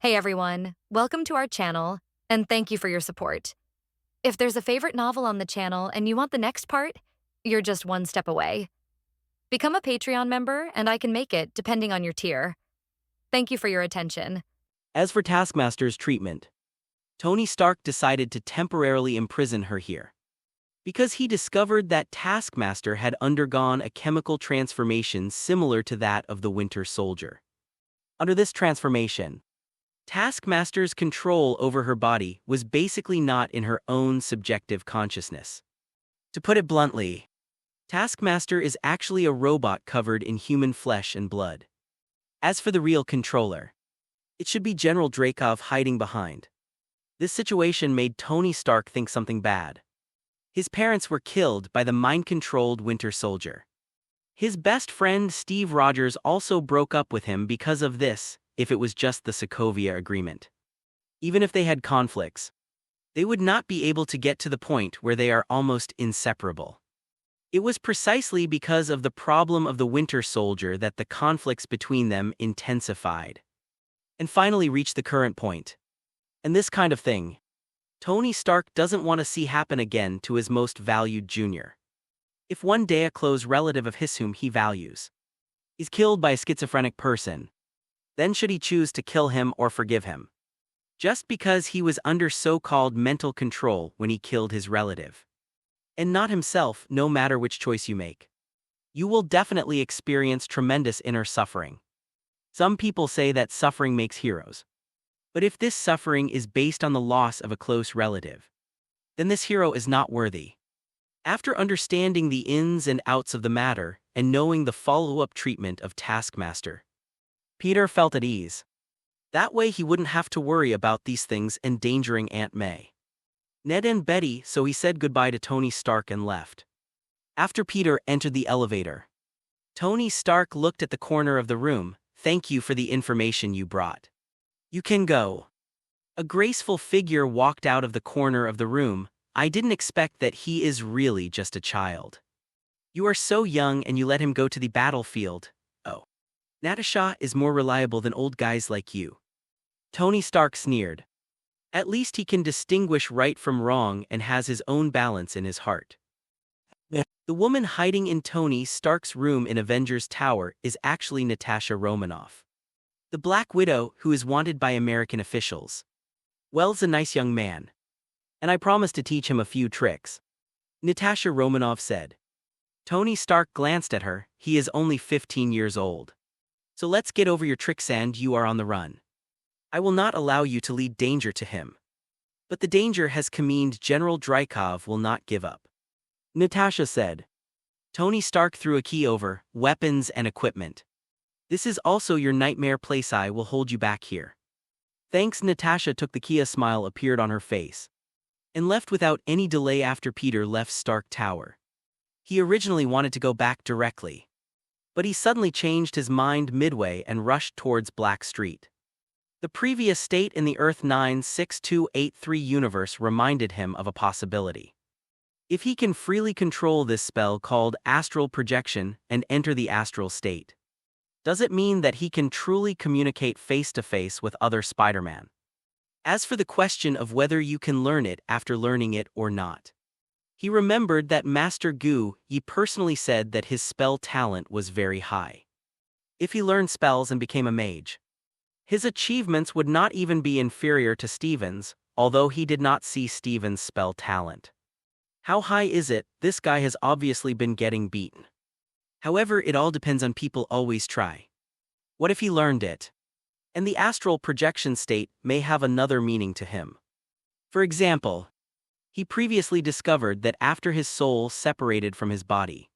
Hey everyone, welcome to our channel, and thank you for your support. If there's a favorite novel on the channel and you want the next part, you're just one step away. Become a Patreon member and I can make it depending on your tier. Thank you for your attention. As for Taskmaster's treatment, Tony Stark decided to temporarily imprison her here, because he discovered that Taskmaster had undergone a chemical transformation similar to that of the Winter Soldier. Under this transformation, Taskmaster's control over her body was basically not in her own subjective consciousness. To put it bluntly, Taskmaster is actually a robot covered in human flesh and blood. As for the real controller, it should be General Dreykov hiding behind. This situation made Tony Stark think something bad. His parents were killed by the mind-controlled Winter Soldier. His best friend Steve Rogers also broke up with him because of this, if it was just the Sokovia Agreement. Even if they had conflicts, they would not be able to get to the point where they are almost inseparable. It was precisely because of the problem of the Winter Soldier that the conflicts between them intensified and finally reached the current point. And this kind of thing, Tony Stark doesn't want to see happen again to his most valued junior. If one day a close relative of his whom he values is killed by a schizophrenic person, then should he choose to kill him or forgive him? Just because he was under so-called mental control when he killed his relative. And not himself, no matter which choice you make. You will definitely experience tremendous inner suffering. Some people say that suffering makes heroes. But if this suffering is based on the loss of a close relative, then this hero is not worthy. After understanding the ins and outs of the matter and knowing the follow-up treatment of Taskmaster, Peter felt at ease. That way he wouldn't have to worry about these things endangering Aunt May, Ned and Betty, so he said goodbye to Tony Stark and left. After Peter entered the elevator, Tony Stark looked at the corner of the room. "Thank you for the information you brought. You can go." A graceful figure walked out of the corner of the room. "I didn't expect that he is really just a child. You are so young and you let him go to the battlefield. Oh. Natasha is more reliable than old guys like you." Tony Stark sneered. At least he can distinguish right from wrong and has his own balance in his heart. The woman hiding in Tony Stark's room in Avengers Tower is actually Natasha Romanoff, the Black Widow who is wanted by American officials. "Well's a nice young man, and I promised to teach him a few tricks," Natasha Romanoff said. Tony Stark glanced at her. "He is only 15 years old. So let's get over your tricks and you are on the run. I will not allow you to lead danger to him. But the danger has commined General Dreykov will not give up," Natasha said. Tony Stark threw a key over, "Weapons and equipment. This is also your nightmare place. I will hold you back here." Thanks. Natasha took the key. A smile appeared on her face and left without any delay after Peter left Stark Tower. He originally wanted to go back directly, but he suddenly changed his mind midway and rushed towards Black Street. The previous state in the Earth 96283 universe reminded him of a possibility. If he can freely control this spell called astral projection and enter the astral state, does it mean that he can truly communicate face-to-face with other Spider-Man? As for the question of whether you can learn it after learning it or not, he remembered that Master Gu Yi personally said that his spell talent was very high. If he learned spells and became a mage, his achievements would not even be inferior to Steven's, although he did not see Steven's spell talent. How high is it? This guy has obviously been getting beaten. However, it all depends on people always try. What if he learned it? And the astral projection state may have another meaning to him. For example, he previously discovered that after his soul separated from his body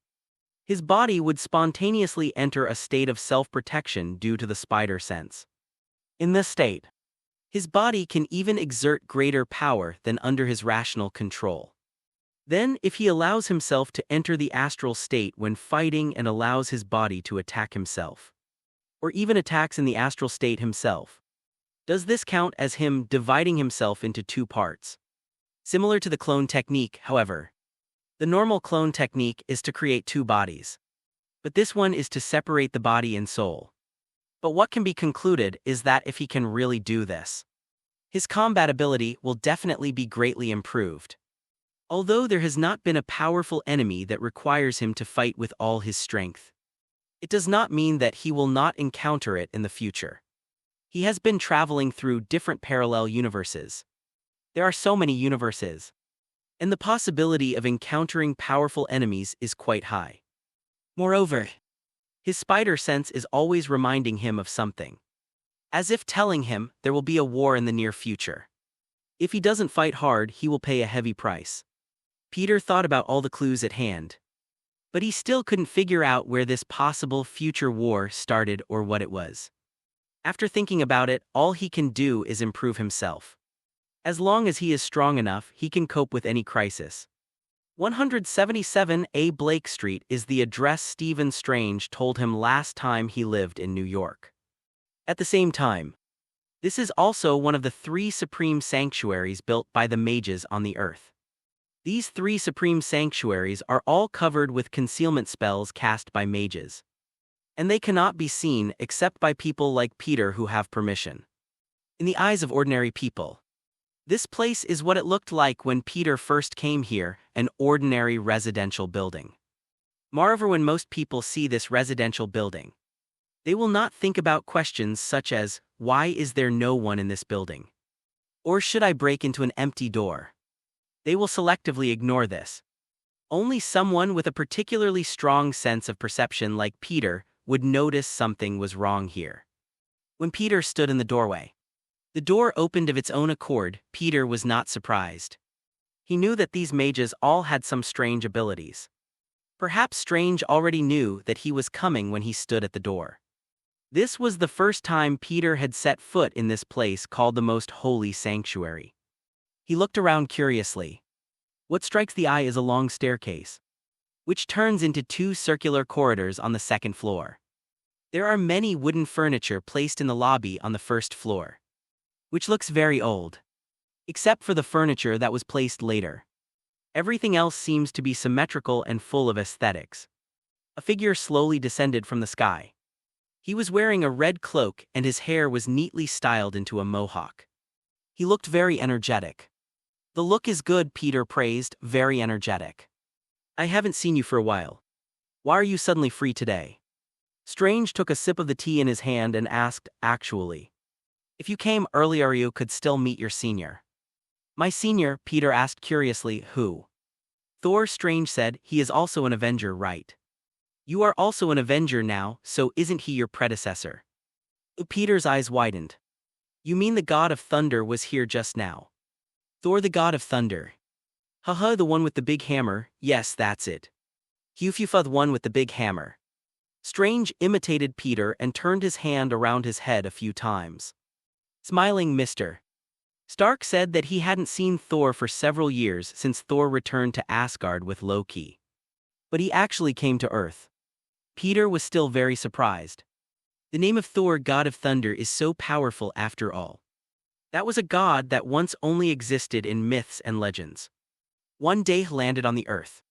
would spontaneously enter a state of self-protection due to the spider sense. In this state, his body can even exert greater power than under his rational control. Then, if he allows himself to enter the astral state when fighting and allows his body to attack himself, or even attacks in the astral state himself, does this count as him dividing himself into two parts? Similar to the clone technique, however. The normal clone technique is to create two bodies, but this one is to separate the body and soul. But what can be concluded is that if he can really do this, his combat ability will definitely be greatly improved. Although there has not been a powerful enemy that requires him to fight with all his strength, it does not mean that he will not encounter it in the future. He has been traveling through different parallel universes. There are so many universes, and the possibility of encountering powerful enemies is quite high. Moreover, his spider sense is always reminding him of something, as if telling him there will be a war in the near future. If he doesn't fight hard, he will pay a heavy price. Peter thought about all the clues at hand, but he still couldn't figure out where this possible future war started or what it was. After thinking about it, all he can do is improve himself. As long as he is strong enough, he can cope with any crisis. 177A Blake Street is the address Stephen Strange told him last time he lived in New York. At the same time, this is also one of the 3 supreme sanctuaries built by the mages on the Earth. These 3 supreme sanctuaries are all covered with concealment spells cast by mages, and they cannot be seen except by people like Peter who have permission. In the eyes of ordinary people, this place is what it looked like when Peter first came here, an ordinary residential building. Moreover, when most people see this residential building, they will not think about questions such as, why is there no one in this building? Or should I break into an empty door? They will selectively ignore this. Only someone with a particularly strong sense of perception like Peter would notice something was wrong here. When Peter stood in the doorway, the door opened of its own accord. Peter was not surprised. He knew that these mages all had some strange abilities. Perhaps Strange already knew that he was coming when he stood at the door. This was the first time Peter had set foot in this place called the Most Holy Sanctuary. He looked around curiously. What strikes the eye is a long staircase, which turns into 2 circular corridors on the 2nd floor. There are many wooden furniture placed in the lobby on the 1st floor, which looks very old, except for the furniture that was placed later. Everything else seems to be symmetrical and full of aesthetics. A figure slowly descended from the sky. He was wearing a red cloak and his hair was neatly styled into a mohawk. He looked very energetic. The look is good, Peter praised, very energetic. I haven't seen you for a while. Why are you suddenly free today? Strange took a sip of the tea in his hand and asked, actually, if you came earlier you could still meet your senior. My senior? Peter asked curiously, who? Thor. Strange said, he is also an Avenger, right? You are also an Avenger now, so isn't he your predecessor? Peter's eyes widened. You mean the God of Thunder was here just now? Thor, the God of Thunder. Haha, the one with the big hammer, yes, that's it. Hufufa, the one with the big hammer. Strange imitated Peter and turned his hand around his head a few times. Smiling, Mr. Stark said that he hadn't seen Thor for several years since Thor returned to Asgard with Loki. But he actually came to Earth. Peter was still very surprised. The name of Thor, God of Thunder, is so powerful after all. That was a god that once only existed in myths and legends. One day he landed on the Earth,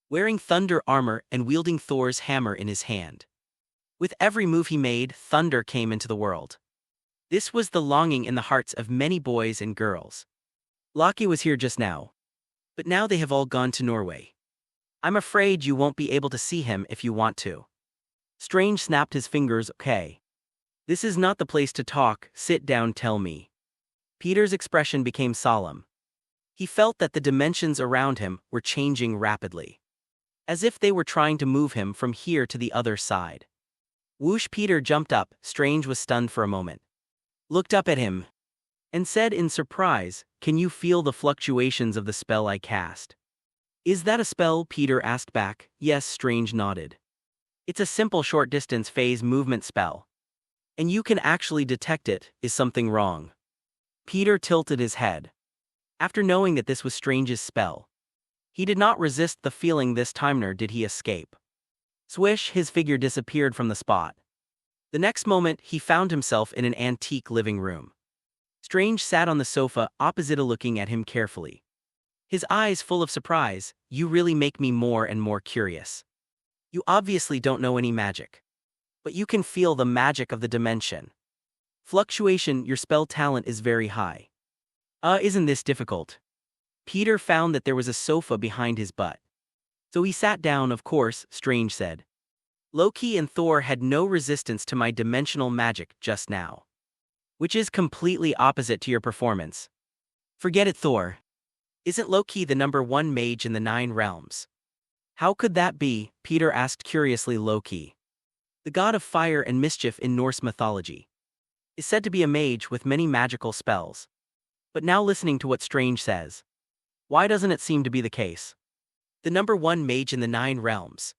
wearing thunder armor and wielding Thor's hammer in his hand. With every move he made, thunder came into the world. This was the longing in the hearts of many boys and girls. Loki was here just now, but now they have all gone to Norway. I'm afraid you won't be able to see him if you want to. Strange snapped his fingers. Okay. This is not the place to talk, sit down, tell me. Peter's expression became solemn. He felt that the dimensions around him were changing rapidly, as if they were trying to move him from here to the other side. Whoosh! Peter jumped up. Strange was stunned for a moment, looked up at him, and said in surprise, can you feel the fluctuations of the spell I cast? Is that a spell? Peter asked back. Yes, Strange nodded. It's a simple short distance phase movement spell, and you can actually detect it. Is something wrong? Peter tilted his head. After knowing that this was Strange's spell, he did not resist the feeling this time, nor did he escape. Swish! His figure disappeared from the spot. The next moment, he found himself in an antique living room. Strange sat on the sofa opposite, looking at him carefully. His eyes full of surprise. You really make me more and more curious. You obviously don't know any magic, but you can feel the magic of the dimension. Fluctuation, your spell talent is very high. Isn't this difficult? Peter found that there was a sofa behind his butt. So he sat down, of course, Strange said. Loki and Thor had no resistance to my dimensional magic just now. Which is completely opposite to your performance. Forget it, Thor. Isn't Loki the #1 mage in the 9 realms? How could that be? Peter asked curiously. Loki, the god of fire and mischief in Norse mythology, is said to be a mage with many magical spells. But now listening to what Strange says, why doesn't it seem to be the case? The #1 mage in the 9 realms.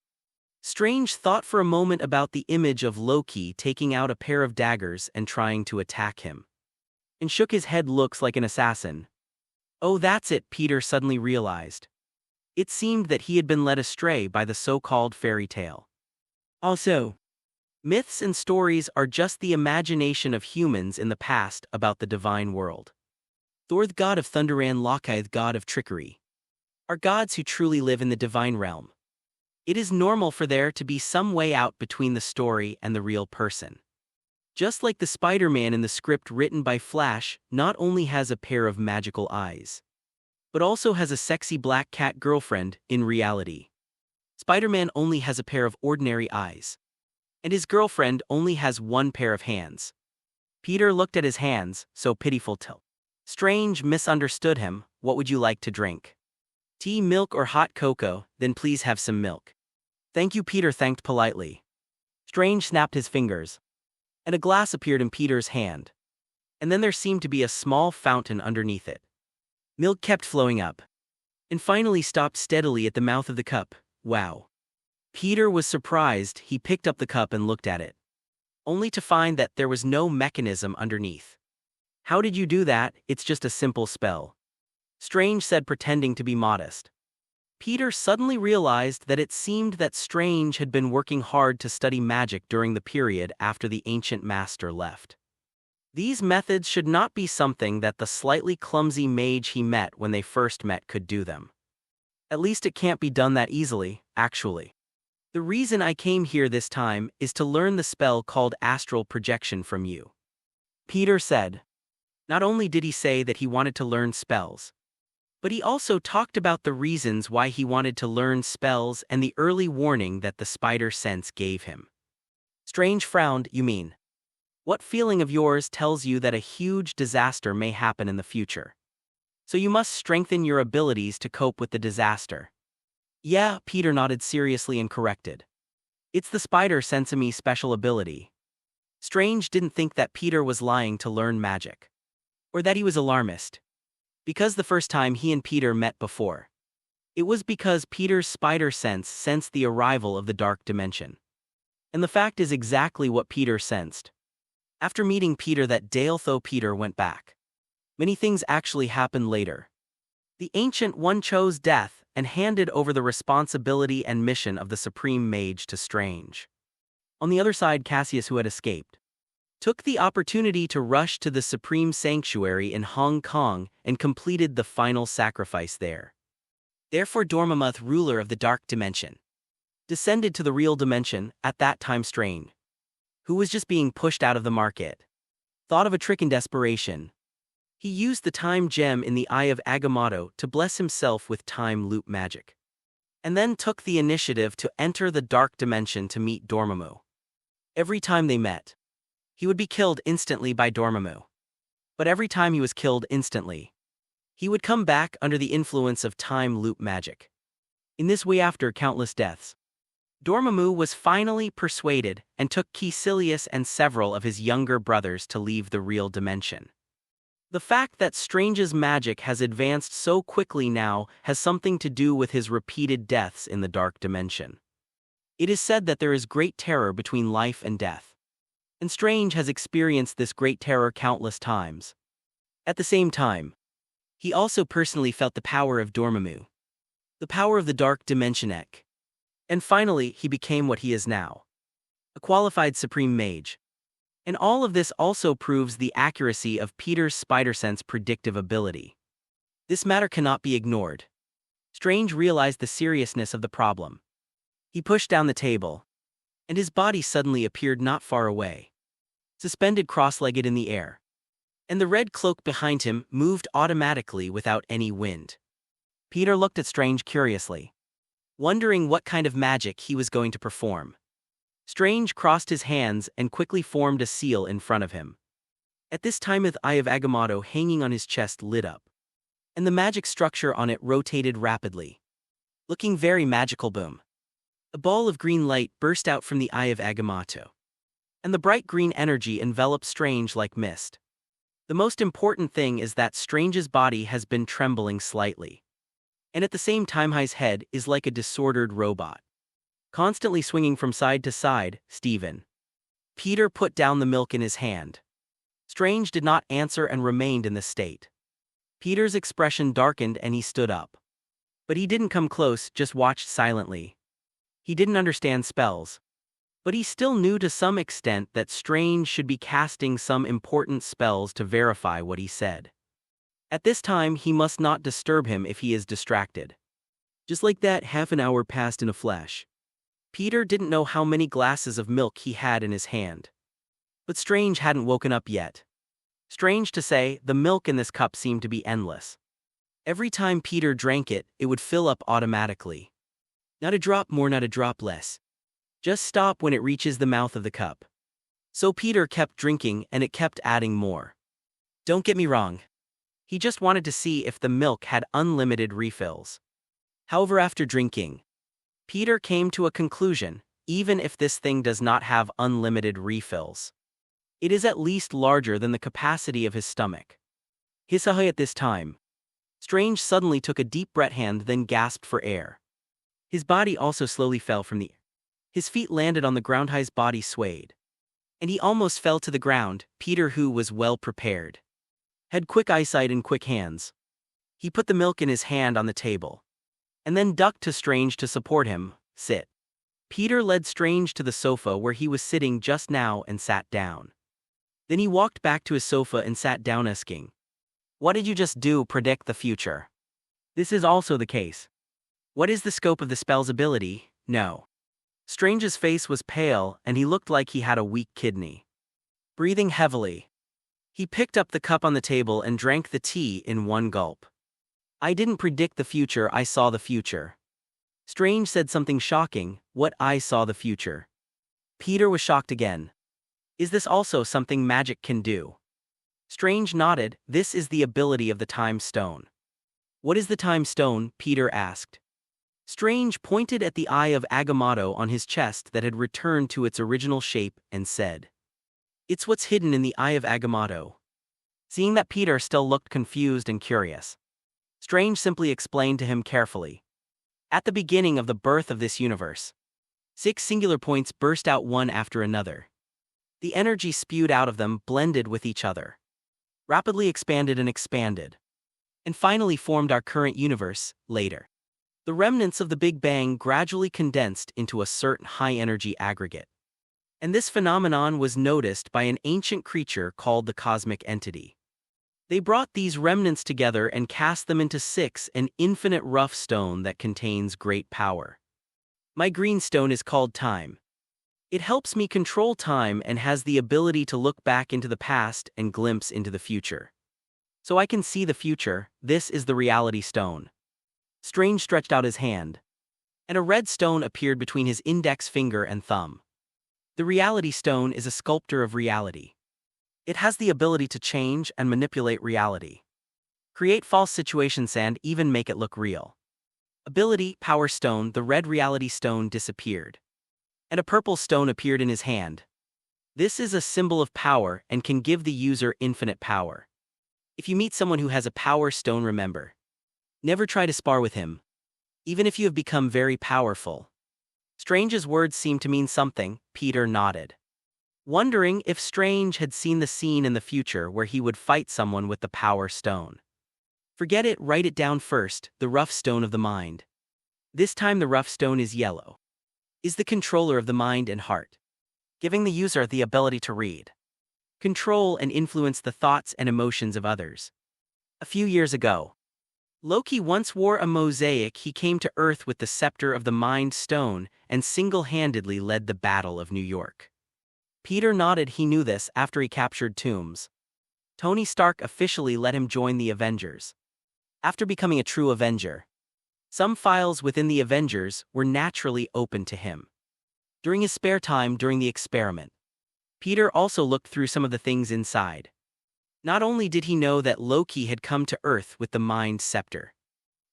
Strange thought for a moment about the image of Loki taking out a pair of daggers and trying to attack him. And shook his head. Looks like an assassin. Oh, that's it, Peter suddenly realized. It seemed that he had been led astray by the so-called fairy tale. Also, myths and stories are just the imagination of humans in the past about the divine world. Thor, the god of thunder, and Loki, the god of trickery, are gods who truly live in the divine realm. It is normal for there to be some way out between the story and the real person. Just like the Spider-Man in the script written by Flash not only has a pair of magical eyes, but also has a sexy black cat girlfriend in reality. Spider-Man only has a pair of ordinary eyes, and his girlfriend only has one pair of hands. Peter looked at his hands, so pitiful till Strange misunderstood him. What would you like to drink? Tea, milk, or hot cocoa? Then please have some milk. Thank you, Peter thanked politely. Strange snapped his fingers, and a glass appeared in Peter's hand. And then there seemed to be a small fountain underneath it. Milk kept flowing up, and finally stopped steadily at the mouth of the cup. Wow. Peter was surprised. He picked up the cup and looked at it, only to find that there was no mechanism underneath. How did you do that? It's just a simple spell, Strange said, pretending to be modest. Peter suddenly realized that it seemed that Strange had been working hard to study magic during the period after the ancient master left. These methods should not be something that the slightly clumsy mage he met when they first met could do them. At least it can't be done that easily, actually. The reason I came here this time is to learn the spell called astral projection from you, Peter said. Not only did he say that he wanted to learn spells, but he also talked about the reasons why he wanted to learn spells and the early warning that the spider sense gave him. Strange frowned. You mean, what feeling of yours tells you that a huge disaster may happen in the future? So you must strengthen your abilities to cope with the disaster. Yeah, Peter nodded seriously and corrected. It's the spider sense-me special ability. Strange didn't think that Peter was lying to learn magic, or that he was alarmist, because the first time he and Peter met before, it was because Peter's spider sense sensed the arrival of the dark dimension. And the fact is exactly what Peter sensed. After meeting Peter that day, though Peter went back, many things actually happened later. The Ancient One chose death and handed over the responsibility and mission of the Supreme Mage to Strange. On the other side, Cassius, who had escaped, took the opportunity to rush to the Supreme Sanctuary in Hong Kong and completed the final sacrifice there. Therefore Dormammu, ruler of the Dark Dimension, descended to the real dimension. At that time Strange, who was just being pushed out of the market, thought of a trick in desperation. He used the time gem in the Eye of Agamotto to bless himself with time loop magic, and then took the initiative to enter the Dark Dimension to meet Dormammu. Every time they met, he would be killed instantly by Dormammu. But every time he was killed instantly, he would come back under the influence of time loop magic. In this way, after countless deaths, Dormammu was finally persuaded and took Caecilius and several of his younger brothers to leave the real dimension. The fact that Strange's magic has advanced so quickly now has something to do with his repeated deaths in the Dark Dimension. It is said that there is great terror between life and death, and Strange has experienced this great terror countless times. At the same time, he also personally felt the power of Dormammu, the power of the Dark Dimension. And finally, he became what he is now, a qualified Supreme Mage. And all of this also proves the accuracy of Peter's spider sense predictive ability. This matter cannot be ignored. Strange realized the seriousness of the problem. He pushed down the table and his body suddenly appeared not far away, suspended cross-legged in the air. And the red cloak behind him moved automatically without any wind. Peter looked at Strange curiously, wondering what kind of magic he was going to perform. Strange crossed his hands and quickly formed a seal in front of him. At this time, the eye of Agamotto hanging on his chest lit up, and the magic structure on it rotated rapidly, looking very magical. Boom. A ball of green light burst out from the eye of Agamotto, and the bright green energy enveloped Strange like mist. The most important thing is that Strange's body has been trembling slightly, and at the same time his head is like a disordered robot, constantly swinging from side to side. Stephen. Peter put down the milk in his hand. Strange did not answer and remained in this state. Peter's expression darkened and he stood up. But he didn't come close, just watched silently. He didn't understand spells, but he still knew to some extent that Strange should be casting some important spells to verify what he said. At this time he must not disturb him if he is distracted. Just like that, half an hour passed in a flash. Peter didn't know how many glasses of milk he had in his hand. But Strange hadn't woken up yet. Strange to say, the milk in this cup seemed to be endless. Every time Peter drank it, it would fill up automatically. Not a drop more, not a drop less. Just stop when it reaches the mouth of the cup. So Peter kept drinking and it kept adding more. Don't get me wrong. He just wanted to see if the milk had unlimited refills. However, after drinking, Peter came to a conclusion: even if this thing does not have unlimited refills, it is at least larger than the capacity of his stomach. Hisahay at this time. Strange suddenly took a deep breath and then gasped for air. His body also slowly fell from the air. His feet landed on the ground, his body swayed, and he almost fell to the ground. Peter, who was well prepared, had quick eyesight and quick hands. He put the milk in his hand on the table, and then ducked to Strange to support him. Sit. Peter led Strange to the sofa where he was sitting just now and sat down. Then he walked back to his sofa and sat down, asking, "What did you just do? Predict the future?" This is also the case. What is the scope of the spell's ability? No. Strange's face was pale and he looked like he had a weak kidney. Breathing heavily, he picked up the cup on the table and drank the tea in one gulp. I didn't predict the future, I saw the future. Strange said something shocking. What? I saw the future? Peter was shocked again. Is this also something magic can do? Strange nodded. This is the ability of the time stone. What is the time stone? Peter asked. Strange pointed at the eye of Agamotto on his chest that had returned to its original shape and said, "It's what's hidden in the eye of Agamotto." Seeing that Peter still looked confused and curious, Strange simply explained to him carefully. At the beginning of the birth of this universe, 6 singular points burst out one after another. The energy spewed out of them blended with each other, rapidly expanded and finally formed our current universe. Later, the remnants of the Big Bang gradually condensed into a certain high-energy aggregate. And this phenomenon was noticed by an ancient creature called the cosmic entity. They brought these remnants together and cast them into 6, an infinite rough stone that contains great power. My green stone is called time. It helps me control time and has the ability to look back into the past and glimpse into the future. So I can see the future. This is the reality stone. Strange stretched out his hand, and a red stone appeared between his index finger and thumb. The reality stone is a sculptor of reality. It has the ability to change and manipulate reality, create false situations and even make it look real. Ability: Power Stone. The red reality stone disappeared, and a purple stone appeared in his hand. This is a symbol of power and can give the user infinite power. If you meet someone who has a power stone, remember, never try to spar with him, even if you have become very powerful. Strange's words seemed to mean something. Peter nodded, wondering if Strange had seen the scene in the future where he would fight someone with the power stone. Forget it, write it down first. The rough stone of the mind. This time the rough stone is yellow. Is the controller of the mind and heart, giving the user the ability to read, control and influence the thoughts and emotions of others. A few years ago, Loki once wore a mosaic. He came to Earth with the scepter of the Mind Stone, and single-handedly led the Battle of New York. Peter nodded he knew this after he captured Tombs. Tony Stark officially let him join the Avengers. After becoming a true Avenger, some files within the Avengers were naturally open to him. During his spare time during the experiment, Peter also looked through some of the things inside. Not only did he know that Loki had come to Earth with the Mind Scepter,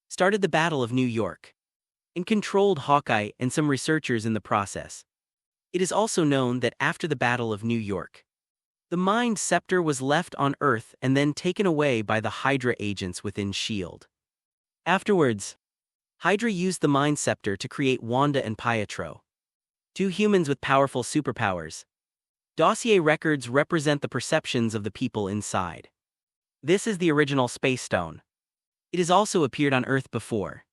started the Battle of New York, and controlled Hawkeye and some researchers in the process. It is also known that after the Battle of New York, the Mind Scepter was left on Earth and then taken away by the Hydra agents within S.H.I.E.L.D. Afterwards, Hydra used the Mind Scepter to create Wanda and Pietro, two humans with powerful superpowers. Dossier records represent the perceptions of the people inside. This is the original Space Stone. It has also appeared on Earth before.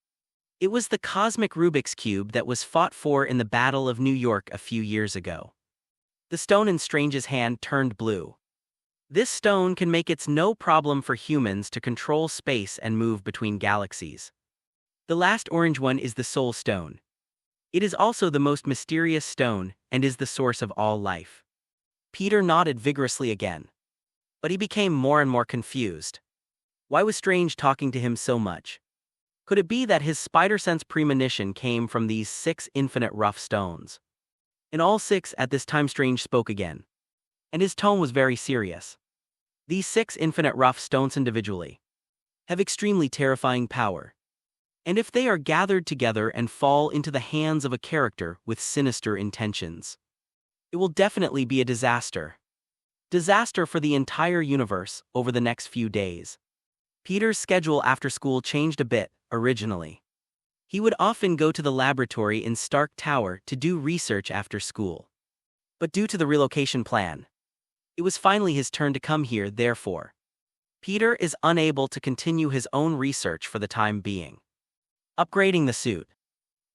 It was the cosmic Rubik's Cube that was fought for in the Battle of New York a few years ago. The stone in Strange's hand turned blue. This stone can make it no problem for humans to control space and move between galaxies. The last orange one is the Soul Stone. It is also the most mysterious stone and is the source of all life. Peter nodded vigorously again. But he became more and more confused. Why was Strange talking to him so much? Could it be that his spider-sense premonition came from these 6 infinite rough stones? In all 6 at this time Strange spoke again. And his tone was very serious. These 6 infinite rough stones individually have extremely terrifying power. And if they are gathered together and fall into the hands of a character with sinister intentions, it will definitely be a disaster. Disaster for the entire universe over the next few days. Peter's schedule after school changed a bit, originally. He would often go to the laboratory in Stark Tower to do research after school. But due to the relocation plan, it was finally his turn to come here therefore. Peter is unable to continue his own research for the time being. Upgrading the suit.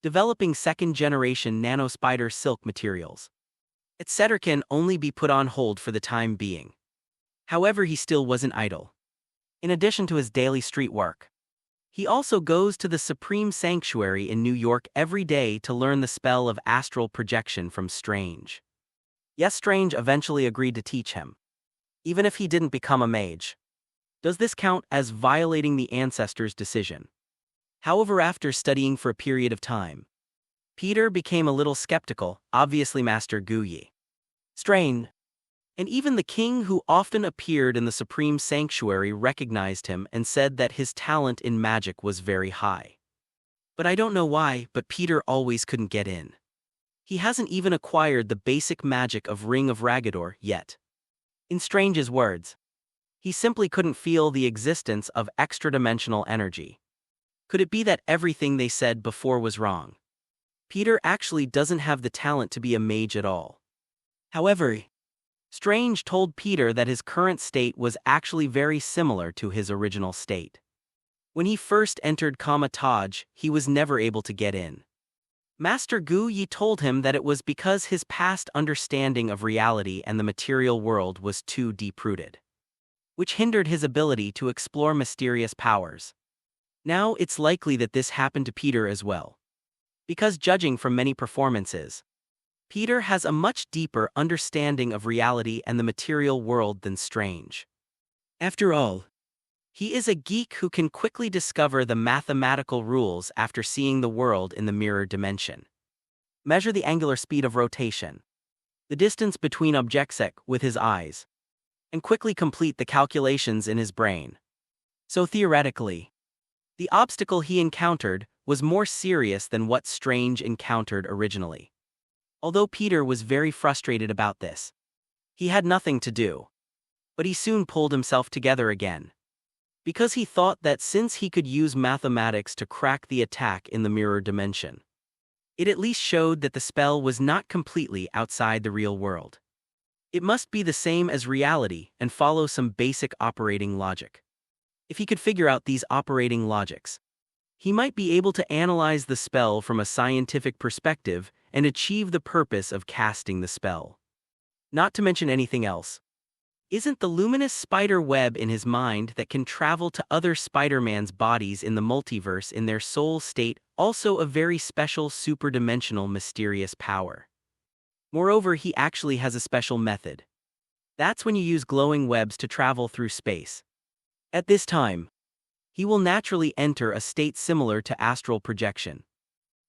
Developing second-generation nanospider silk materials, etc. can only be put on hold for the time being. However, he still wasn't idle. In addition to his daily street work, he also goes to the Supreme Sanctuary in New York every day to learn the spell of astral projection from Strange. Yes, Strange eventually agreed to teach him, even if he didn't become a mage. Does this count as violating the ancestors' decision? However, after studying for a period of time, Peter became a little skeptical, obviously Master Guyi, Strange, and even the king who often appeared in the Supreme Sanctuary recognized him and said that his talent in magic was very high. But I don't know why, but Peter always couldn't get in. He hasn't even acquired the basic magic of Ring of Ragador yet. In Strange's words, he simply couldn't feel the existence of extra-dimensional energy. Could it be that everything they said before was wrong? Peter actually doesn't have the talent to be a mage at all. However, Strange told Peter that his current state was actually very similar to his original state. When he first entered Kamataj, he was never able to get in. Master Guyi told him that it was because his past understanding of reality and the material world was too deep-rooted, which hindered his ability to explore mysterious powers. Now it's likely that this happened to Peter as well. Because judging from many performances, Peter has a much deeper understanding of reality and the material world than Strange. After all, he is a geek who can quickly discover the mathematical rules after seeing the world in the mirror dimension. Measure the angular speed of rotation, the distance between objects with his eyes, and quickly complete the calculations in his brain. So theoretically, the obstacle he encountered was more serious than what Strange encountered originally. Although Peter was very frustrated about this, he had nothing to do. But he soon pulled himself together again. Because he thought that since he could use mathematics to crack the attack in the mirror dimension, it at least showed that the spell was not completely outside the real world. It must be the same as reality and follow some basic operating logic. If he could figure out these operating logics, he might be able to analyze the spell from a scientific perspective and achieve the purpose of casting the spell. Not to mention anything else. Isn't the luminous spider web in his mind that can travel to other Spider-Man's bodies in the multiverse in their soul state also a very special superdimensional mysterious power? Moreover, he actually has a special method. That's when you use glowing webs to travel through space. At this time, he will naturally enter a state similar to astral projection.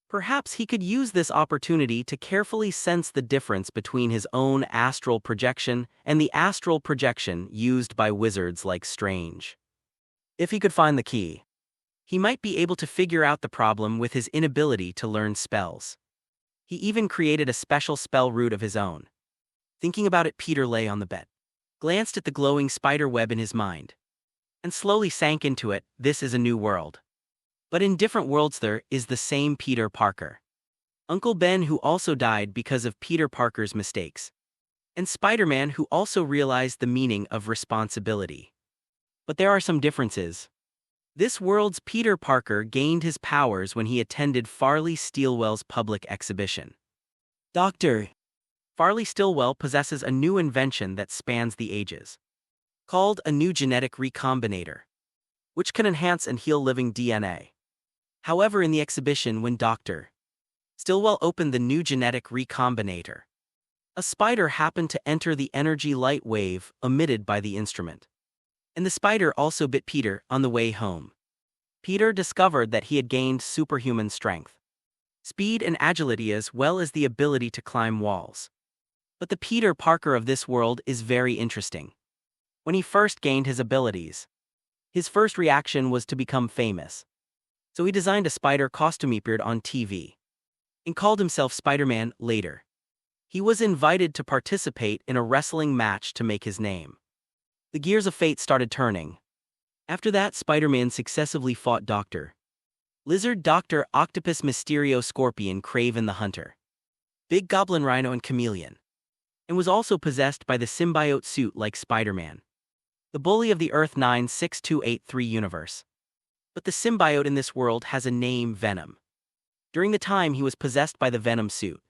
Perhaps he could use this opportunity to carefully sense the difference between his own astral projection and the astral projection used by wizards like Strange. If he could find the key, he might be able to figure out the problem with his inability to learn spells. He even created a special spell route of his own. Thinking about it, Peter lay on the bed, glanced at the glowing spider web in his mind, and slowly sank into it. This is a new world. But in different worlds there is the same Peter Parker. Uncle Ben, who also died because of Peter Parker's mistakes. And Spider-Man, who also realized the meaning of responsibility. But there are some differences. This world's Peter Parker gained his powers when he attended Farley Stillwell's public exhibition. Dr. Farley Stillwell possesses a new invention that spans the ages, called a new genetic recombinator, which can enhance and heal living DNA. However, in the exhibition, when Dr. Stillwell opened the new genetic recombinator, a spider happened to enter the energy light wave emitted by the instrument. And the spider also bit Peter on the way home. Peter discovered that he had gained superhuman strength, speed and agility as well as the ability to climb walls. But the Peter Parker of this world is very interesting. When he first gained his abilities, his first reaction was to become famous. So he designed a spider costume, appeared on TV, and called himself Spider-Man. Later, he was invited to participate in a wrestling match to make his name. The gears of fate started turning. After that, Spider-Man successively fought Dr. Lizard, Dr. Octopus, Mysterio, Scorpion, Kraven the Hunter, Big Goblin, Rhino, and Chameleon, and was also possessed by the symbiote suit like Spider-Man, the bully of the Earth 96283 universe. But the symbiote in this world has a name, Venom. During the time he was possessed by the Venom suit,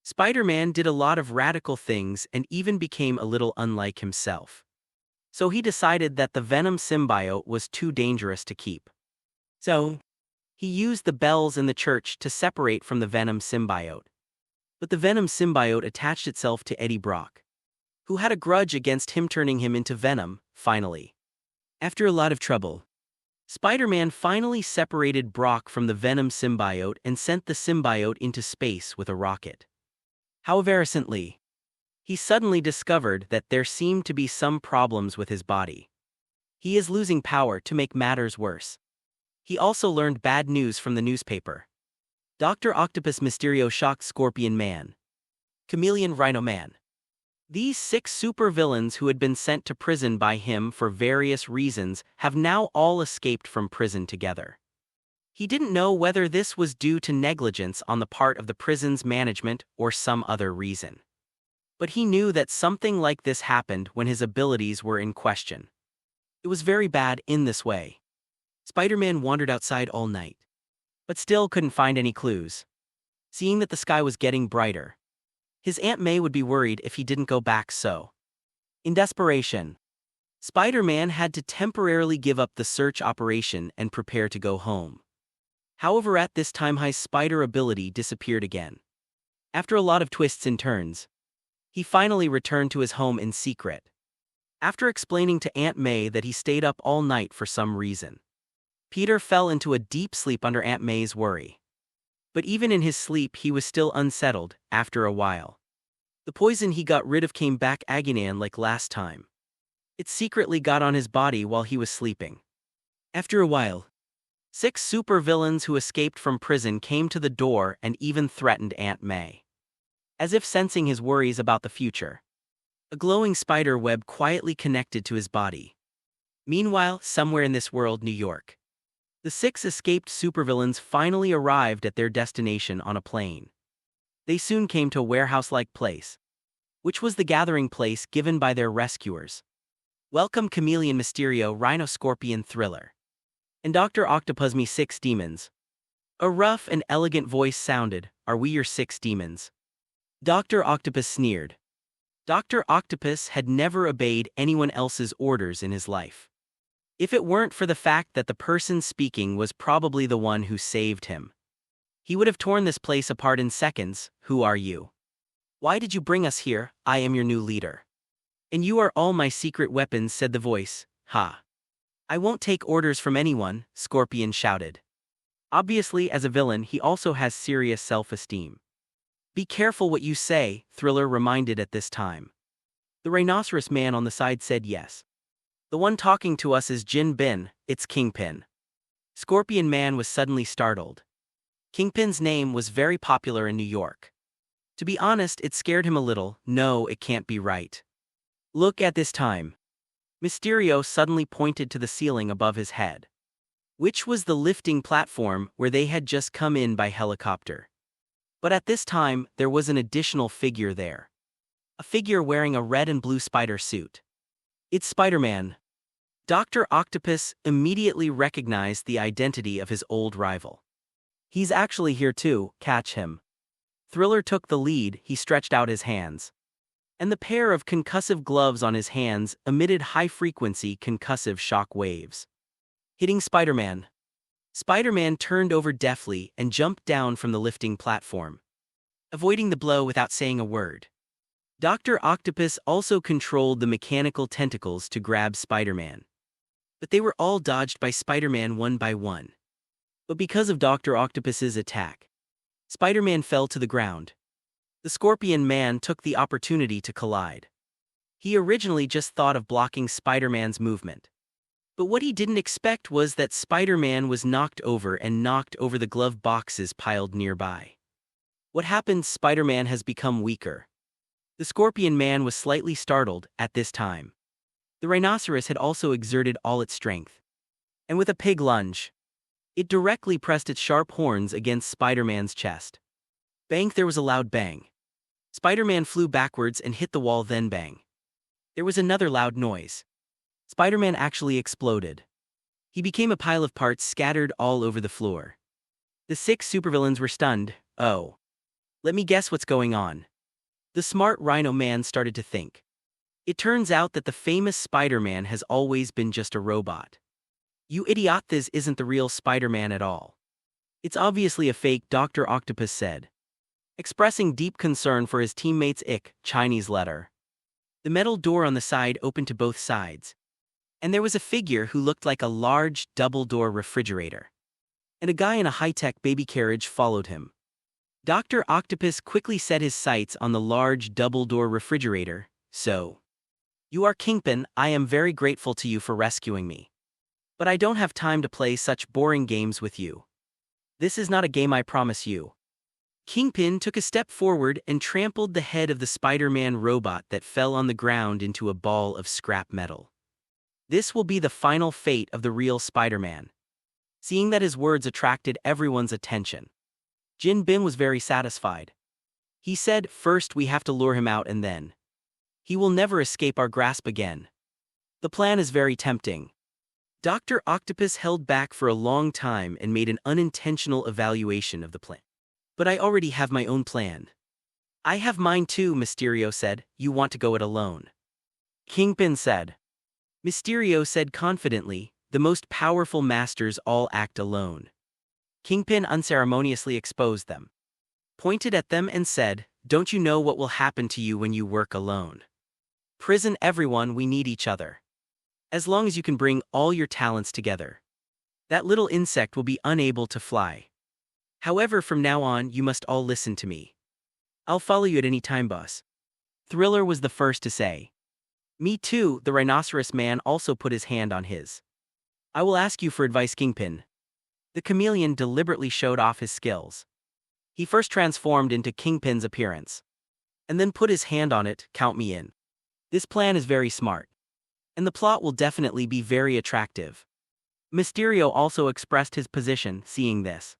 Spider-Man did a lot of radical things and even became a little unlike himself. So he decided that the Venom symbiote was too dangerous to keep. So he used the bells in the church to separate from the Venom symbiote. But the Venom symbiote attached itself to Eddie Brock, who had a grudge against him, turning him into Venom. Finally, after a lot of trouble, Spider-Man finally separated Brock from the Venom symbiote and sent the symbiote into space with a rocket. However, recently, he suddenly discovered that there seemed to be some problems with his body. He is losing power. To make matters worse, he also learned bad news from the newspaper. Dr. Octopus, Mysterio, Shock, Scorpion Man, Chameleon, Rhino Man. These 6 supervillains who had been sent to prison by him for various reasons have now all escaped from prison together. He didn't know whether this was due to negligence on the part of the prison's management or some other reason. But he knew that something like this happened when his abilities were in question. It was very bad in this way. Spider-Man wandered outside all night, but still couldn't find any clues. Seeing that the sky was getting brighter, his Aunt May would be worried if he didn't go back, so in desperation, Spider-Man had to temporarily give up the search operation and prepare to go home. However, at this time his spider ability disappeared again. After a lot of twists and turns, he finally returned to his home in secret. After explaining to Aunt May that he stayed up all night for some reason, Peter fell into a deep sleep under Aunt May's worry. But even in his sleep he was still unsettled. After a while, the poison he got rid of came back again like last time. It secretly got on his body while he was sleeping. After a while, 6 supervillains who escaped from prison came to the door and even threatened Aunt May. As if sensing his worries about the future, a glowing spider web quietly connected to his body. Meanwhile, somewhere in this world, New York, the 6 escaped supervillains finally arrived at their destination on a plane. They soon came to a warehouse-like place, which was the gathering place given by their rescuers. Welcome, Chameleon, Mysterio, Rhino, Scorpion, Thriller, and Dr. Octopus, me 6 demons. A rough and elegant voice sounded, "Are we your 6 demons?" Dr. Octopus sneered. Dr. Octopus had never obeyed anyone else's orders in his life. If it weren't for the fact that the person speaking was probably the one who saved him, he would have torn this place apart in seconds. Who are you? Why did you bring us here? I am your new leader. And you are all my secret weapons, said the voice. Ha. I won't take orders from anyone, Scorpion shouted. Obviously, as a villain, he also has serious self-esteem. Be careful what you say, Thriller reminded at this time. The rhinoceros man on the side said yes. The one talking to us is Jin Bin, it's Kingpin. Scorpion Man was suddenly startled. Kingpin's name was very popular in New York. To be honest, it scared him a little. No, it can't be right. Look at this time. Mysterio suddenly pointed to the ceiling above his head, which was the lifting platform where they had just come in by helicopter. But at this time, there was an additional figure there. A figure wearing a red and blue spider suit. It's Spider-Man. Dr. Octopus immediately recognized the identity of his old rival. He's actually here too, catch him. Thriller took the lead, he stretched out his hands. And the pair of concussive gloves on his hands emitted high-frequency concussive shock waves, hitting Spider-Man. Spider-Man turned over deftly and jumped down from the lifting platform, avoiding the blow without saying a word. Dr. Octopus also controlled the mechanical tentacles to grab Spider-Man, but they were all dodged by Spider-Man one by one. But because of Dr. Octopus's attack, Spider-Man fell to the ground. The Scorpion Man took the opportunity to collide. He originally just thought of blocking Spider-Man's movement, but what he didn't expect was that Spider-Man was knocked over the glove boxes piled nearby. What happened? Spider-Man has become weaker. The Scorpion Man was slightly startled at this time. The rhinoceros had also exerted all its strength, and with a pig lunge, it directly pressed its sharp horns against Spider-Man's chest. Bang! There was a loud bang. Spider-Man flew backwards and hit the wall, then bang. There was another loud noise. Spider-Man actually exploded. He became a pile of parts scattered all over the floor. The 6 supervillains were stunned. Oh. Let me guess what's going on. The smart Rhino Man started to think. It turns out that the famous Spider-Man has always been just a robot. You idiot, this isn't the real Spider-Man at all. It's obviously a fake, Dr. Octopus said, expressing deep concern for his teammates' Chinese letter. The metal door on the side opened to both sides, and there was a figure who looked like a large, double-door refrigerator. And a guy in a high-tech baby carriage followed him. Dr. Octopus quickly set his sights on the large, double-door refrigerator. So, you are Kingpin. I am very grateful to you for rescuing me. But I don't have time to play such boring games with you. This is not a game, I promise you. Kingpin took a step forward and trampled the head of the Spider-Man robot that fell on the ground into a ball of scrap metal. This will be the final fate of the real Spider-Man. Seeing that his words attracted everyone's attention, Jin Bin was very satisfied. He said, first we have to lure him out and then he will never escape our grasp again. The plan is very tempting. Dr. Octopus held back for a long time and made an unintentional evaluation of the plan. But I already have my own plan. I have mine too, Mysterio said. You want to go it alone? Kingpin said. Mysterio said confidently, the most powerful masters all act alone. Kingpin unceremoniously exposed them, pointed at them and said, don't you know what will happen to you when you work alone? Prison, everyone, we need each other. As long as you can bring all your talents together, that little insect will be unable to fly. However, from now on, you must all listen to me. I'll follow you at any time, boss. Thriller was the first to say. Me too, the rhinoceros man also put his hand on his. I will ask you for advice, Kingpin. The chameleon deliberately showed off his skills. He first transformed into Kingpin's appearance, and then put his hand on it, count me in. This plan is very smart, and the plot will definitely be very attractive. Mysterio also expressed his position, seeing this.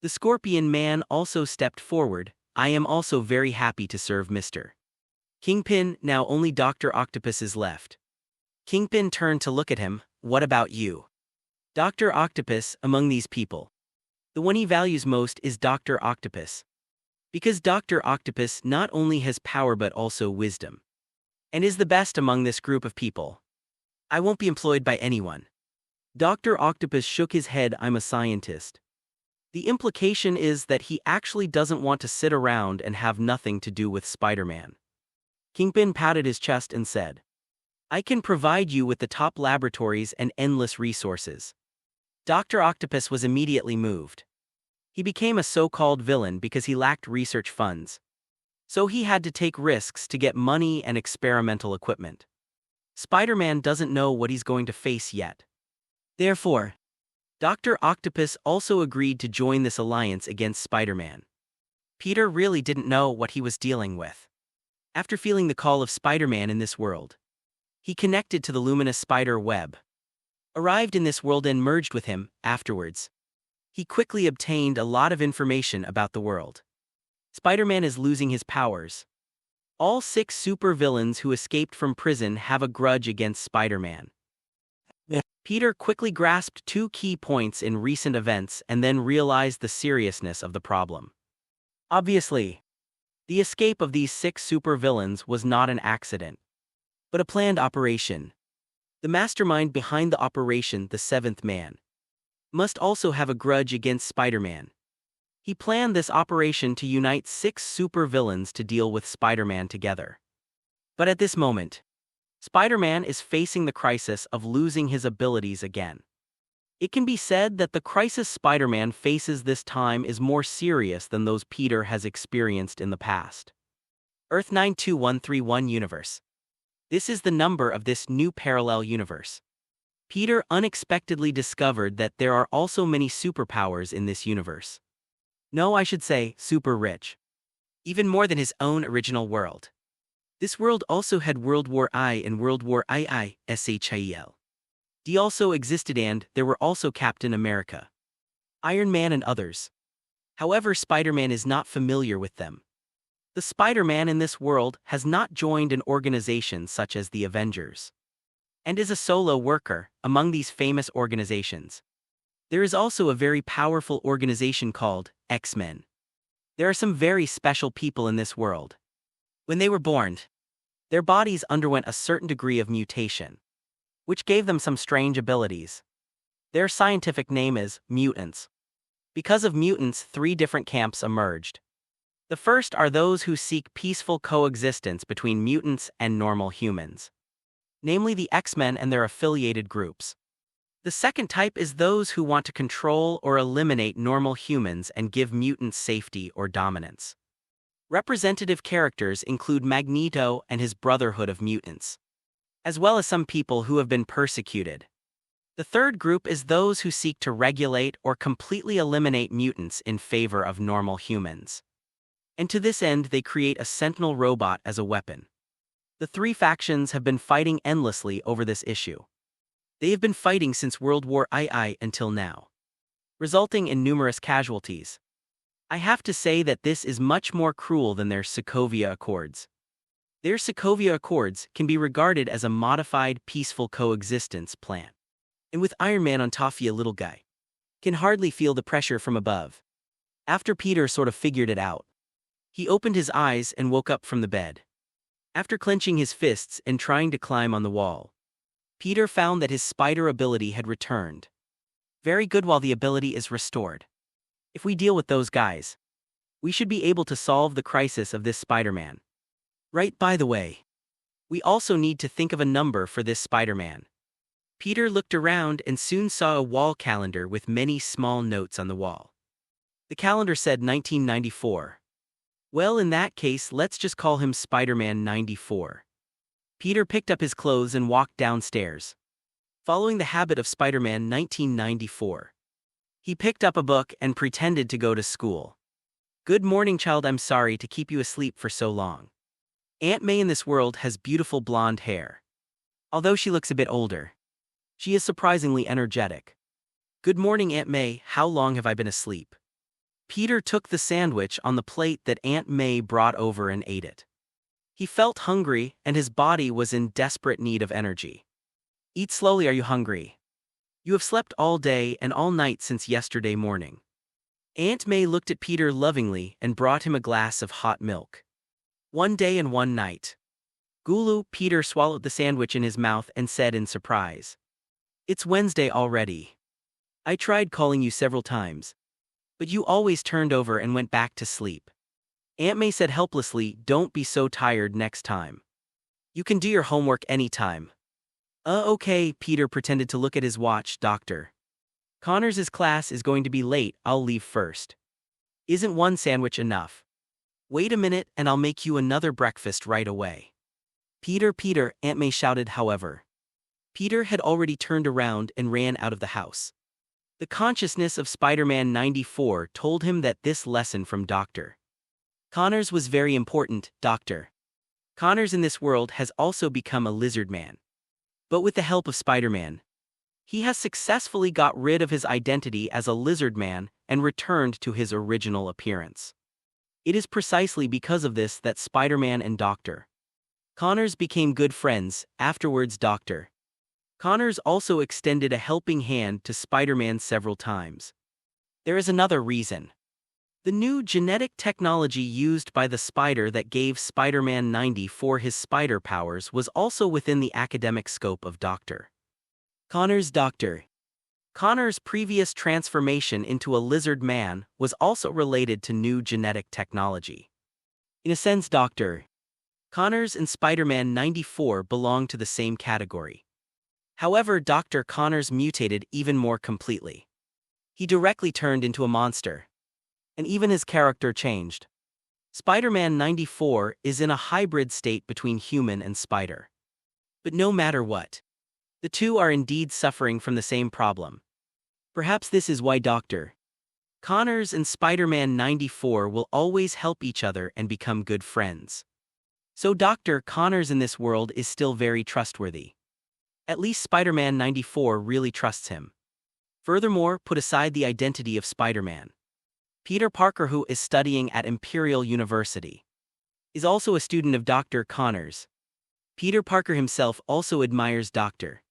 The Scorpion Man also stepped forward. I am also very happy to serve Mr. Kingpin. Now only Dr. Octopus is left. Kingpin turned to look at him. What about you? Dr. Octopus, among these people, the one he values most is Dr. Octopus. Because Dr. Octopus not only has power but also wisdom. and is the best among this group of people. I won't be employed by anyone. Dr. Octopus shook his head. I'm a scientist. The implication is that he actually doesn't want to sit around and have nothing to do with Spider-Man. Kingpin patted his chest and said, I can provide you with the top laboratories and endless resources. Dr. Octopus was immediately moved. He became a so-called villain because he lacked research funds. So he had to take risks to get money and experimental equipment. Spider-Man doesn't know what he's going to face yet. Therefore, Dr. Octopus also agreed to join this alliance against Spider-Man. Peter really didn't know what he was dealing with. After feeling the call of Spider-Man in this world, he connected to the luminous spider web. Arrived in this world and merged with him. Afterwards, he quickly obtained a lot of information about the world. Spider-Man is losing his powers. All 6 supervillains who escaped from prison have a grudge against Spider-Man. Peter quickly grasped 2 key points in recent events and then realized the seriousness of the problem. Obviously, the escape of these 6 supervillains was not an accident, but a planned operation. The mastermind behind the operation, the 7th man, must also have a grudge against Spider-Man. He planned this operation to unite 6 supervillains to deal with Spider-Man together. But at this moment, Spider-Man is facing the crisis of losing his abilities again. It can be said that the crisis Spider-Man faces this time is more serious than those Peter has experienced in the past. Earth 92131 Universe. This is the number of this new parallel universe. Peter unexpectedly discovered that there are also many superpowers in this universe. No, I should say, super rich. Even more than his own original world. This world also had World War I and World War II. D also existed, and there were also Captain America, Iron Man and others. However, Spider-Man is not familiar with them. The Spider-Man in this world has not joined an organization such as the Avengers, and is a solo worker among these famous organizations. There is also a very powerful organization called X-Men. There are some very special people in this world. When they were born, their bodies underwent a certain degree of mutation, which gave them some strange abilities. Their scientific name is mutants. Because of mutants, 3 different camps emerged. The first are those who seek peaceful coexistence between mutants and normal humans, namely the X-Men and their affiliated groups. The second type is those who want to control or eliminate normal humans and give mutants safety or dominance. Representative characters include Magneto and his Brotherhood of Mutants, as well as some people who have been persecuted. The third group is those who seek to regulate or completely eliminate mutants in favor of normal humans. And to this end, they create a sentinel robot as a weapon. The 3 factions have been fighting endlessly over this issue. They have been fighting since World War II until now, resulting in numerous casualties. I have to say that this is much more cruel than their Sokovia Accords. Their Sokovia Accords can be regarded as a modified peaceful coexistence plan. And with Iron Man on top, a little guy can hardly feel the pressure from above. After Peter sort of figured it out, he opened his eyes and woke up from the bed. After clenching his fists and trying to climb on the wall, Peter found that his spider ability had returned. Very good. While the ability is restored, if we deal with those guys, we should be able to solve the crisis of this Spider-Man. Right, by the way, we also need to think of a number for this Spider-Man. Peter looked around and soon saw a wall calendar with many small notes on the wall. The calendar said 1994. Well, in that case, let's just call him Spider-Man 94. Peter picked up his clothes and walked downstairs, following the habit of Spider-Man 1994. He picked up a book and pretended to go to school. Good morning, child. I'm sorry to keep you asleep for so long. Aunt May in this world has beautiful blonde hair. Although she looks a bit older, she is surprisingly energetic. Good morning, Aunt May. How long have I been asleep? Peter took the sandwich on the plate that Aunt May brought over and ate it. He felt hungry and his body was in desperate need of energy. Eat slowly. Are you hungry? You have slept all day and all night since yesterday morning. Aunt May looked at Peter lovingly and brought him a glass of hot milk. 1 day and 1 night. Gulu, Peter swallowed the sandwich in his mouth and said in surprise. It's Wednesday already. I tried calling you several times, but you always turned over and went back to sleep. Aunt May said helplessly, don't be so tired next time. You can do your homework anytime. Okay, Peter pretended to look at his watch. Doctor Connors' class is going to be late, I'll leave first. Isn't one sandwich enough? Wait a minute and I'll make you another breakfast right away. Peter, Aunt May shouted. However, Peter had already turned around and ran out of the house. The consciousness of Spider-Man 94 told him that this lesson from Dr. Connors was very important. Dr. Connors in this world has also become a lizard man. But with the help of Spider-Man, he has successfully got rid of his identity as a lizard man and returned to his original appearance. It is precisely because of this that Spider-Man and Dr. Connors became good friends. Afterwards, Dr. Connors also extended a helping hand to Spider-Man several times. There is another reason. The new genetic technology used by the spider that gave Spider-Man 94 his spider powers was also within the academic scope of Dr. Connors. Dr. Connors' previous transformation into a lizard man was also related to new genetic technology. In a sense, Dr. Connors and Spider-Man 94 belong to the same category. However, Dr. Connors mutated even more completely. He directly turned into a monster. And even his character changed. Spider-Man 94 is in a hybrid state between human and spider. But no matter what, the two are indeed suffering from the same problem. Perhaps this is why Dr. Connors and Spider-Man 94 will always help each other and become good friends. So Dr. Connors in this world is still very trustworthy. At least Spider-Man 94 really trusts him. Furthermore, put aside the identity of Spider-Man. Peter Parker, who is studying at Imperial University, is also a student of Dr. Connors. Peter Parker himself also admires Dr.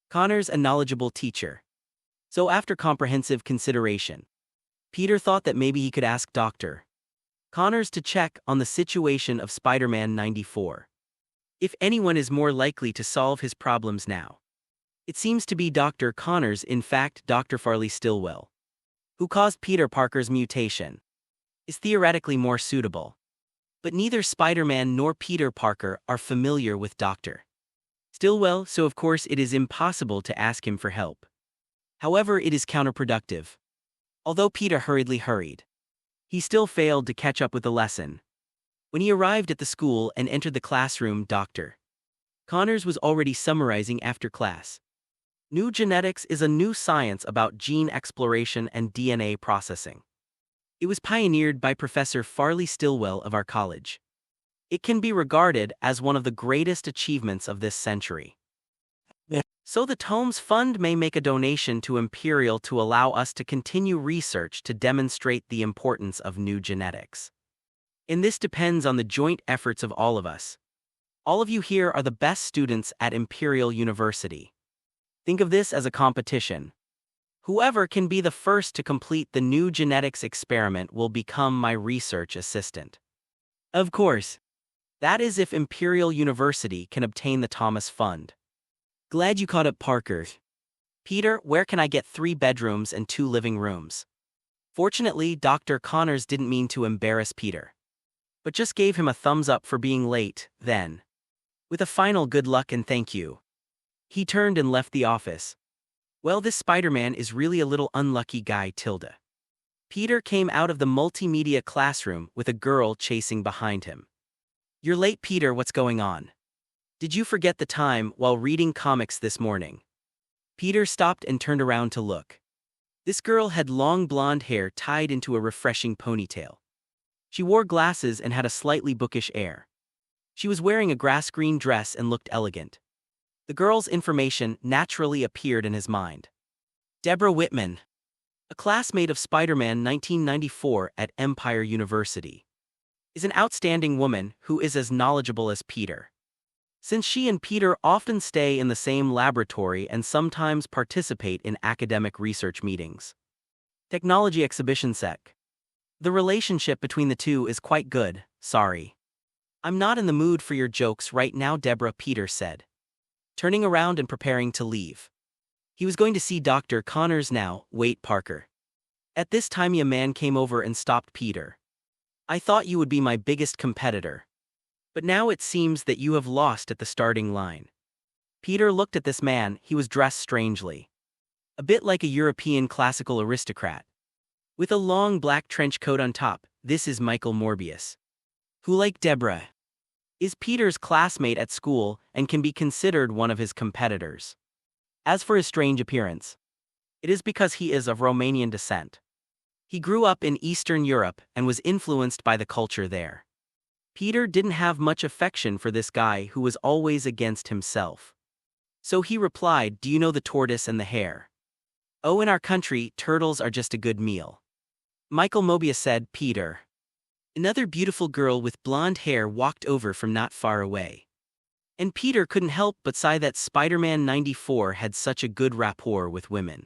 Connors, a knowledgeable teacher. So after comprehensive consideration, Peter thought that maybe he could ask Dr. Connors to check on the situation of Spider-Man 94. If anyone is more likely to solve his problems now, it seems to be Dr. Connors, in fact Dr. Farley Stillwell, who caused Peter Parker's mutation, is theoretically more suitable. But neither Spider-Man nor Peter Parker are familiar with Dr. Stillwell, so of course it is impossible to ask him for help. However, it is counterproductive. Although Peter hurried, he still failed to catch up with the lesson. When he arrived at the school and entered the classroom, Dr. Connors was already summarizing after class. New genetics is a new science about gene exploration and DNA processing. It was pioneered by Professor Farley Stillwell of our college. It can be regarded as one of the greatest achievements of this century. So the Tomes Fund may make a donation to Imperial to allow us to continue research to demonstrate the importance of new genetics. And this depends on the joint efforts of all of us. All of you here are the best students at Imperial University. Think of this as a competition. Whoever can be the first to complete the new genetics experiment will become my research assistant. Of course, that is if Imperial University can obtain the Thomas Fund. Glad you caught up, Parker. Peter, where can I get 3 bedrooms and 2 living rooms? Fortunately, Dr. Connors didn't mean to embarrass Peter, but just gave him a thumbs up for being late, then, with a final good luck and thank you, he turned and left the office. Well, this Spider-Man is really a little unlucky guy, tilde. Peter came out of the multimedia classroom with a girl chasing behind him. You're late, Peter, what's going on? Did you forget the time while reading comics this morning? Peter stopped and turned around to look. This girl had long blonde hair tied into a refreshing ponytail. She wore glasses and had a slightly bookish air. She was wearing a grass green dress and looked elegant. The girl's information naturally appeared in his mind. Deborah Whitman, a classmate of Spider-Man 1994 at Empire University, is an outstanding woman who is as knowledgeable as Peter. Since she and Peter often stay in the same laboratory and sometimes participate in academic research meetings. Technology Exhibition Sec. The relationship between the two is quite good, sorry. I'm not in the mood for your jokes right now, Deborah, Peter said, turning around and preparing to leave. He was going to see Dr. Connors now. Wait, Parker. At this time a man came over and stopped Peter. I thought you would be my biggest competitor. But now it seems that you have lost at the starting line. Peter looked at this man. He was dressed strangely. A bit like a European classical aristocrat. With a long black trench coat on top. This is Michael Morbius, who, like Deborah, is Peter's classmate at school and can be considered one of his competitors. As for his strange appearance, it is because he is of Romanian descent. He grew up in Eastern Europe and was influenced by the culture there. Peter didn't have much affection for this guy who was always against himself. So he replied, do you know the tortoise and the hare? Oh, in our country, turtles are just a good meal. Michael Mobius said, Peter. Another beautiful girl with blonde hair walked over from not far away. And Peter couldn't help but sigh that Spider-Man 94 had such a good rapport with women.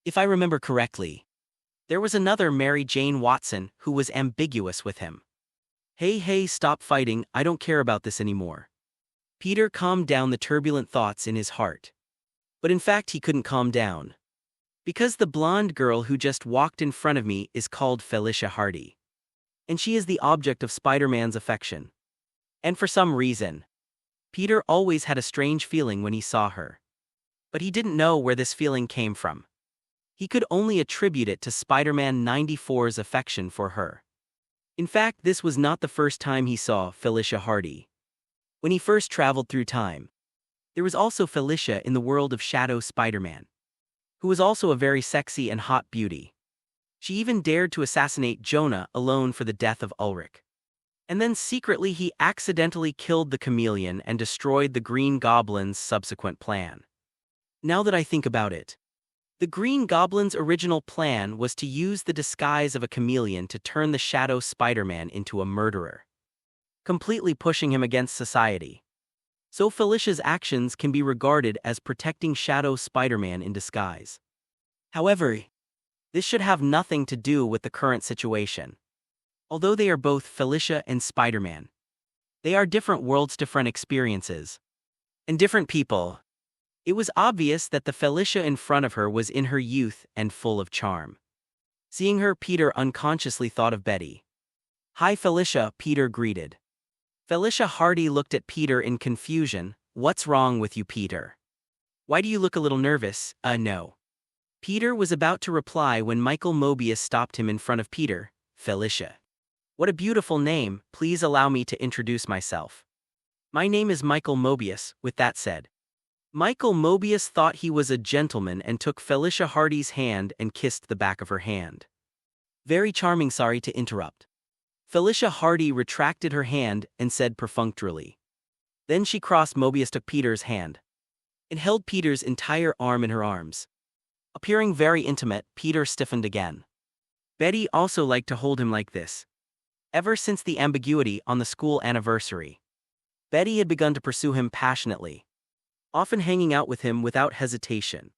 If I remember correctly, there was another Mary Jane Watson who was ambiguous with him. Hey, stop fighting, I don't care about this anymore. Peter calmed down the turbulent thoughts in his heart. But in fact he couldn't calm down. Because the blonde girl who just walked in front of me is called Felicia Hardy. And she is the object of Spider-Man's affection. And for some reason, Peter always had a strange feeling when he saw her. But he didn't know where this feeling came from. He could only attribute it to Spider-Man 94's affection for her. In fact, this was not the first time he saw Felicia Hardy. When he first traveled through time, there was also Felicia in the world of Shadow Spider-Man, who was also a very sexy and hot beauty. She even dared to assassinate Jonah alone for the death of Ulrich. And then secretly he accidentally killed the chameleon and destroyed the Green Goblin's subsequent plan. Now that I think about it, the Green Goblin's original plan was to use the disguise of a chameleon to turn the Shadow Spider-Man into a murderer, completely pushing him against society. So Felicia's actions can be regarded as protecting Shadow Spider-Man in disguise. However, this should have nothing to do with the current situation. Although they are both Felicia and Spider-Man, they are different worlds, different experiences, and different people. It was obvious that the Felicia in front of her was in her youth and full of charm. Seeing her, Peter unconsciously thought of Betty. Hi Felicia, Peter greeted. Felicia Hardy looked at Peter in confusion. What's wrong with you, Peter? Why do you look a little nervous? No. Peter was about to reply when Michael Mobius stopped him in front of Peter. Felicia. What a beautiful name, please allow me to introduce myself. My name is Michael Mobius. With that said, Michael Mobius thought he was a gentleman and took Felicia Hardy's hand and kissed the back of her hand. Very charming, sorry to interrupt. Felicia Hardy retracted her hand and said perfunctorily. Then she crossed. Mobius took Peter's hand and held Peter's entire arm in her arms. Appearing very intimate, Peter stiffened again. Betty also liked to hold him like this. Ever since the ambiguity on the school anniversary, Betty had begun to pursue him passionately, often hanging out with him without hesitation,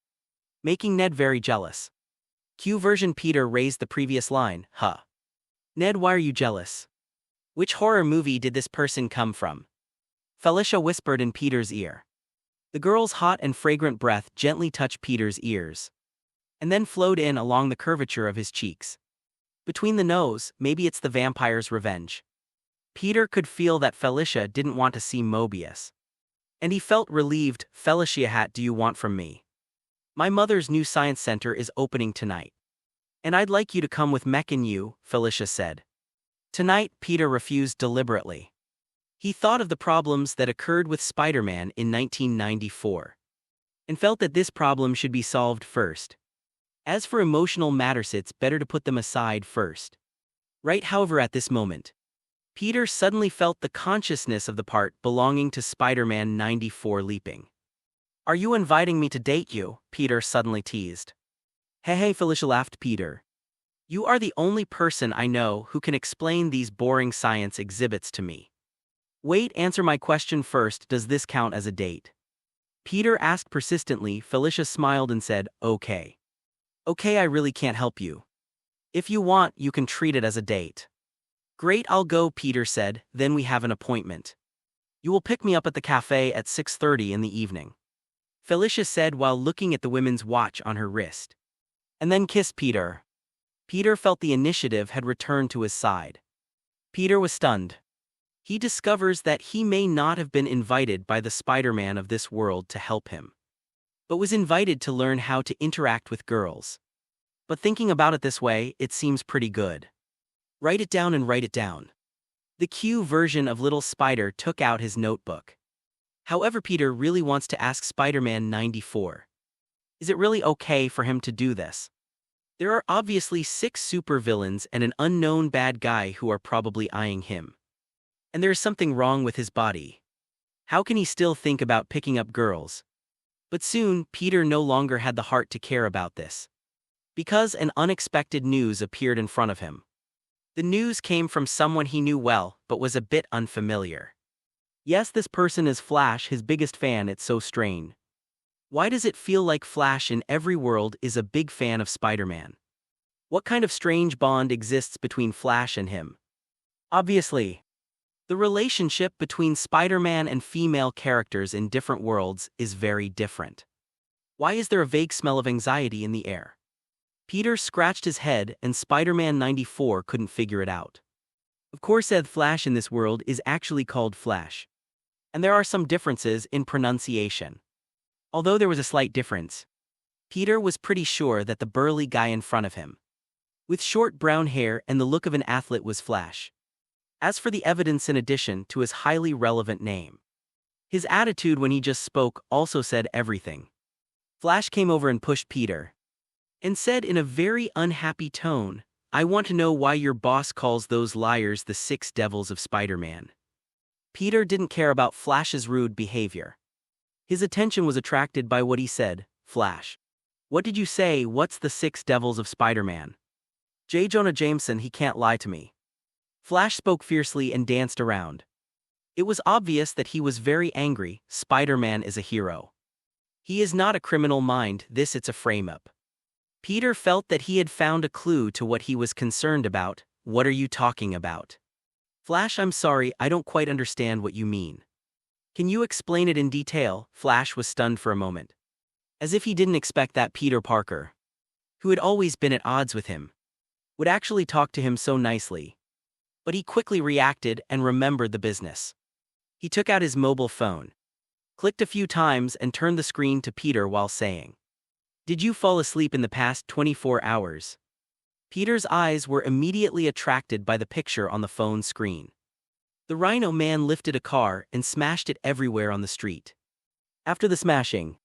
making Ned very jealous. Q version. Peter raised the previous line, huh? Ned, why are you jealous? Which horror movie did this person come from? Felicia whispered in Peter's ear. The girl's hot and fragrant breath gently touched Peter's ears, and then flowed in along the curvature of his cheeks. Between the nose, maybe it's the vampire's revenge. Peter could feel that Felicia didn't want to see Mobius. And he felt relieved. Felicia, hat do you want from me? My mother's new science center is opening tonight. And I'd like you to come with Mech and you, Felicia said. Tonight, Peter refused deliberately. He thought of the problems that occurred with Spider-Man in 1994, and felt that this problem should be solved first. As for emotional matters, it's better to put them aside first. Right, however, at this moment, Peter suddenly felt the consciousness of the part belonging to Spider-Man 94 leaping. Are you inviting me to date you? Peter suddenly teased. Hey, Felicia laughed. Peter, you are the only person I know who can explain these boring science exhibits to me. Wait, answer my question first. Does this count as a date? Peter asked persistently. Felicia smiled and said, okay. Okay, I really can't help you. If you want, you can treat it as a date. Great, I'll go, Peter said, then we have an appointment. You will pick me up at the cafe at 6:30 in the evening. Felicia said while looking at the women's watch on her wrist. And then kissed Peter. Peter felt the initiative had returned to his side. Peter was stunned. He discovers that he may not have been invited by the Spider-Man of this world to help him, but was invited to learn how to interact with girls. But thinking about it this way, it seems pretty good. Write it down and write it down. The Q version of Little Spider took out his notebook. However, Peter really wants to ask Spider-Man 94. Is it really okay for him to do this? There are obviously 6 supervillains and an unknown bad guy who are probably eyeing him. And there is something wrong with his body. How can he still think about picking up girls? But soon, Peter no longer had the heart to care about this, because an unexpected news appeared in front of him. The news came from someone he knew well, but was a bit unfamiliar. Yes, this person is Flash, his biggest fan. It's so strange. Why does it feel like Flash in every world is a big fan of Spider-Man? What kind of strange bond exists between Flash and him? Obviously, the relationship between Spider-Man and female characters in different worlds is very different. Why is there a vague smell of anxiety in the air? Peter scratched his head and Spider-Man 94 couldn't figure it out. Of course, said Flash in this world is actually called Flash. And there are some differences in pronunciation. Although there was a slight difference, Peter was pretty sure that the burly guy in front of him, with short brown hair and the look of an athlete, was Flash. As for the evidence in addition to his highly relevant name, his attitude when he just spoke also said everything. Flash came over and pushed Peter, and said in a very unhappy tone, I want to know why your boss calls those liars the 6 devils of Spider-Man. Peter didn't care about Flash's rude behavior. His attention was attracted by what he said. Flash, what did you say? What's the 6 devils of Spider-Man? J. Jonah Jameson, he can't lie to me. Flash spoke fiercely and danced around. It was obvious that he was very angry. Spider-Man is a hero. He is not a criminal mind, it's a frame-up. Peter felt that he had found a clue to what he was concerned about. What are you talking about? Flash, I'm sorry, I don't quite understand what you mean. Can you explain it in detail? Flash was stunned for a moment, as if he didn't expect that Peter Parker, who had always been at odds with him, would actually talk to him so nicely. But he quickly reacted and remembered the business. He took out his mobile phone, clicked a few times and turned the screen to Peter while saying, Did you fall asleep in the past 24 hours? Peter's eyes were immediately attracted by the picture on the phone screen. The Rhino Man lifted a car and smashed it everywhere on the street. After the smashing,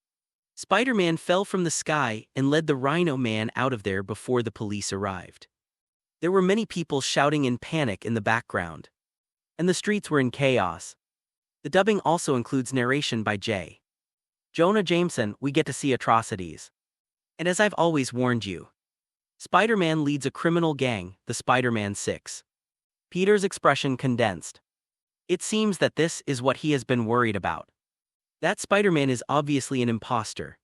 Spider-Man fell from the sky and led the Rhino Man out of there before the police arrived. There were many people shouting in panic in the background, and the streets were in chaos. The dubbing also includes narration by J. Jonah Jameson. We get to see atrocities. And as I've always warned you, Spider-Man leads a criminal gang, the Spider-Man 6. Peter's expression condensed. It seems that this is what he has been worried about. That Spider-Man is obviously an imposter.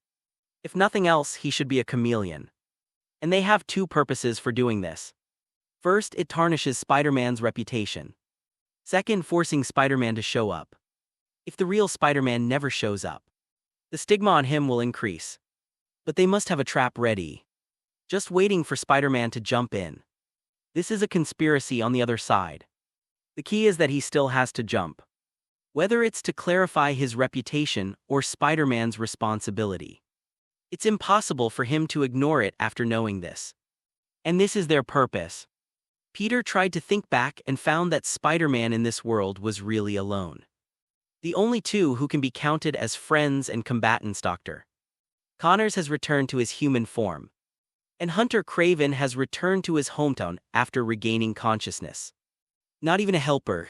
If nothing else, he should be a chameleon. And they have 2 purposes for doing this. First, it tarnishes Spider-Man's reputation. Second, forcing Spider-Man to show up. If the real Spider-Man never shows up, the stigma on him will increase. But they must have a trap ready, just waiting for Spider-Man to jump in. This is a conspiracy on the other side. The key is that he still has to jump, whether it's to clarify his reputation or Spider-Man's responsibility. It's impossible for him to ignore it after knowing this. And this is their purpose. Peter tried to think back and found that Spider-Man in this world was really alone. The only 2 who can be counted as friends and combatants. Dr. Connors has returned to his human form, and Hunter Craven has returned to his hometown after regaining consciousness. Not even a helper.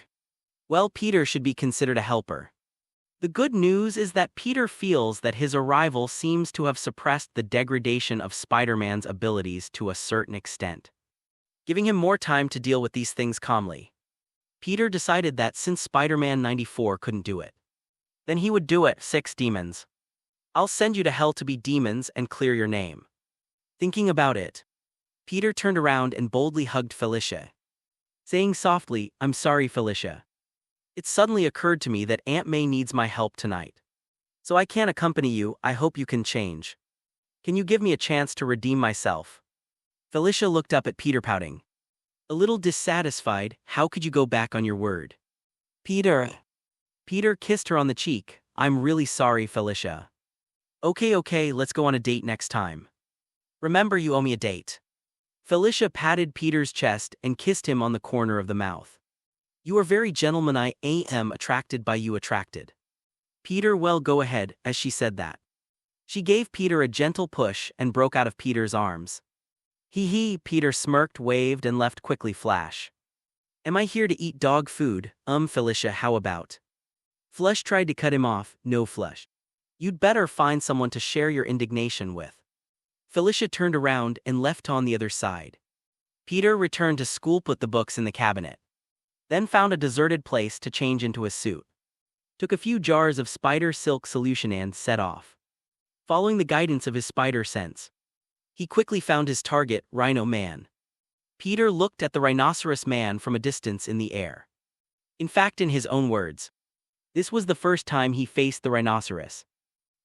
Well, Peter should be considered a helper. The good news is that Peter feels that his arrival seems to have suppressed the degradation of Spider-Man's abilities to a certain extent, giving him more time to deal with these things calmly. Peter decided that since Spider-Man 94 couldn't do it, then he would do it. 6 demons. I'll send you to hell to be demons and clear your name. Thinking about it, Peter turned around and boldly hugged Felicia, saying softly, "I'm sorry, Felicia. It suddenly occurred to me that Aunt May needs my help tonight. So I can't accompany you. I hope you can change. Can you give me a chance to redeem myself?" Felicia looked up at Peter, pouting. A little dissatisfied. "How could you go back on your word?" Peter kissed her on the cheek. "I'm really sorry, Felicia. Okay, let's go on a date next time. Remember, you owe me a date." Felicia patted Peter's chest and kissed him on the corner of the mouth. "You are very gentleman. I am attracted by you." Attracted? Peter, well, go ahead. As she said that, she gave Peter a gentle push and broke out of Peter's arms. Hee, Peter smirked, waved, and left quickly. Flash. "Am I here to eat dog food? Felicia, how about?" Flush tried to cut him off. "No, Flush. You'd better find someone to share your indignation with." Felicia turned around and left on the other side. Peter returned to school, put the books in the cabinet, then found a deserted place to change into a suit. Took a few jars of spider silk solution and set off. Following the guidance of his spider sense, he quickly found his target, Rhino Man. Peter looked at the rhinoceros man from a distance in the air. In fact, in his own words, this was the first time he faced the rhinoceros.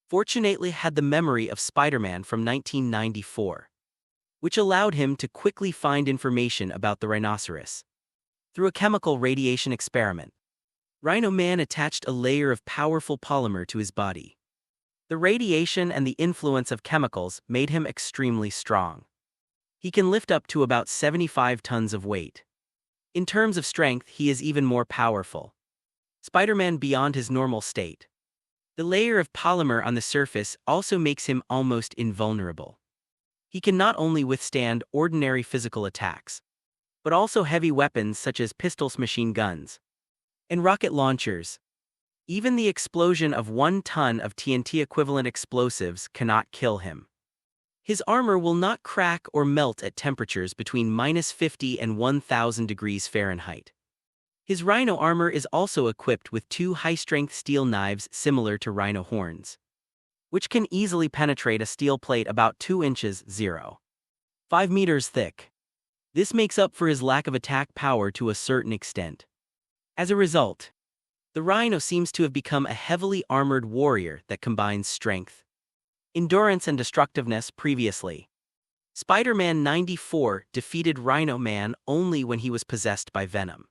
Fortunately, had the memory of Spider-Man from 1994, which allowed him to quickly find information about the rhinoceros. Through a chemical radiation experiment, Rhino Man attached a layer of powerful polymer to his body. The radiation and the influence of chemicals made him extremely strong. He can lift up to about 75 tons of weight. In terms of strength, he is even more powerful. Spider-Man beyond his normal state. The layer of polymer on the surface also makes him almost invulnerable. He can not only withstand ordinary physical attacks, but also heavy weapons such as pistols, machine guns, and rocket launchers. Even the explosion of 1 ton of TNT-equivalent explosives cannot kill him. His armor will not crack or melt at temperatures between -50 and 1,000 degrees Fahrenheit. His rhino armor is also equipped with 2 high-strength steel knives similar to rhino horns, which can easily penetrate a steel plate about 2 inches (0.5 meters) thick. This makes up for his lack of attack power to a certain extent. As a result, the rhino seems to have become a heavily armored warrior that combines strength, endurance, and destructiveness. Previously, Spider-Man 94 defeated Rhino Man only when he was possessed by venom.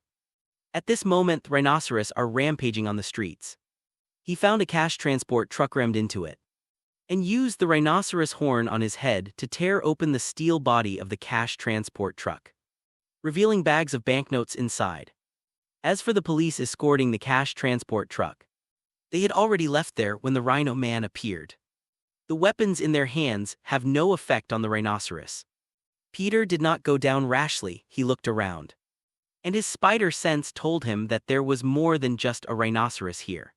At this moment, the rhinoceros are rampaging on the streets. He found a cash transport truck, rammed into it, and used the rhinoceros horn on his head to tear open the steel body of the cash transport truck, revealing bags of banknotes inside. As for the police escorting the cash transport truck, they had already left there when the Rhino Man appeared. The weapons in their hands have no effect on the rhinoceros. Peter did not go down rashly. He looked around, and his spider sense told him that there was more than just a rhinoceros here.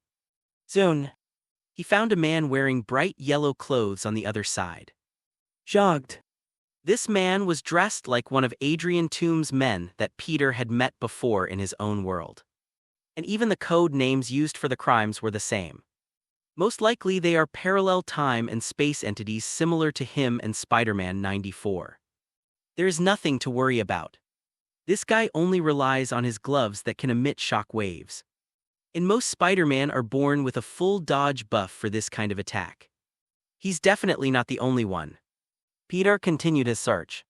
Soon, he found a man wearing bright yellow clothes on the other side. Jogged. This man was dressed like one of Adrian Toome's men that Peter had met before in his own world. And even the code names used for the crimes were the same. Most likely they are parallel time and space entities similar to him and Spider-Man 94. There is nothing to worry about. This guy only relies on his gloves that can emit shock waves. And most Spider-Man are born with a full dodge buff for this kind of attack. He's definitely not the only one. Peter continued his search,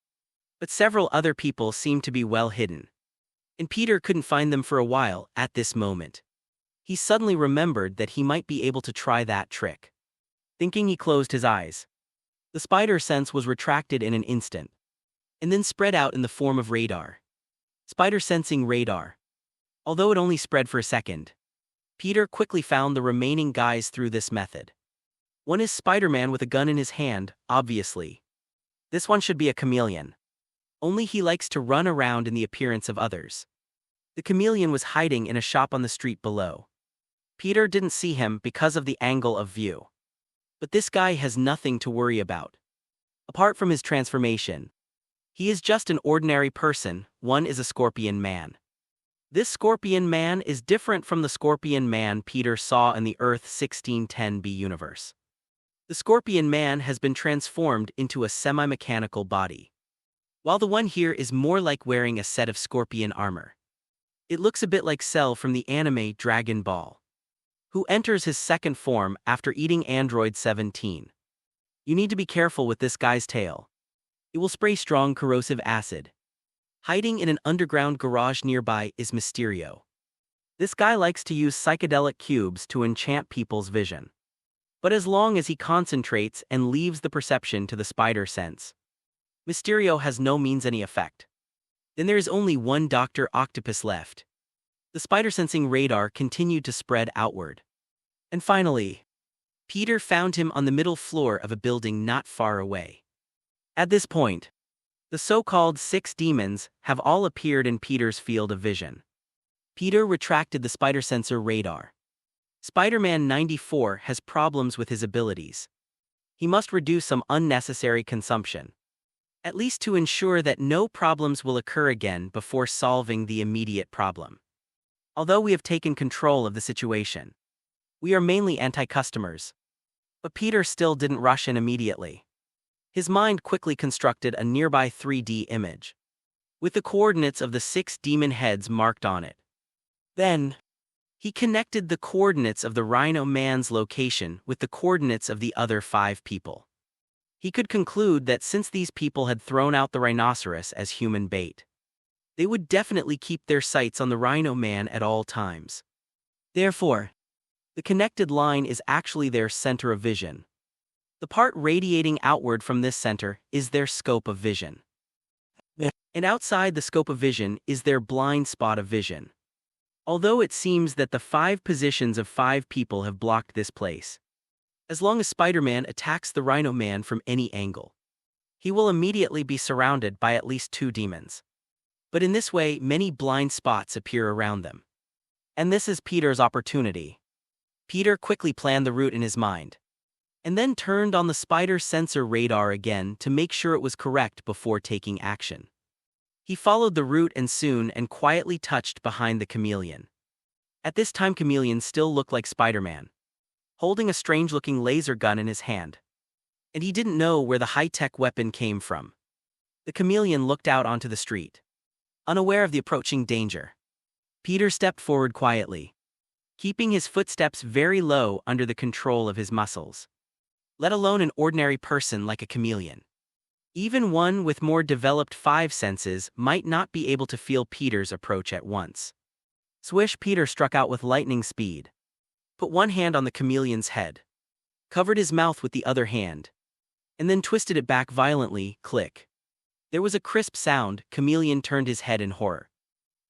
but several other people seemed to be well hidden, and Peter couldn't find them for a while. At this moment, he suddenly remembered that he might be able to try that trick. Thinking, he closed his eyes. The spider sense was retracted in an instant, and then spread out in the form of radar. Spider sensing radar. Although it only spread for a second, Peter quickly found the remaining guys through this method. One is Spider-Man with a gun in his hand, obviously. This one should be a chameleon. Only he likes to run around in the appearance of others. The chameleon was hiding in a shop on the street below. Peter didn't see him because of the angle of view. But this guy has nothing to worry about. Apart from his transformation, he is just an ordinary person. One is a Scorpion Man. This Scorpion Man is different from the Scorpion Man Peter saw in the Earth 1610b universe. The Scorpion Man has been transformed into a semi-mechanical body, while the one here is more like wearing a set of scorpion armor. It looks a bit like Cell from the anime Dragon Ball, who enters his second form after eating Android 17. You need to be careful with this guy's tail. It will spray strong corrosive acid. Hiding in an underground garage nearby is Mysterio. This guy likes to use psychedelic cubes to enchant people's vision. But as long as he concentrates and leaves the perception to the spider sense, Mysterio has no means any effect. Then there is only one Dr. Octopus left. The spider-sensing radar continued to spread outward. And finally, Peter found him on the middle floor of a building not far away. At this point, the so-called 6 demons have all appeared in Peter's field of vision. Peter retracted the spider sensor radar. Spider-Man 94 has problems with his abilities. He must reduce some unnecessary consumption, at least to ensure that no problems will occur again before solving the immediate problem. Although we have taken control of the situation, we are mainly anti-customers. But Peter still didn't rush in immediately. His mind quickly constructed a nearby 3D image, with the coordinates of the 6 demon heads marked on it. Then, he connected the coordinates of the Rhino Man's location with the coordinates of the other 5 people. He could conclude that since these people had thrown out the rhinoceros as human bait, they would definitely keep their sights on the Rhino Man at all times. Therefore, the connected line is actually their center of vision. The part radiating outward from this center is their scope of vision. And outside the scope of vision is their blind spot of vision. Although it seems that the 5 positions of 5 people have blocked this place, as long as Spider-Man attacks the Rhino Man from any angle, he will immediately be surrounded by at least 2 demons. But in this way, many blind spots appear around them. And this is Peter's opportunity. Peter quickly planned the route in his mind, and then turned on the spider sensor radar again to make sure it was correct before taking action. He followed the route and soon and quietly touched behind the chameleon. At this time, chameleon still looked like Spider-Man, holding a strange-looking laser gun in his hand. And he didn't know where the high-tech weapon came from. The chameleon looked out onto the street, unaware of the approaching danger. Peter stepped forward quietly, keeping his footsteps very low under the control of his muscles. Let alone an ordinary person like a chameleon. Even one with more developed 5 senses might not be able to feel Peter's approach at once. Swish! Peter struck out with lightning speed, put one hand on the chameleon's head, covered his mouth with the other hand, and then twisted it back violently. Click. There was a crisp sound. Chameleon turned his head in horror,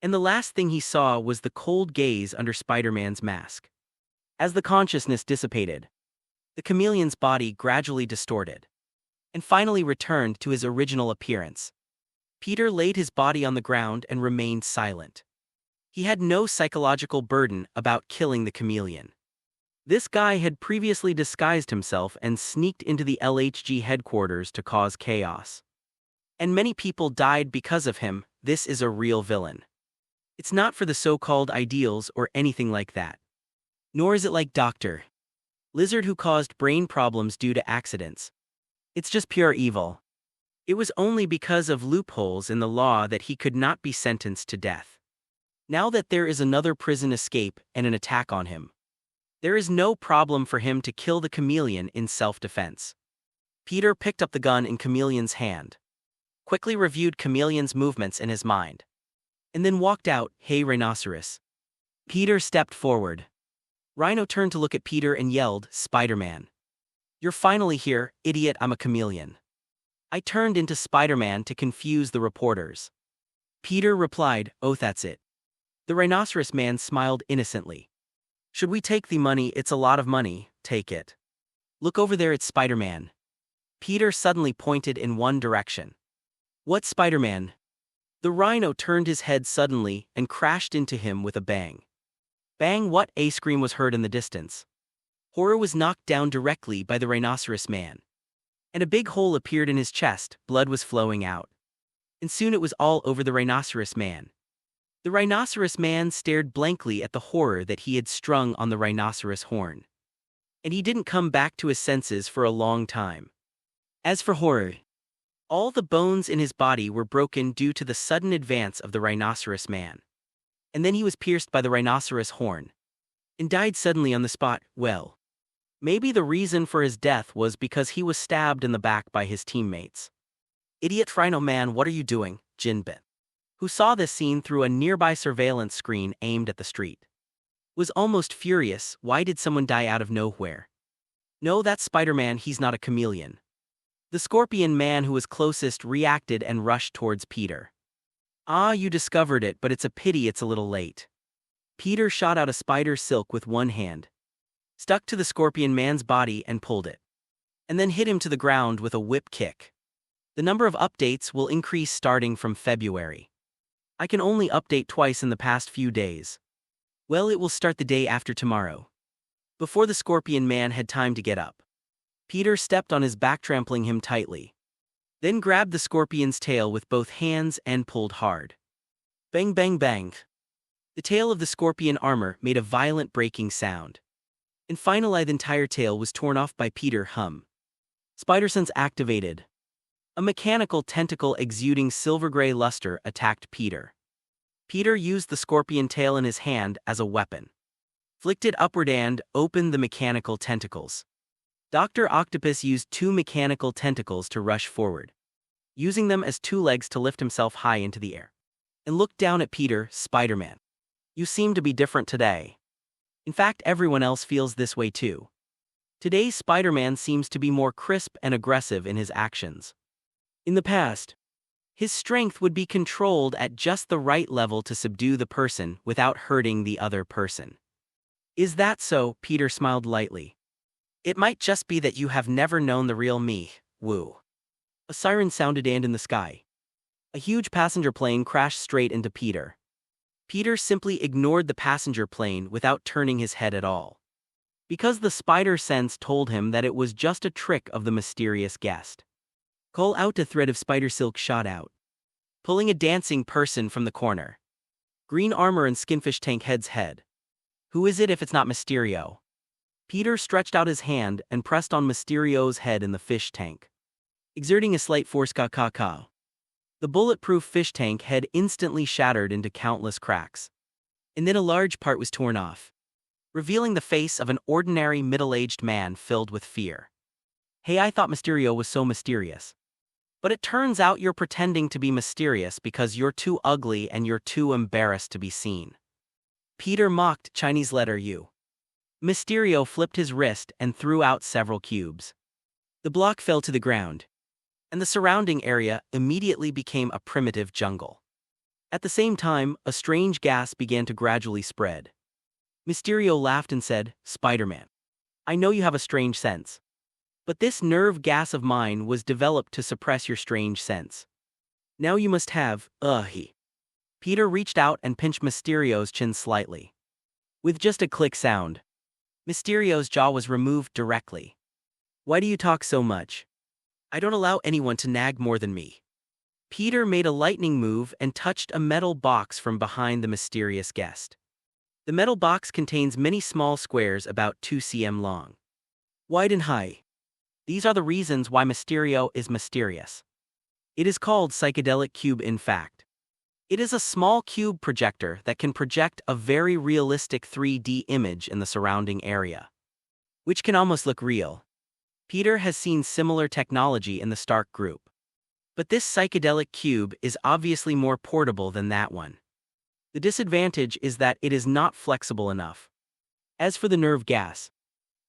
and the last thing he saw was the cold gaze under Spider-Man's mask. As the consciousness dissipated, the chameleon's body gradually distorted, and finally returned to his original appearance. Peter laid his body on the ground and remained silent. He had no psychological burden about killing the chameleon. This guy had previously disguised himself and sneaked into the LHG headquarters to cause chaos. And many people died because of him. This is a real villain. It's not for the so-called ideals or anything like that. Nor is it like Dr. Lizard who caused brain problems due to accidents. It's just pure evil. It was only because of loopholes in the law that he could not be sentenced to death. Now that there is another prison escape and an attack on him, there is no problem for him to kill the chameleon in self-defense. Peter picked up the gun in Chameleon's hand, quickly reviewed Chameleon's movements in his mind, and then walked out. Hey, Rhinoceros. Peter stepped forward. Rhino turned to look at Peter and yelled, Spider-Man. You're finally here, idiot. I'm a chameleon. I turned into Spider-Man to confuse the reporters. Peter replied, oh, that's it. The Rhinoceros Man smiled innocently. Should we take the money? It's a lot of money. Take it. Look over there, it's Spider-Man. Peter suddenly pointed in one direction. What Spider-Man? The Rhino turned his head suddenly and crashed into him with a bang. Bang! What? A scream was heard in the distance. Horror was knocked down directly by the Rhinoceros Man, and a big hole appeared in his chest. Blood was flowing out. And soon it was all over the Rhinoceros Man. The Rhinoceros Man stared blankly at the horror that he had strung on the rhinoceros horn. And he didn't come back to his senses for a long time. As for horror, all the bones in his body were broken due to the sudden advance of the Rhinoceros Man. and then he was pierced by the rhinoceros horn and died suddenly on the spot. Well, maybe the reason for his death was because he was stabbed in the back by his teammates. Idiot Rhino Man, what are you doing? Jin bit, who saw this scene through a nearby surveillance screen aimed at the street, was almost furious. Why did someone die out of nowhere? No, that's Spider-Man, he's not a chameleon. The Scorpion Man, who was closest, reacted and rushed towards Peter. Ah, you discovered it, but it's a pity it's a little late. Peter shot out a spider silk with one hand, stuck to the Scorpion Man's body and pulled it, and then hit him to the ground with a whip kick. The number of updates will increase starting from February. I can only update twice in the past few days. Well, it will start the day after tomorrow. Before the Scorpion Man had time to get up, Peter stepped on his back, trampling him tightly, then grabbed the Scorpion's tail with both hands and pulled hard. Bang, bang, bang. The tail of the Scorpion armor made a violent breaking sound, and finally the entire tail was torn off by Peter. Spider sense activated. A mechanical tentacle exuding silver-gray luster attacked Peter. Peter used the Scorpion tail in his hand as a weapon, flicked it upward and opened the mechanical tentacles. Dr. Octopus used 2 mechanical tentacles to rush forward, using them as 2 legs to lift himself high into the air, and looked down at Peter. Spider-Man, you seem to be different today. In fact, everyone else feels this way too. Today's Spider-Man seems to be more crisp and aggressive in his actions. In the past, his strength would be controlled at just the right level to subdue the person without hurting the other person. Is that so? Peter smiled lightly. It might just be that you have never known the real me. Woo. A siren sounded, and in the sky, a huge passenger plane crashed straight into Peter. Peter simply ignored the passenger plane without turning his head at all, because the spider sense told him that it was just a trick of the mysterious guest. Call out! A thread of spider silk shot out, pulling a dancing person from the corner. Green armor and skinfish tank head's head. Who is it if it's not Mysterio? Peter stretched out his hand and pressed on Mysterio's head in the fish tank, exerting a slight force. The bulletproof fish tank head instantly shattered into countless cracks, and then a large part was torn off, revealing the face of an ordinary middle-aged man filled with fear. Hey, I thought Mysterio was so mysterious. But it turns out you're pretending to be mysterious because you're too ugly and you're too embarrassed to be seen. Peter mocked. Chinese letter U. Mysterio flipped his wrist and threw out several cubes. The block fell to the ground, and the surrounding area immediately became a primitive jungle. At the same time, a strange gas began to gradually spread. Mysterio laughed and said, Spider-Man, I know you have a strange sense, but this nerve gas of mine was developed to suppress your strange sense. Now you must have, Peter reached out and pinched Mysterio's chin slightly. With just a click sound, Mysterio's jaw was removed directly. Why do you talk so much? I don't allow anyone to nag more than me. Peter made a lightning move and touched a metal box from behind the mysterious guest. The metal box contains many small squares about 2 cm long, wide and high. These are the reasons why Mysterio is mysterious. It is called psychedelic cube. In fact, it is a small cube projector that can project a very realistic 3D image in the surrounding area, which can almost look real. Peter has seen similar technology in the Stark group, but this psychedelic cube is obviously more portable than that one. The disadvantage is that it is not flexible enough. As for the nerve gas,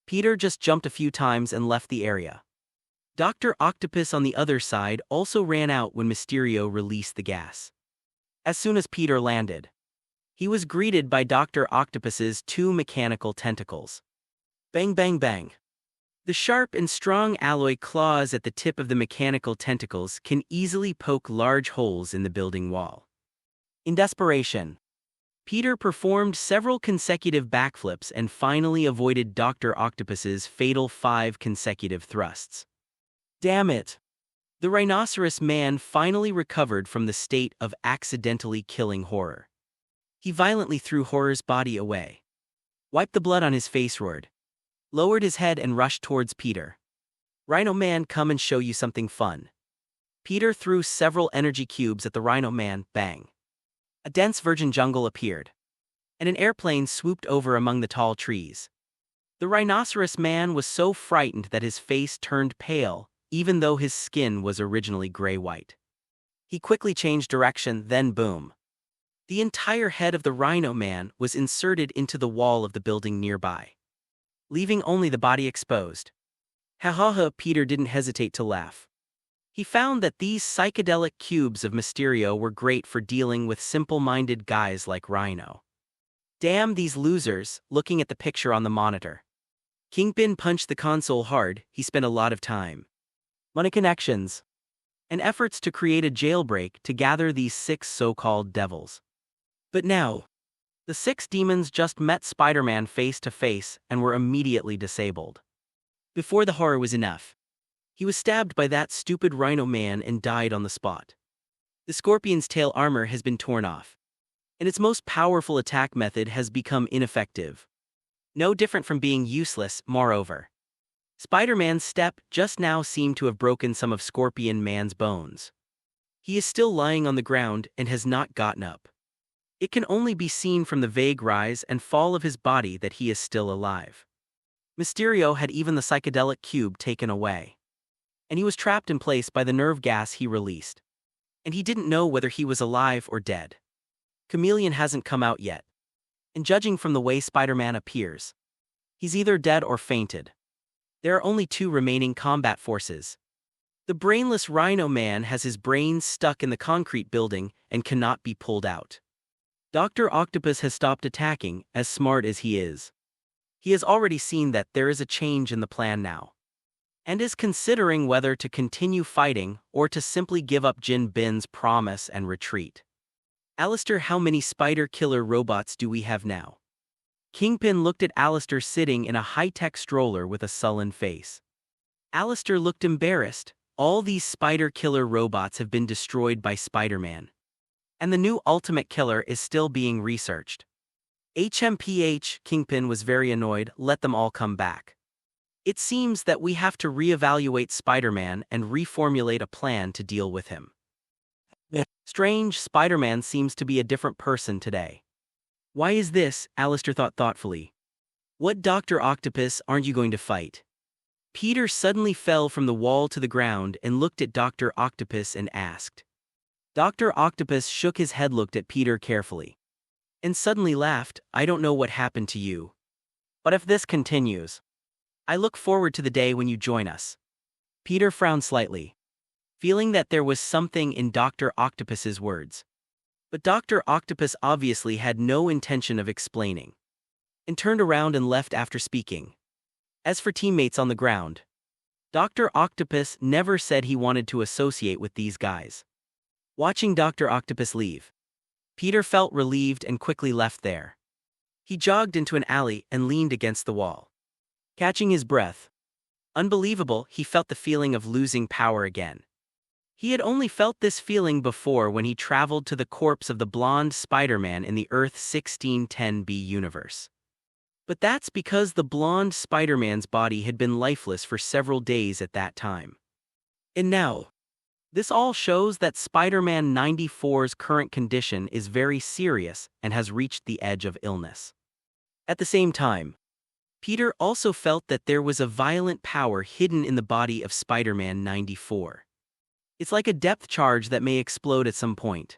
Peter just jumped a few times and left the area. Dr. Octopus on the other side also ran out when Mysterio released the gas. As soon as Peter landed, he was greeted by Dr. Octopus's 2 mechanical tentacles. Bang, bang, bang. The sharp and strong alloy claws at the tip of the mechanical tentacles can easily poke large holes in the building wall. In desperation, Peter performed several consecutive backflips and finally avoided Dr. Octopus's fatal 5 consecutive thrusts. Damn it! The rhinoceros man finally recovered from the state of accidentally killing Horror. He violently threw Horror's body away, wiped the blood on his face, roared, lowered his head and rushed towards Peter. Rhino Man, come and show you something fun. Peter threw several energy cubes at the Rhino Man. Bang. A dense virgin jungle appeared, and an airplane swooped over among the tall trees. The rhinoceros man was so frightened that his face turned pale, even though his skin was originally gray-white. He quickly changed direction, then boom. The entire head of the rhino man was inserted into the wall of the building nearby, leaving only the body exposed. Ha ha ha, Peter didn't hesitate to laugh. He found that these psychedelic cubes of Mysterio were great for dealing with simple-minded guys like Rhino. Damn these losers, looking at the picture on the monitor. Kingpin punched the console hard. He spent a lot of time, money, connections, and efforts to create a jailbreak to gather these 6 so-called devils. But now, the 6 demons just met Spider-Man face to face and were immediately disabled. Before the horror was enough, he was stabbed by that stupid rhino man and died on the spot. The scorpion's tail armor has been torn off, and its most powerful attack method has become ineffective. No different from being useless, moreover. Spider-Man's step just now seemed to have broken some of Scorpion Man's bones. He is still lying on the ground and has not gotten up. It can only be seen from the vague rise and fall of his body that he is still alive. Mysterio had even the psychedelic cube taken away, and he was trapped in place by the nerve gas he released. And he didn't know whether he was alive or dead. Chameleon hasn't come out yet, and judging from the way Spider-Man appears, he's either dead or fainted. There are only 2 remaining combat forces. The brainless Rhino Man has his brains stuck in the concrete building and cannot be pulled out. Dr. Octopus has stopped attacking, as smart as he is. He has already seen that there is a change in the plan now, and is considering whether to continue fighting or to simply give up Jin Bin's promise and retreat. Alistair, how many spider killer robots do we have now? Kingpin looked at Alistair sitting in a high-tech stroller with a sullen face. Alistair looked embarrassed. All these spider killer robots have been destroyed by Spider-Man, and the new ultimate killer is still being researched. HMPH, Kingpin was very annoyed. Let them all come back. It seems that we have to reevaluate Spider-Man and reformulate a plan to deal with him. Strange, Spider-Man seems to be a different person today. Why is this? Alistair thought thoughtfully. What, Dr. Octopus, aren't you going to fight? Peter suddenly fell from the wall to the ground and looked at Dr. Octopus and asked. Dr. Octopus shook his head, looked at Peter carefully, and suddenly laughed. I don't know what happened to you, but if this continues, I look forward to the day when you join us. Peter frowned slightly, feeling that there was something in Dr. Octopus's words. But Dr. Octopus obviously had no intention of explaining, and turned around and left after speaking. As for teammates on the ground, Dr. Octopus never said he wanted to associate with these guys. Watching Dr. Octopus leave, Peter felt relieved and quickly left there. He jogged into an alley and leaned against the wall, catching his breath. Unbelievable, he felt the feeling of losing power again. He had only felt this feeling before when he traveled to the corpse of the blonde Spider-Man in the Earth 1610b universe. But that's because the blonde Spider-Man's body had been lifeless for several days at that time. And now, this all shows that Spider-Man 94's current condition is very serious and has reached the edge of illness. At the same time, Peter also felt that there was a violent power hidden in the body of Spider-Man 94. It's like a depth charge that may explode at some point.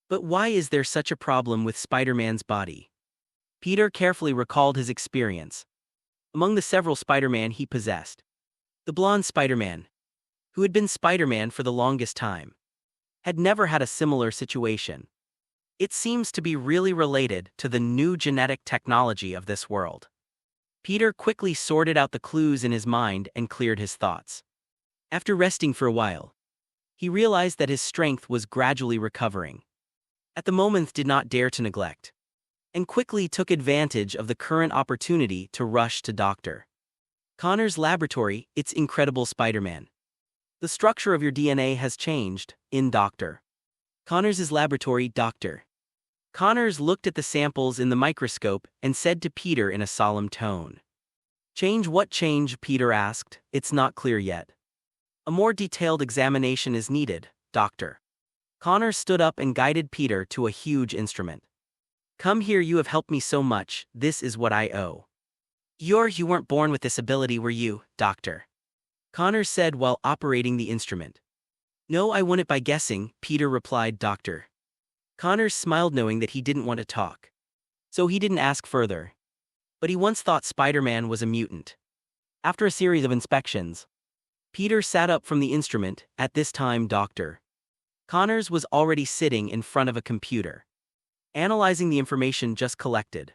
But why is there such a problem with Spider-Man's body? Peter carefully recalled his experience. Among the several Spider-Man he possessed, the blonde Spider-Man, who had been Spider-Man for the longest time, had never had a similar situation. It seems to be really related to the new genetic technology of this world. Peter quickly sorted out the clues in his mind and cleared his thoughts. After resting for a while, he realized that his strength was gradually recovering. At the moment, did not dare to neglect, and quickly took advantage of the current opportunity to rush to Dr. Connor's laboratory. It's incredible, Spider-Man. The structure of your DNA has changed in Dr. Connor's laboratory. Dr. Connors looked at the samples in the microscope and said to Peter in a solemn tone. Change? What change? Peter asked. It's not clear yet. A more detailed examination is needed, Doctor. Connor stood up and guided Peter to a huge instrument. "Come here, you have helped me so much, this is what I owe." You weren't born with this ability, were you, Doctor?" Connor said while operating the instrument. "No, I won it by guessing," Peter replied. Doctor. Connor smiled, knowing that he didn't want to talk. So he didn't ask further. But he once thought Spider-Man was a mutant. After a series of inspections, Peter sat up from the instrument. At this time, Dr. Connors was already sitting in front of a computer, analyzing the information just collected.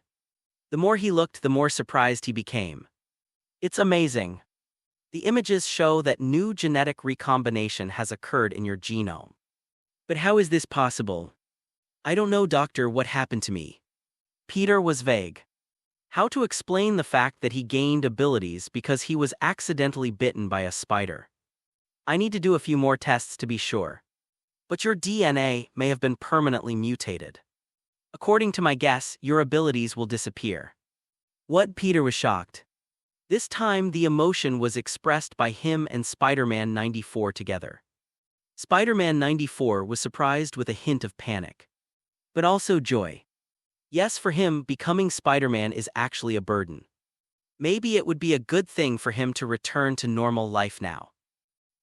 The more he looked, the more surprised he became. "It's amazing. The images show that new genetic recombination has occurred in your genome. But how is this possible?" "I don't know, Doctor, what happened to me." Peter was vague. How to explain the fact that he gained abilities because he was accidentally bitten by a spider? "I need to do a few more tests to be sure. But your DNA may have been permanently mutated. According to my guess, your abilities will disappear." What? Peter was shocked. This time the emotion was expressed by him and Spider-Man 94 together. Spider-Man 94 was surprised with a hint of panic. But also joy. Yes, for him, becoming Spider-Man is actually a burden. Maybe it would be a good thing for him to return to normal life now.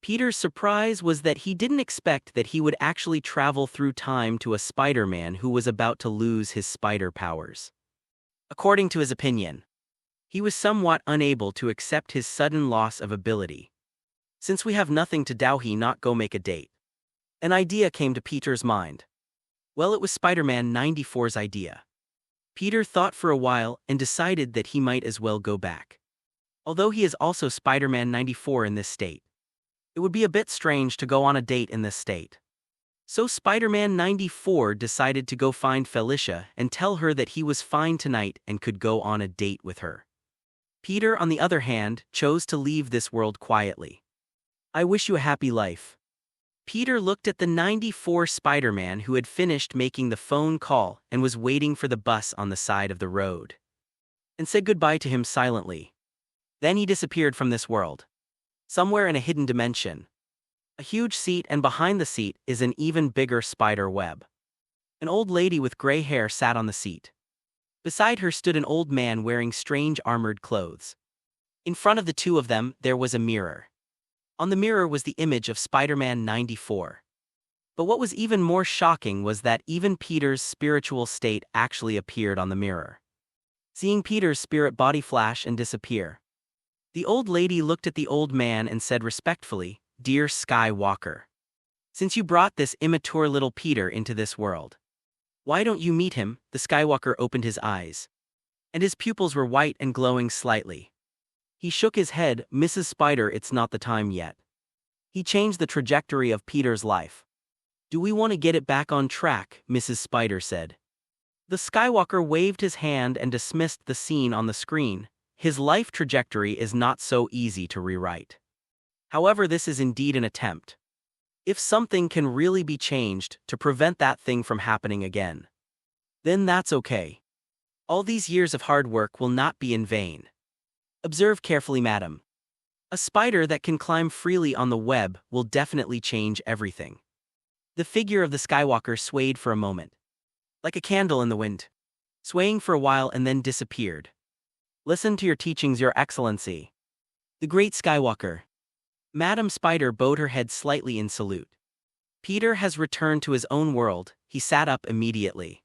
Peter's surprise was that he didn't expect that he would actually travel through time to a Spider-Man who was about to lose his spider powers. According to his opinion, he was somewhat unable to accept his sudden loss of ability. "Since we have nothing to do, he not go make a date." An idea came to Peter's mind. Well, it was Spider-Man 94's idea. Peter thought for a while and decided that he might as well go back. Although he is also Spider-Man 94 in this state, it would be a bit strange to go on a date in this state. So Spider-Man 94 decided to go find Felicia and tell her that he was fine tonight and could go on a date with her. Peter, on the other hand, chose to leave this world quietly. "I wish you a happy life." Peter looked at the 94 Spider-Man who had finished making the phone call and was waiting for the bus on the side of the road, and said goodbye to him silently. Then he disappeared from this world. Somewhere in a hidden dimension, a huge seat, and behind the seat is an even bigger spider web. An old lady with gray hair sat on the seat. Beside her stood an old man wearing strange armored clothes. In front of the two of them, there was a mirror. On the mirror was the image of Spider-Man 94. But what was even more shocking was that even Peter's spiritual state actually appeared on the mirror. Seeing Peter's spirit body flash and disappear, the old lady looked at the old man and said respectfully, "Dear Skywalker, since you brought this immature little Peter into this world, why don't you meet him?" The Skywalker opened his eyes, and his pupils were white and glowing slightly. He shook his head, "Mrs. Spider, it's not the time yet." He changed the trajectory of Peter's life. "Do we want to get it back on track?" Mrs. Spider said. The Skywalker waved his hand and dismissed the scene on the screen. His life trajectory is not so easy to rewrite. However, this is indeed an attempt. If something can really be changed to prevent that thing from happening again, then that's okay. All these years of hard work will not be in vain. Observe carefully, madam. A spider that can climb freely on the web will definitely change everything. The figure of the Skywalker swayed for a moment, like a candle in the wind, swaying for a while and then disappeared. "Listen to your teachings, Your Excellency." The great Skywalker. Madam Spider bowed her head slightly in salute. Peter has returned to his own world. He sat up immediately,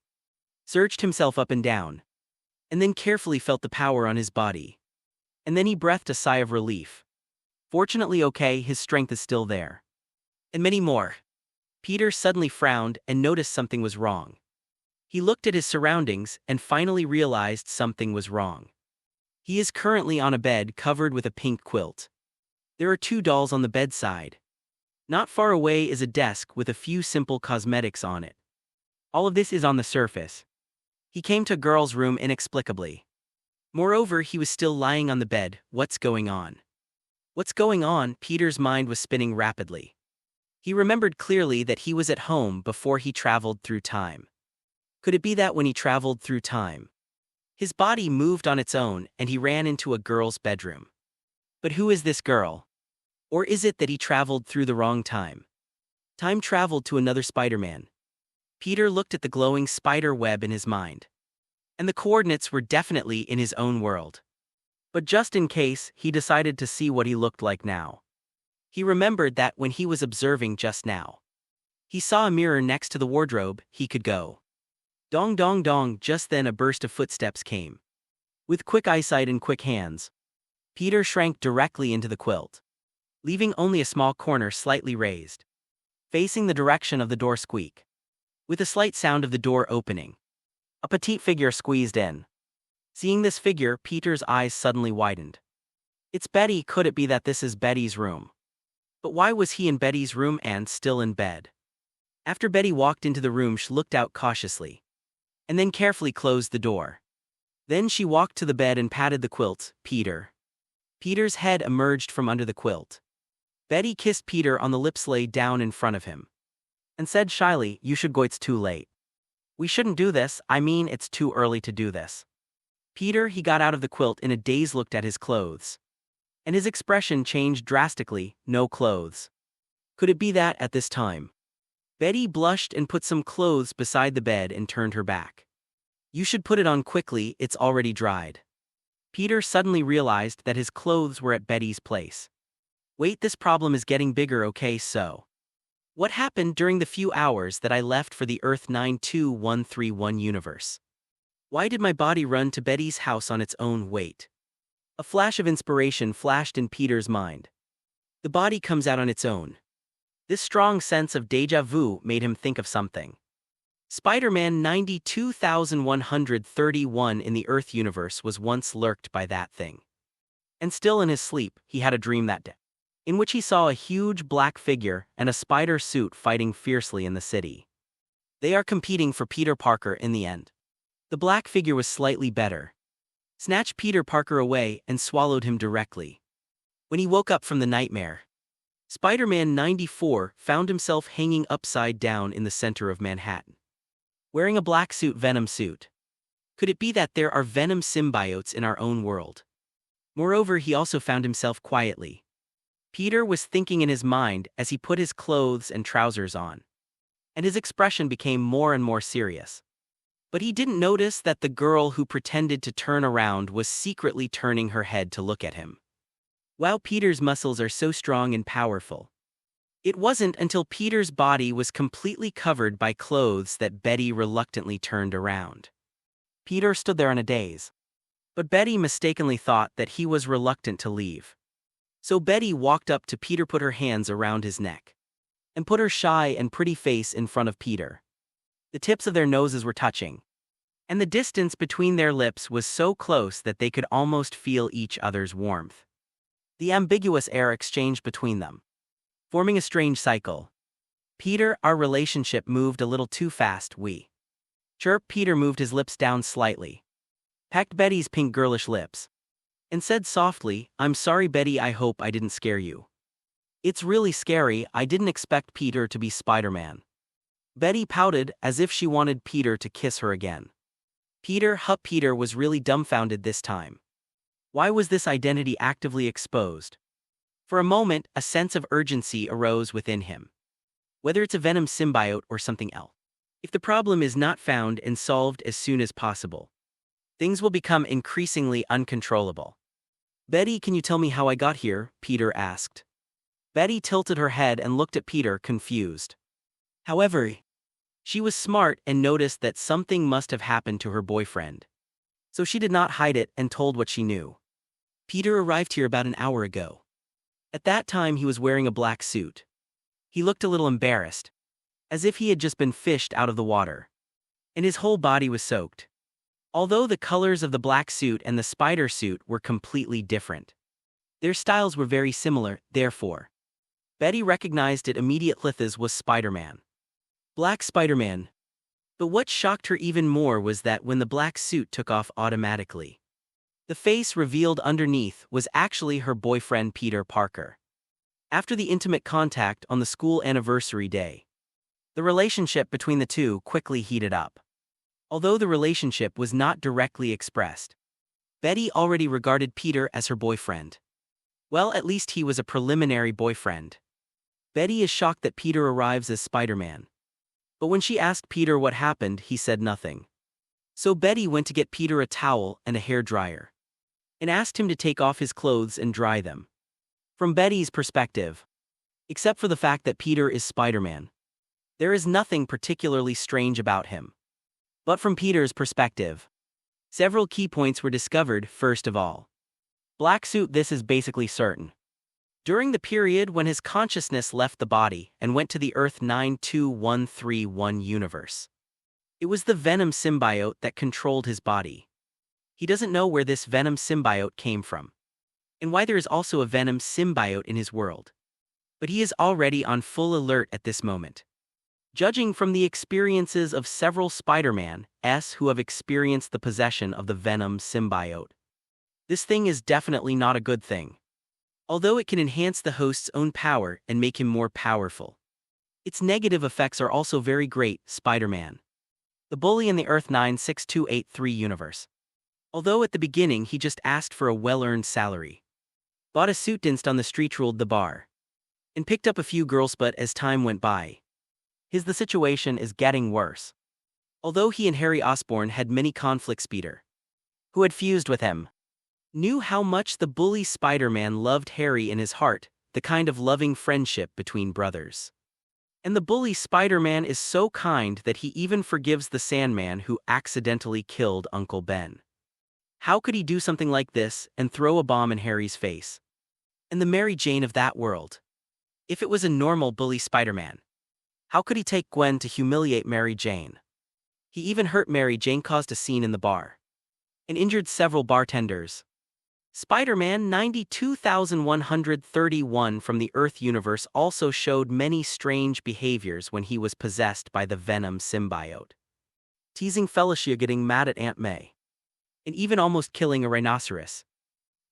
searched himself up and down, and then carefully felt the power on his body. And then he breathed a sigh of relief. Fortunately, okay, his strength is still there. And many more. Peter suddenly frowned and noticed something was wrong. He looked at his surroundings and finally realized something was wrong. He is currently on a bed covered with a pink quilt. There are two dolls on the bedside. Not far away is a desk with a few simple cosmetics on it. All of this is on the surface. He came to a girl's room inexplicably. Moreover, he was still lying on the bed. What's going on? What's going on? Peter's mind was spinning rapidly. He remembered clearly that he was at home before he traveled through time. Could it be that when he traveled through time, his body moved on its own and he ran into a girl's bedroom? But who is this girl? Or is it that he traveled through the wrong time? Time traveled to another Spider-Man. Peter looked at the glowing spider web in his mind. And the coordinates were definitely in his own world. But just in case, he decided to see what he looked like now. He remembered that when he was observing just now, he saw a mirror next to the wardrobe. He could go. Dong dong dong. Just then a burst of footsteps came. With quick eyesight and quick hands, Peter shrank directly into the quilt, leaving only a small corner slightly raised, facing the direction of the door squeak. With a slight sound of the door opening, a petite figure squeezed in. Seeing this figure, Peter's eyes suddenly widened. It's Betty. Could it be that this is Betty's room? But why was he in Betty's room and still in bed? After Betty walked into the room, she looked out cautiously, and then carefully closed the door. Then she walked to the bed and patted the quilt. Peter. Peter's head emerged from under the quilt. Betty kissed Peter on the lips, lay down in front of him, and said shyly, "You should go. It's too late. We shouldn't do this. I mean, it's too early to do this." Peter, he got out of the quilt in a daze, looked at his clothes, and his expression changed drastically. No clothes. Could it be that at this time, Betty blushed and put some clothes beside the bed and turned her back? "You should put it on quickly. It's already dried." Peter suddenly realized that his clothes were at Betty's place. Wait, this problem is getting bigger. Okay, so what happened during the few hours that I left for the Earth 92131 universe? Why did my body run to Betty's house on its own weight? A flash of inspiration flashed in Peter's mind. The body comes out on its own. This strong sense of déjà vu made him think of something. Spider-Man 92131 in the Earth universe was once lurked by that thing. And still in his sleep, he had a dream that day, in which he saw a huge black figure and a spider suit fighting fiercely in the city. They are competing for Peter Parker in the end. The black figure was slightly better, snatched Peter Parker away and swallowed him directly. When he woke up from the nightmare, Spider-Man 94 found himself hanging upside down in the center of Manhattan, wearing a black suit, Venom suit. Could it be that there are Venom symbiotes in our own world? Moreover, he also found himself quietly. Peter was thinking in his mind as he put his clothes and trousers on, and his expression became more and more serious. But he didn't notice that the girl who pretended to turn around was secretly turning her head to look at him. Wow, Peter's muscles are so strong and powerful. It wasn't until Peter's body was completely covered by clothes that Betty reluctantly turned around. Peter stood there in a daze. But Betty mistakenly thought that he was reluctant to leave. So Betty walked up to Peter, put her hands around his neck, and put her shy and pretty face in front of Peter. The tips of their noses were touching, and the distance between their lips was so close that they could almost feel each other's warmth. The ambiguous air exchanged between them, forming a strange cycle. "Peter, our relationship moved a little too fast, we." Chirp. Peter moved his lips down slightly, pecked Betty's pink girlish lips, and said softly, "I'm sorry, Betty, I hope I didn't scare you." "It's really scary. I didn't expect Peter to be Spider-Man." Betty pouted as if she wanted Peter to kiss her again. Peter was really dumbfounded this time. Why was this identity actively exposed? For a moment, a sense of urgency arose within him. Whether it's a Venom symbiote or something else, if the problem is not found and solved as soon as possible, things will become increasingly uncontrollable. "Betty, can you tell me how I got here?" Peter asked. Betty tilted her head and looked at Peter, confused. However, she was smart and noticed that something must have happened to her boyfriend. So she did not hide it and told what she knew. "Peter arrived here about an hour ago. At that time he was wearing a black suit. He looked a little embarrassed, as if he had just been fished out of the water, and his whole body was soaked. Although the colors of the black suit and the spider suit were completely different, their styles were very similar, therefore Betty recognized it immediately. This was Spider-Man. Black Spider-Man. But what shocked her even more was that when the black suit took off automatically, the face revealed underneath was actually her boyfriend Peter Parker. After the intimate contact on the school anniversary day, the relationship between the two quickly heated up. Although the relationship was not directly expressed, Betty already regarded Peter as her boyfriend. Well, at least he was a preliminary boyfriend. Betty is shocked that Peter arrives as Spider-Man. But when she asked Peter what happened, he said nothing. So Betty went to get Peter a towel and a hair dryer, and asked him to take off his clothes and dry them. From Betty's perspective, except for the fact that Peter is Spider-Man, there is nothing particularly strange about him. But from Peter's perspective, several key points were discovered. First of all, black suit. This is basically certain. During the period when his consciousness left the body and went to the Earth 92131 universe, it was the Venom symbiote that controlled his body. He doesn't know where this Venom symbiote came from, and why there is also a Venom symbiote in his world. But he is already on full alert at this moment. Judging from the experiences of several Spider-Man-s who have experienced the possession of the Venom symbiote, this thing is definitely not a good thing. Although it can enhance the host's own power and make him more powerful, its negative effects are also very great. Spider-Man, the bully in the Earth 96283 universe. Although at the beginning he just asked for a well-earned salary, bought a suit, danced on the street, ruled the bar, and picked up a few girls, but as time went by, the situation is getting worse. Although he and Harry Osborn had many conflicts, Peter, who had fused with him, knew how much the bully Spider-Man loved Harry in his heart, the kind of loving friendship between brothers. And the bully Spider-Man is so kind that he even forgives the Sandman who accidentally killed Uncle Ben. How could he do something like this and throw a bomb in Harry's face? And the Mary Jane of that world. If it was a normal bully Spider-Man, how could he take Gwen to humiliate Mary Jane? He even hurt Mary Jane, caused a scene in the bar, and injured several bartenders. Spider-Man 92131 from the Earth universe also showed many strange behaviors when he was possessed by the Venom symbiote. Teasing Felicia, getting mad at Aunt May, and even almost killing a rhinoceros.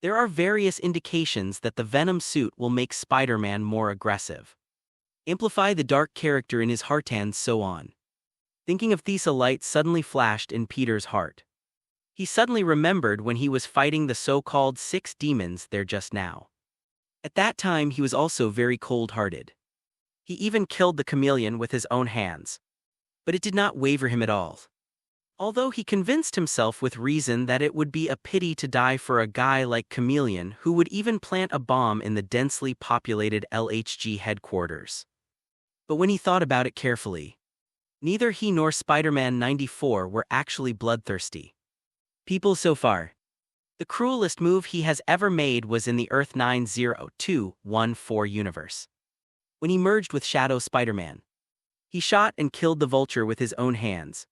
There are various indications that the Venom suit will make Spider-Man more aggressive, amplify the dark character in his heart, and so on. Thinking of this, a light suddenly flashed in Peter's heart. He suddenly remembered when he was fighting the so-called 6 demons there just now. At that time he was also very cold-hearted. He even killed the chameleon with his own hands. But it did not waver him at all. Although he convinced himself with reason that it would be a pity to die for a guy like Chameleon, who would even plant a bomb in the densely populated LHG headquarters. But when he thought about it carefully, neither he nor Spider-Man 94 were actually bloodthirsty people so far. The cruelest move he has ever made was in the Earth 90214 universe, when he merged with Shadow Spider-Man. He shot and killed the Vulture with his own hands,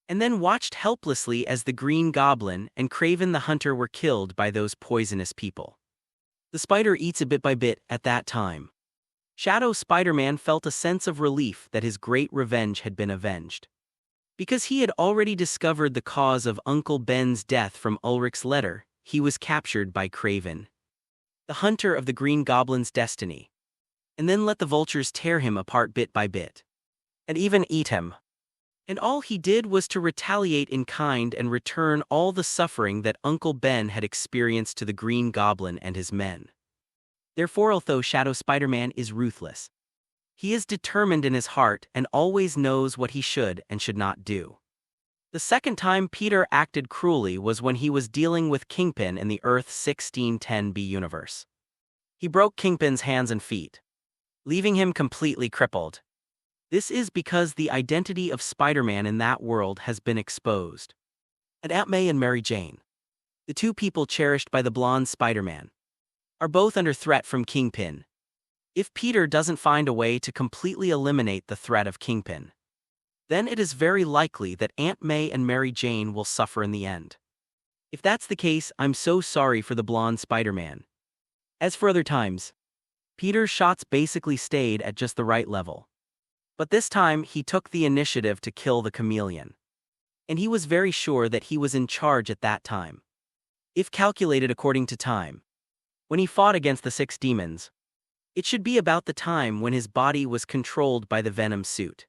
and then watched helplessly as the Green Goblin and Kraven the Hunter were killed by those poisonous people. The spider eats it bit by bit. At that time, Shadow Spider-Man felt a sense of relief that his great revenge had been avenged. Because he had already discovered the cause of Uncle Ben's death from Ulrich's letter, he was captured by Kraven, the hunter of the Green Goblin's destiny, and then let the vultures tear him apart bit by bit, and even eat him. And all he did was to retaliate in kind and return all the suffering that Uncle Ben had experienced to the Green Goblin and his men. Therefore, although Shadow Spider-Man is ruthless, he is determined in his heart and always knows what he should and should not do. The second time Peter acted cruelly was when he was dealing with Kingpin in the Earth 1610b universe. He broke Kingpin's hands and feet, leaving him completely crippled. This is because the identity of Spider-Man in that world has been exposed. And Aunt May and Mary Jane, the 2 people cherished by the blonde Spider-Man, are both under threat from Kingpin. If Peter doesn't find a way to completely eliminate the threat of Kingpin, then it is very likely that Aunt May and Mary Jane will suffer in the end. If that's the case, I'm so sorry for the blonde Spider-Man. As for other times, Peter's shots basically stayed at just the right level. But this time he took the initiative to kill the chameleon. And he was very sure that he was in charge at that time. If calculated according to time, when he fought against the 6 demons, it should be about the time when his body was controlled by the Venom suit.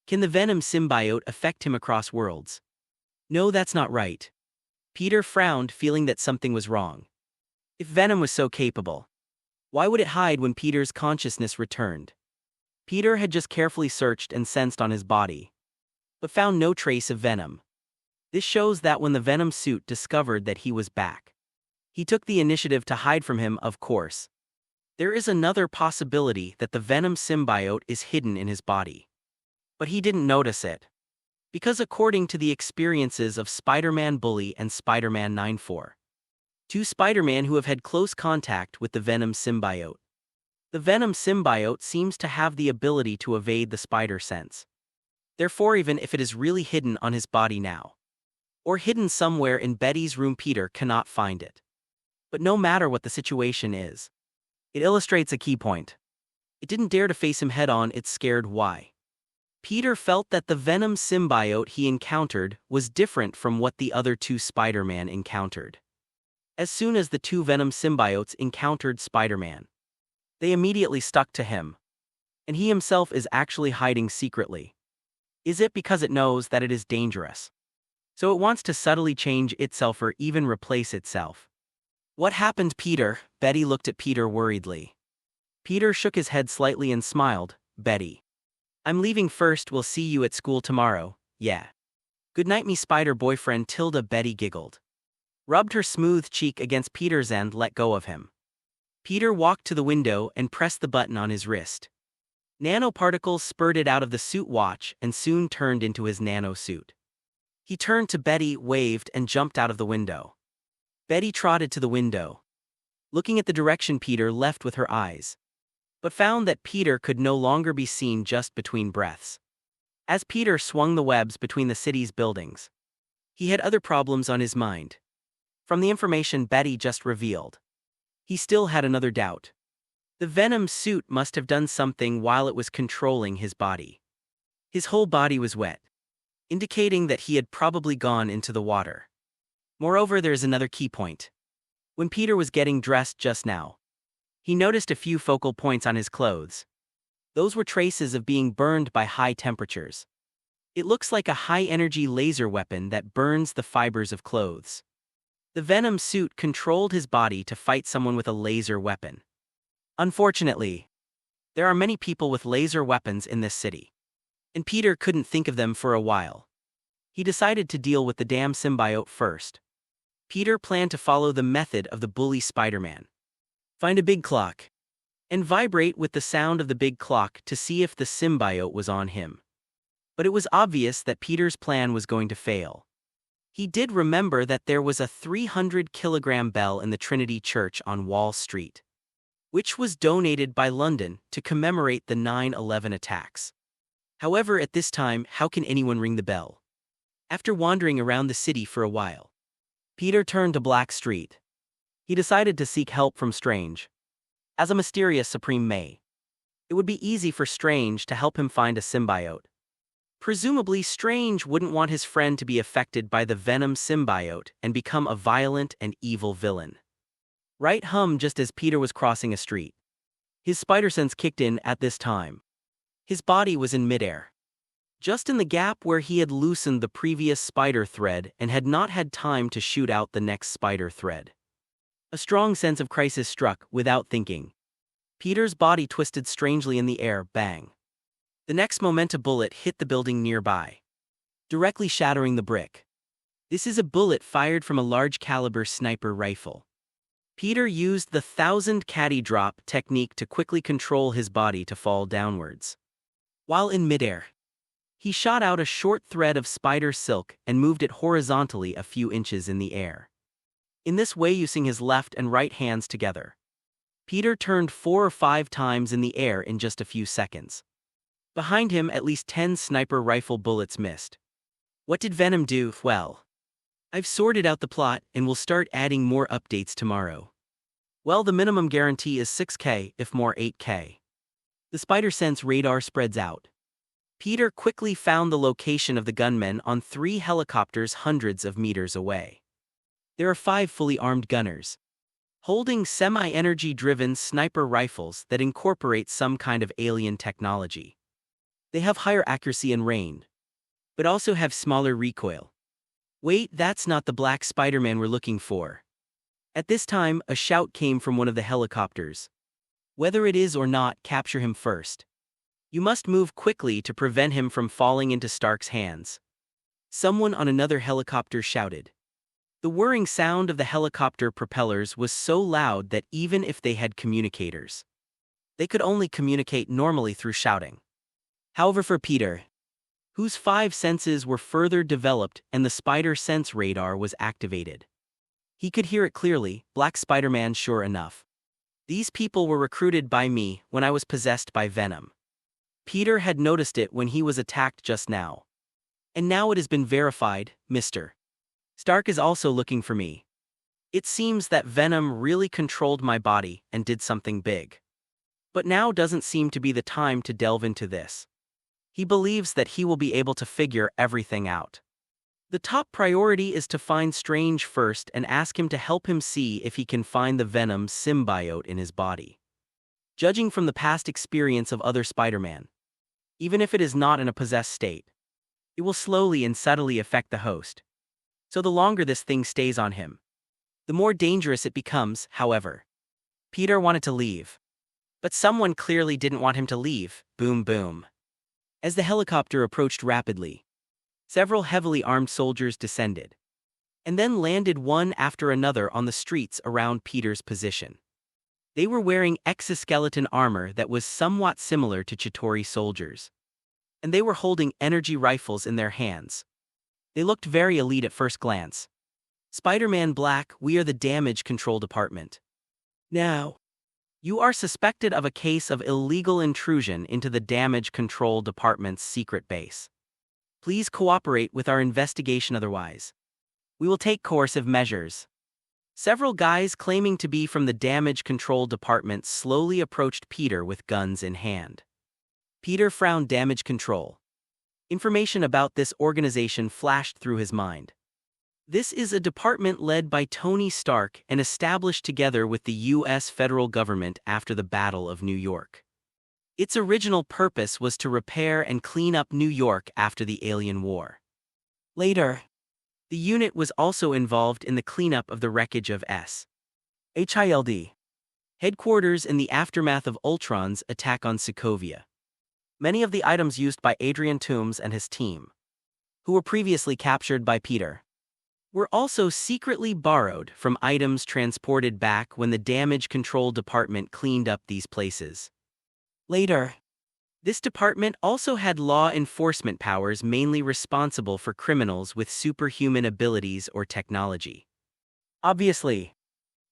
Can the Venom symbiote affect him across worlds? No, that's not right. Peter frowned, feeling that something was wrong. If Venom was so capable, Why would it hide when Peter's consciousness returned? Peter had just carefully searched and sensed on his body, but found no trace of venom. This shows that when the Venom suit discovered that he was back, he took the initiative to hide from him, of course. There is another possibility that the Venom symbiote is hidden in his body. But he didn't notice it. Because according to the experiences of Spider-Man Bully and Spider-Man 94, two Spider-Man who have had close contact with the Venom symbiote, the Venom symbiote seems to have the ability to evade the spider sense. Therefore, even if it is really hidden on his body now, or hidden somewhere in Betty's room, Peter cannot find it. But no matter what the situation is, it illustrates a key point. It didn't dare to face him head-on, it's scared. Why? Peter felt that the Venom symbiote he encountered was different from what the other two Spider-Man encountered. As soon as the two Venom symbiotes encountered Spider-Man, they immediately stuck to him. And he himself is actually hiding secretly. Is it because it knows that it is dangerous? So it wants to subtly change itself or even replace itself. What happened, Peter? Betty looked at Peter worriedly. Peter shook his head slightly and smiled. Betty, I'm leaving first, we'll see you at school tomorrow, yeah. Good night, me spider boyfriend. Tilda. Betty giggled, rubbed her smooth cheek against Peter's and let go of him. Peter walked to the window and pressed the button on his wrist. Nanoparticles spurted out of the suit watch and soon turned into his nano suit. He turned to Betty, waved, and jumped out of the window. Betty trotted to the window, looking at the direction Peter left with her eyes, but found that Peter could no longer be seen just between breaths. As Peter swung the webs between the city's buildings, he had other problems on his mind. From the information Betty just revealed, he still had another doubt. The Venom suit must have done something while it was controlling his body. His whole body was wet, indicating that he had probably gone into the water. Moreover, there is another key point. When Peter was getting dressed just now, he noticed a few focal points on his clothes. Those were traces of being burned by high temperatures. It looks like a high-energy laser weapon that burns the fibers of clothes. The Venom suit controlled his body to fight someone with a laser weapon. Unfortunately, there are many people with laser weapons in this city, and Peter couldn't think of them for a while. He decided to deal with the damn symbiote first. Peter planned to follow the method of the bully Spider-Man. Find a big clock, and vibrate with the sound of the big clock to see if the symbiote was on him. But it was obvious that Peter's plan was going to fail. He did remember that there was a 300-kilogram bell in the Trinity Church on Wall Street, which was donated by London to commemorate the 9/11 attacks. However, at this time, how can anyone ring the bell? After wandering around the city for a while, Peter turned to Black Street. He decided to seek help from Strange. As a mysterious Supreme May, it would be easy for Strange to help him find a symbiote. Presumably, Strange wouldn't want his friend to be affected by the Venom symbiote and become a violent and evil villain. Right just as Peter was crossing a street, his spider sense kicked in at this time. His body was in midair, just in the gap where he had loosened the previous spider thread and had not had time to shoot out the next spider thread. A strong sense of crisis struck without thinking. Peter's body twisted strangely in the air, bang. The next moment a bullet hit the building nearby, directly shattering the brick. This is a bullet fired from a large-caliber sniper rifle. Peter used the 1,000 caddy drop technique to quickly control his body to fall downwards. While in midair, he shot out a short thread of spider silk and moved it horizontally a few inches in the air. In this way, using his left and right hands together, Peter turned 4 or 5 times in the air in just a few seconds. Behind him, at least 10 sniper rifle bullets missed. What did Venom do? Well, I've sorted out the plot and will start adding more updates tomorrow. Well, the minimum guarantee is 6K, if more 8K. The spider sense radar spreads out. Peter quickly found the location of the gunmen on 3 helicopters hundreds of meters away. There are 5 fully armed gunners, holding semi-energy-driven sniper rifles that incorporate some kind of alien technology. They have higher accuracy and range, but also have smaller recoil. Wait, that's not the black Spider-Man we're looking for. At this time, a shout came from one of the helicopters. Whether it is or not, capture him first. You must move quickly to prevent him from falling into Stark's hands. Someone on another helicopter shouted. The whirring sound of the helicopter propellers was so loud that even if they had communicators, they could only communicate normally through shouting. However, for Peter, whose 5 senses were further developed and the spider sense radar was activated, he could hear it clearly. Black Spider-Man, sure enough. These people were recruited by me when I was possessed by venom. Peter had noticed it when he was attacked just now. And now it has been verified, Mr. Stark is also looking for me. It seems that venom really controlled my body and did something big. But now doesn't seem to be the time to delve into this. He believes that he will be able to figure everything out. The top priority is to find Strange first and ask him to help him see if he can find the venom symbiote in his body. Judging from the past experience of other Spider-Man, even if it is not in a possessed state, it will slowly and subtly affect the host. So the longer this thing stays on him, the more dangerous it becomes. However, Peter wanted to leave. But someone clearly didn't want him to leave. Boom boom. As the helicopter approached rapidly, several heavily armed soldiers descended, and then landed one after another on the streets around Peter's position. They were wearing exoskeleton armor that was somewhat similar to Chitauri soldiers, and they were holding energy rifles in their hands. They looked very elite at first glance. Spider-Man Black, we are the Damage Control Department. Now, you are suspected of a case of illegal intrusion into the Damage Control Department's secret base. Please cooperate with our investigation, otherwise we will take coercive measures. Several guys claiming to be from the Damage Control Department slowly approached Peter with guns in hand. Peter frowned. Damage Control. Information about this organization flashed through his mind. This is a department led by Tony Stark and established together with the U.S. federal government after the Battle of New York. Its original purpose was to repair and clean up New York after the Alien War. Later, the unit was also involved in the cleanup of the wreckage of S.H.I.L.D. headquarters in the aftermath of Ultron's attack on Sokovia. Many of the items used by Adrian Toomes and his team, who were previously captured by Peter, were also secretly borrowed from items transported back when the Damage Control Department cleaned up these places. Later, this department also had law enforcement powers mainly responsible for criminals with superhuman abilities or technology. Obviously,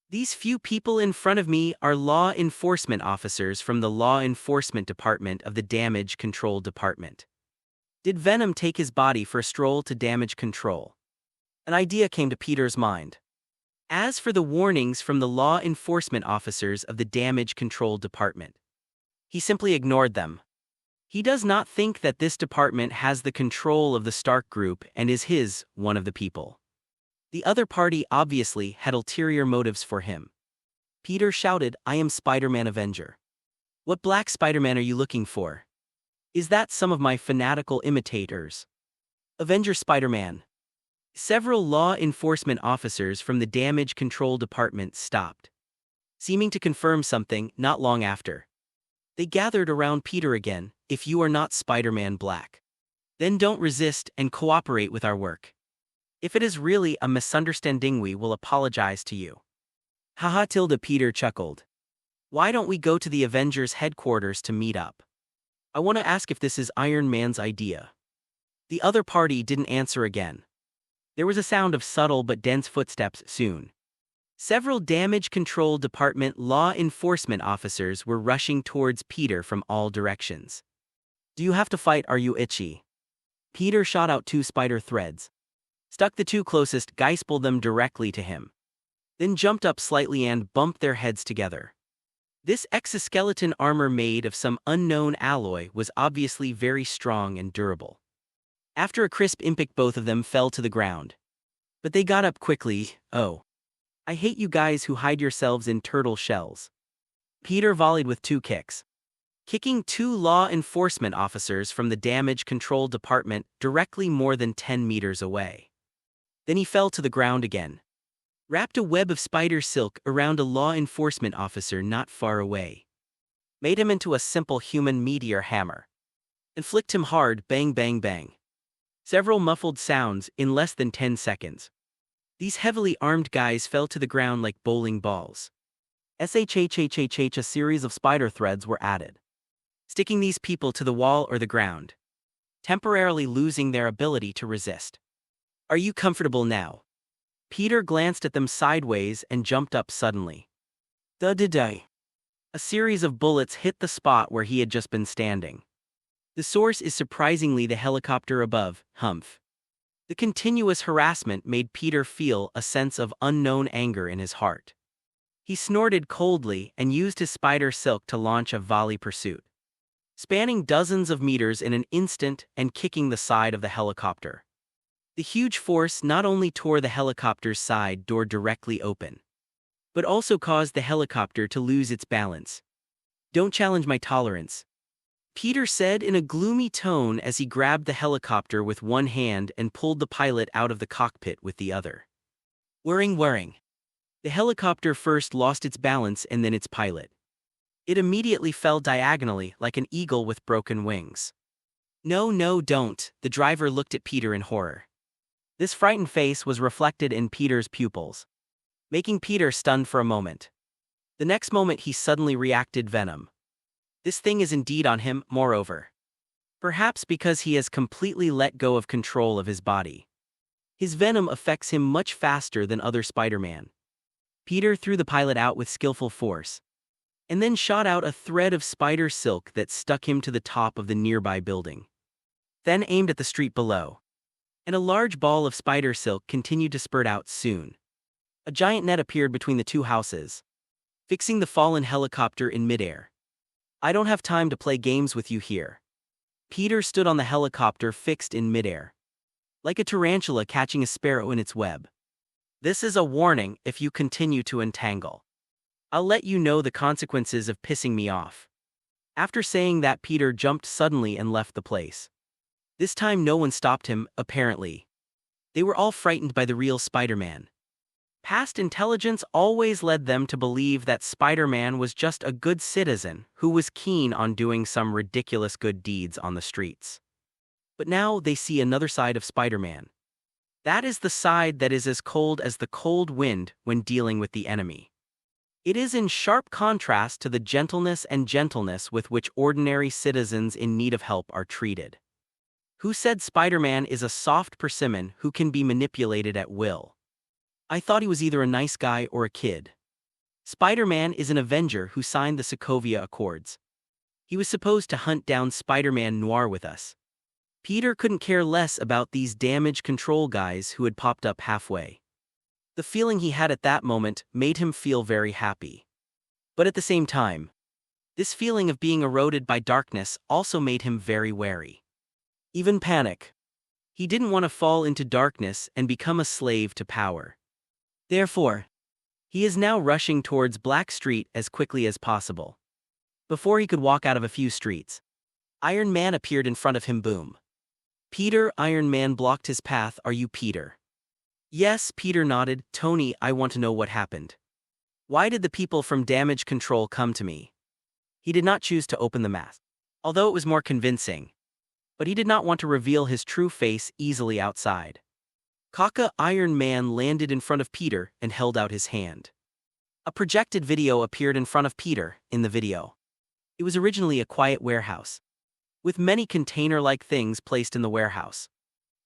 these few people in front of me are law enforcement officers from the Law Enforcement Department of the Damage Control Department. Did Venom take his body for a stroll to damage control? An idea came to Peter's mind. As for the warnings from the law enforcement officers of the Damage Control Department, he simply ignored them. He does not think that this department has the control of the Stark Group and is one of the people. The other party obviously had ulterior motives for him. Peter shouted, I am Spider-Man Avenger. What Black Spider-Man are you looking for? Is that some of my fanatical imitators? Avenger Spider-Man. Several law enforcement officers from the Damage Control Department stopped, seeming to confirm something. Not long after, they gathered around Peter again. If you are not Spider-Man Black, then don't resist and cooperate with our work. If it is really a misunderstanding, we will apologize to you. Haha. Peter chuckled. Why don't we go to the Avengers headquarters to meet up? I want to ask if this is Iron Man's idea. The other party didn't answer again. There was a sound of subtle but dense footsteps soon. Several Damage Control Department law enforcement officers were rushing towards Peter from all directions. Do you have to fight? Are you itchy? Peter shot out 2 spider threads, stuck the 2 closest guys, pulled them directly to him, then jumped up slightly and bumped their heads together. This exoskeleton armor made of some unknown alloy was obviously very strong and durable. After a crisp impact, both of them fell to the ground. But they got up quickly. Oh, I hate you guys who hide yourselves in turtle shells. Peter volleyed with 2 kicks, kicking 2 law enforcement officers from the Damage Control Department directly more than 10 meters away. Then he fell to the ground again, wrapped a web of spider silk around a law enforcement officer not far away. made him into a simple human meteor hammer, and flicked him hard, bang bang bang. Several muffled sounds in less than 10 seconds. These heavily armed guys fell to the ground like bowling balls. A series of spider threads were added, sticking these people to the wall or the ground, temporarily losing their ability to resist. Are you comfortable now? Peter glanced at them sideways and jumped up suddenly. Da-da-da. A series of bullets hit the spot where he had just been standing. The source is surprisingly the helicopter above, Humph. The continuous harassment made Peter feel a sense of unknown anger in his heart. He snorted coldly and used his spider silk to launch a volley pursuit, spanning dozens of meters in an instant and kicking the side of the helicopter. The huge force not only tore the helicopter's side door directly open, but also caused the helicopter to lose its balance. Don't challenge my tolerance, Peter said in a gloomy tone as he grabbed the helicopter with one hand and pulled the pilot out of the cockpit with the other. Whirring. The helicopter first lost its balance and then its pilot. It immediately fell diagonally like an eagle with broken wings. No, don't, the driver looked at Peter in horror. This frightened face was reflected in Peter's pupils, making Peter stunned for a moment. The next moment he suddenly reacted venom. This thing is indeed on him, moreover. Perhaps because he has completely let go of control of his body. His venom affects him much faster than other Spider-Man. Peter threw the pilot out with skillful force, and then shot out a thread of spider silk that stuck him to the top of the nearby building. Then aimed at the street below, and a large ball of spider silk continued to spurt out soon. A giant net appeared between the two houses, fixing the fallen helicopter in midair. I don't have time to play games with you here. Peter stood on the helicopter fixed in midair, like a tarantula catching a sparrow in its web. This is a warning if you continue to entangle. I'll let you know the consequences of pissing me off. After saying that, Peter jumped suddenly and left the place. This time no one stopped him, apparently. They were all frightened by the real Spider-Man. Past intelligence always led them to believe that Spider-Man was just a good citizen who was keen on doing some ridiculous good deeds on the streets. But now they see another side of Spider-Man. That is the side that is as cold as the cold wind when dealing with the enemy. It is in sharp contrast to the gentleness with which ordinary citizens in need of help are treated. Who said Spider-Man is a soft persimmon who can be manipulated at will? I thought he was either a nice guy or a kid. Spider-Man is an Avenger who signed the Sokovia Accords. He was supposed to hunt down Spider-Man Noir with us. Peter couldn't care less about these damage control guys who had popped up halfway. The feeling he had at that moment made him feel very happy. But at the same time, this feeling of being eroded by darkness also made him very wary. Even panic. He didn't want to fall into darkness and become a slave to power. Therefore, he is now rushing towards Black Street as quickly as possible. Before he could walk out of a few streets, Iron Man appeared in front of him. Boom. Peter, Iron Man blocked his path. Are you Peter? Yes, Peter nodded. Tony, I want to know what happened. Why did the people from Damage Control come to me? He did not choose to open the mask, although it was more convincing. But he did not want to reveal his true face easily outside. Kaka, Iron Man landed in front of Peter and held out his hand. A projected video appeared in front of Peter. In the video, it was originally a quiet warehouse, with many container-like things placed in the warehouse.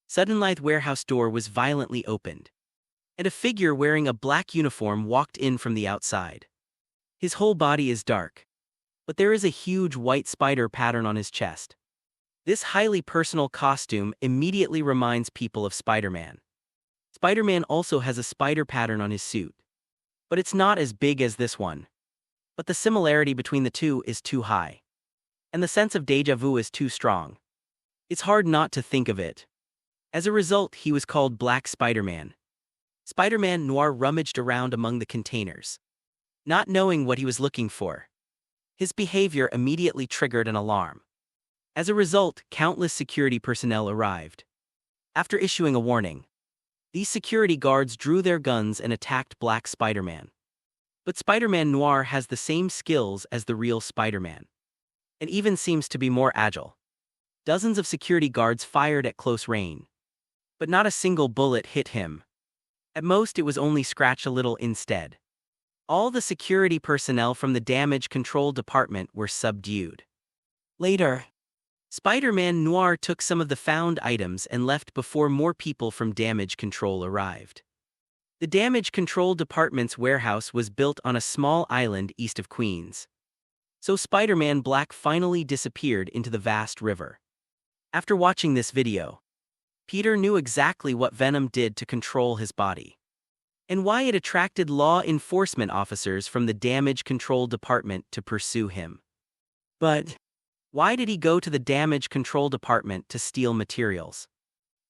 Suddenly, the warehouse door was violently opened, and a figure wearing a black uniform walked in from the outside. His whole body is dark, but there is a huge white spider pattern on his chest. This highly personal costume immediately reminds people of Spider-Man. Spider-Man also has a spider pattern on his suit, but it's not as big as this one. But the similarity between the two is too high, and the sense of déjà vu is too strong. It's hard not to think of it. As a result, he was called Black Spider-Man. Spider-Man Noir rummaged around among the containers, not knowing what he was looking for. His behavior immediately triggered an alarm. As a result, countless security personnel arrived. After issuing a warning, these security guards drew their guns and attacked Black Spider-Man. But Spider-Man Noir has the same skills as the real Spider-Man, and even seems to be more agile. Dozens of security guards fired at close range, but not a single bullet hit him. At most, it was only scratch a little instead. All the security personnel from the damage control department were subdued. Later, Spider-Man Noir took some of the found items and left before more people from damage control arrived. The damage control department's warehouse was built on a small island east of Queens. So Spider-Man Black finally disappeared into the vast river. After watching this video, Peter knew exactly what Venom did to control his body, and why it attracted law enforcement officers from the damage control department to pursue him. But why did he go to the damage control department to steal materials?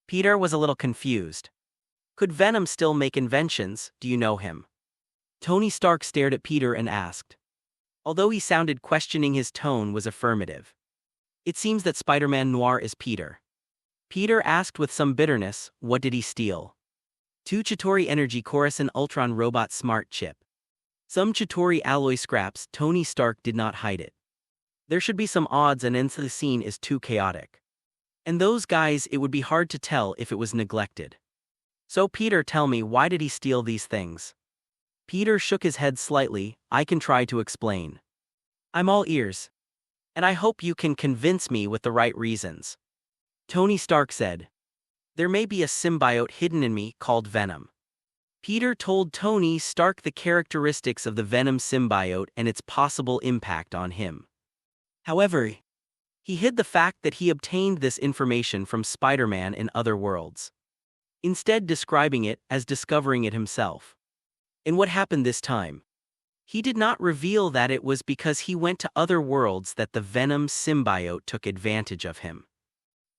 Peter was a little confused. Could Venom still make inventions? Do you know him? Tony Stark stared at Peter and asked. Although he sounded questioning, his tone was affirmative. It seems that Spider-Man Noir is Peter. Peter asked with some bitterness, what did he steal? 2 Chitauri Energy Coruscant Ultron Robot Smart Chip. Some Chitauri alloy scraps. Tony Stark did not hide it. There should be some odds and ends. The scene is too chaotic. And those guys, it would be hard to tell if it was neglected. So Peter, tell me, why did he steal these things? Peter shook his head slightly. I can try to explain. I'm all ears. And I hope you can convince me with the right reasons. Tony Stark said. There may be a symbiote hidden in me called Venom. Peter told Tony Stark the characteristics of the Venom symbiote and its possible impact on him. However, he hid the fact that he obtained this information from Spider-Man in other worlds, instead describing it as discovering it himself. And what happened this time? He did not reveal that it was because he went to other worlds that the Venom symbiote took advantage of him.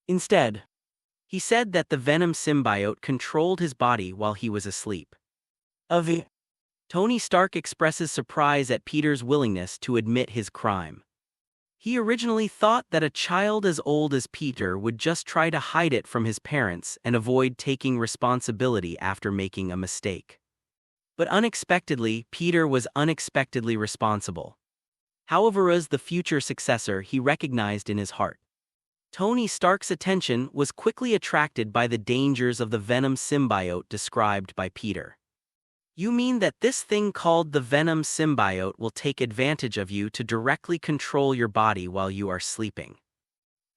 Instead, he said that the Venom symbiote controlled his body while he was asleep. Tony Stark expresses surprise at Peter's willingness to admit his crime. He originally thought that a child as old as Peter would just try to hide it from his parents and avoid taking responsibility after making a mistake. But unexpectedly, Peter was unexpectedly responsible. However, as the future successor, he recognized in his heart. Tony Stark's attention was quickly attracted by the dangers of the Venom symbiote described by Peter. You mean that this thing called the Venom symbiote will take advantage of you to directly control your body while you are sleeping,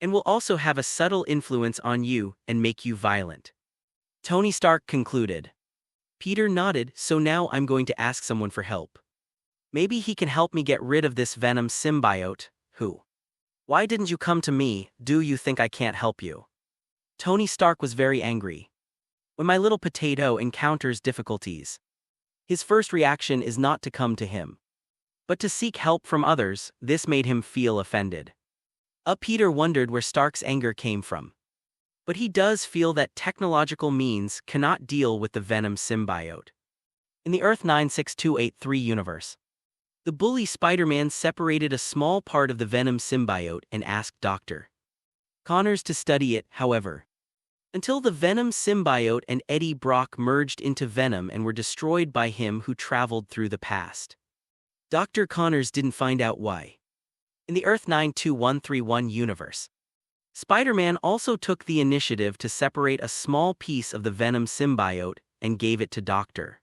and will also have a subtle influence on you and make you violent? Tony Stark concluded. Peter nodded. So now I'm going to ask someone for help. Maybe he can help me get rid of this Venom symbiote. Who? Why didn't you come to me? Do you think I can't help you? Tony Stark was very angry. When my little potato encounters difficulties, his first reaction is not to come to him, but to seek help from others. This made him feel offended. Peter wondered where Stark's anger came from. But he does feel that technological means cannot deal with the Venom symbiote. In the Earth 96283 universe, the bully Spider-Man separated a small part of the Venom symbiote and asked Dr. Connors to study it, however, until the Venom symbiote and Eddie Brock merged into Venom and were destroyed by him who traveled through the past. Dr. Connors didn't find out why. In the Earth 92131 universe, Spider-Man also took the initiative to separate a small piece of the Venom symbiote and gave it to Dr.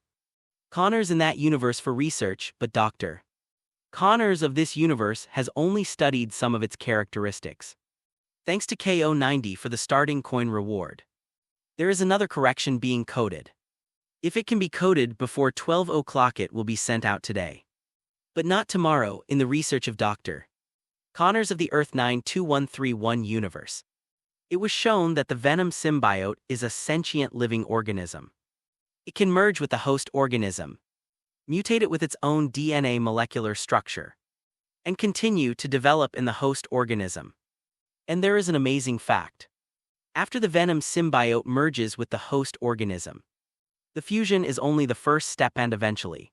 Connors in that universe for research, but Dr. Connors of this universe has only studied some of its characteristics. Thanks to KO90 for the starting coin reward. There is another correction being coded. If it can be coded before 12 o'clock, it will be sent out today. But not tomorrow. In the research of Dr. Connors of the Earth 92131 universe, it was shown that the Venom symbiote is a sentient living organism. It can merge with the host organism, mutate it with its own DNA molecular structure, and continue to develop in the host organism. And there is an amazing fact. After the Venom symbiote merges with the host organism, the fusion is only the first step, and eventually,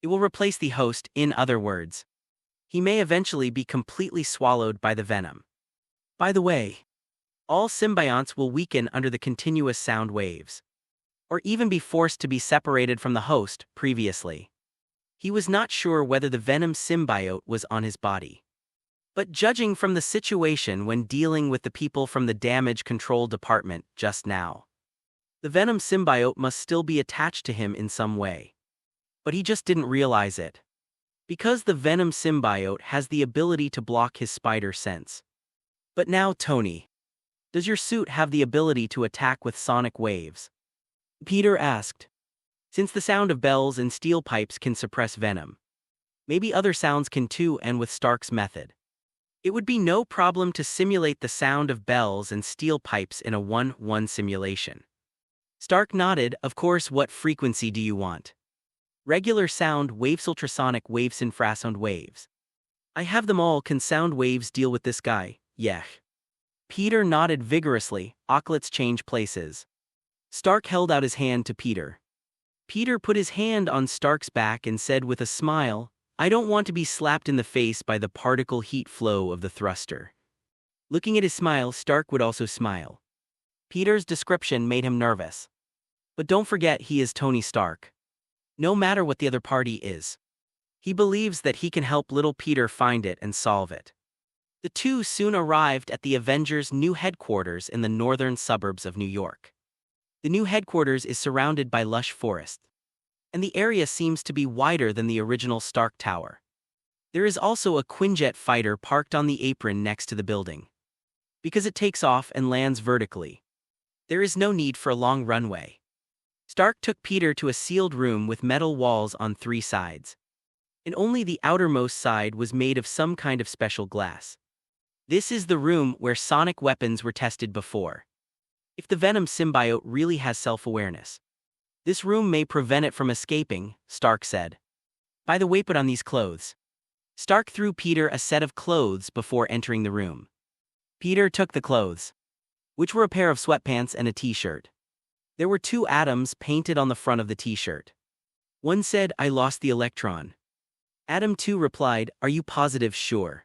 it will replace the host. In other words, he may eventually be completely swallowed by the venom. By the way, all symbionts will weaken under the continuous sound waves, or even be forced to be separated from the host. Previously, He was not sure whether the venom symbiote was on his body. But judging from the situation when dealing with the people from the damage control department just now, the venom symbiote must still be attached to him in some way. But he just didn't realize it. Because the venom symbiote has the ability to block his spider sense. But now, Tony, does your suit have the ability to attack with sonic waves? Peter asked. Since the sound of bells and steel pipes can suppress venom, maybe other sounds can too, and with Stark's method, it would be no problem to simulate the sound of bells and steel pipes in a 1-1 simulation. Stark nodded. Of course, what frequency do you want? Regular sound waves, ultrasonic waves, infrasound waves. I have them all. Can sound waves deal with this guy? Yeah. Peter nodded vigorously. Let's change places. Stark held out his hand to Peter. Peter put his hand on Stark's back and said with a smile, I don't want to be slapped in the face by the particle heat flow of the thruster. Looking at his smile, Stark would also smile. Peter's description made him nervous. But don't forget, he is Tony Stark. No matter what the other party is, he believes that he can help little Peter find it and solve it. The two soon arrived at the Avengers' new headquarters in the northern suburbs of New York. The new headquarters is surrounded by lush forests, and the area seems to be wider than the original Stark Tower. There is also a Quinjet fighter parked on the apron next to the building. Because it takes off and lands vertically, there is no need for a long runway. Stark took Peter to a sealed room with metal walls on 3 sides, and only the outermost side was made of some kind of special glass. This is the room where sonic weapons were tested before. If the venom symbiote really has self-awareness, this room may prevent it from escaping, Stark said. By the way, put on these clothes. Stark threw Peter a set of clothes before entering the room. Peter took the clothes, which were a pair of sweatpants and a t-shirt. There were 2 atoms painted on the front of the t-shirt. One said, I lost the electron. Atom 2 replied, are you positive? Sure.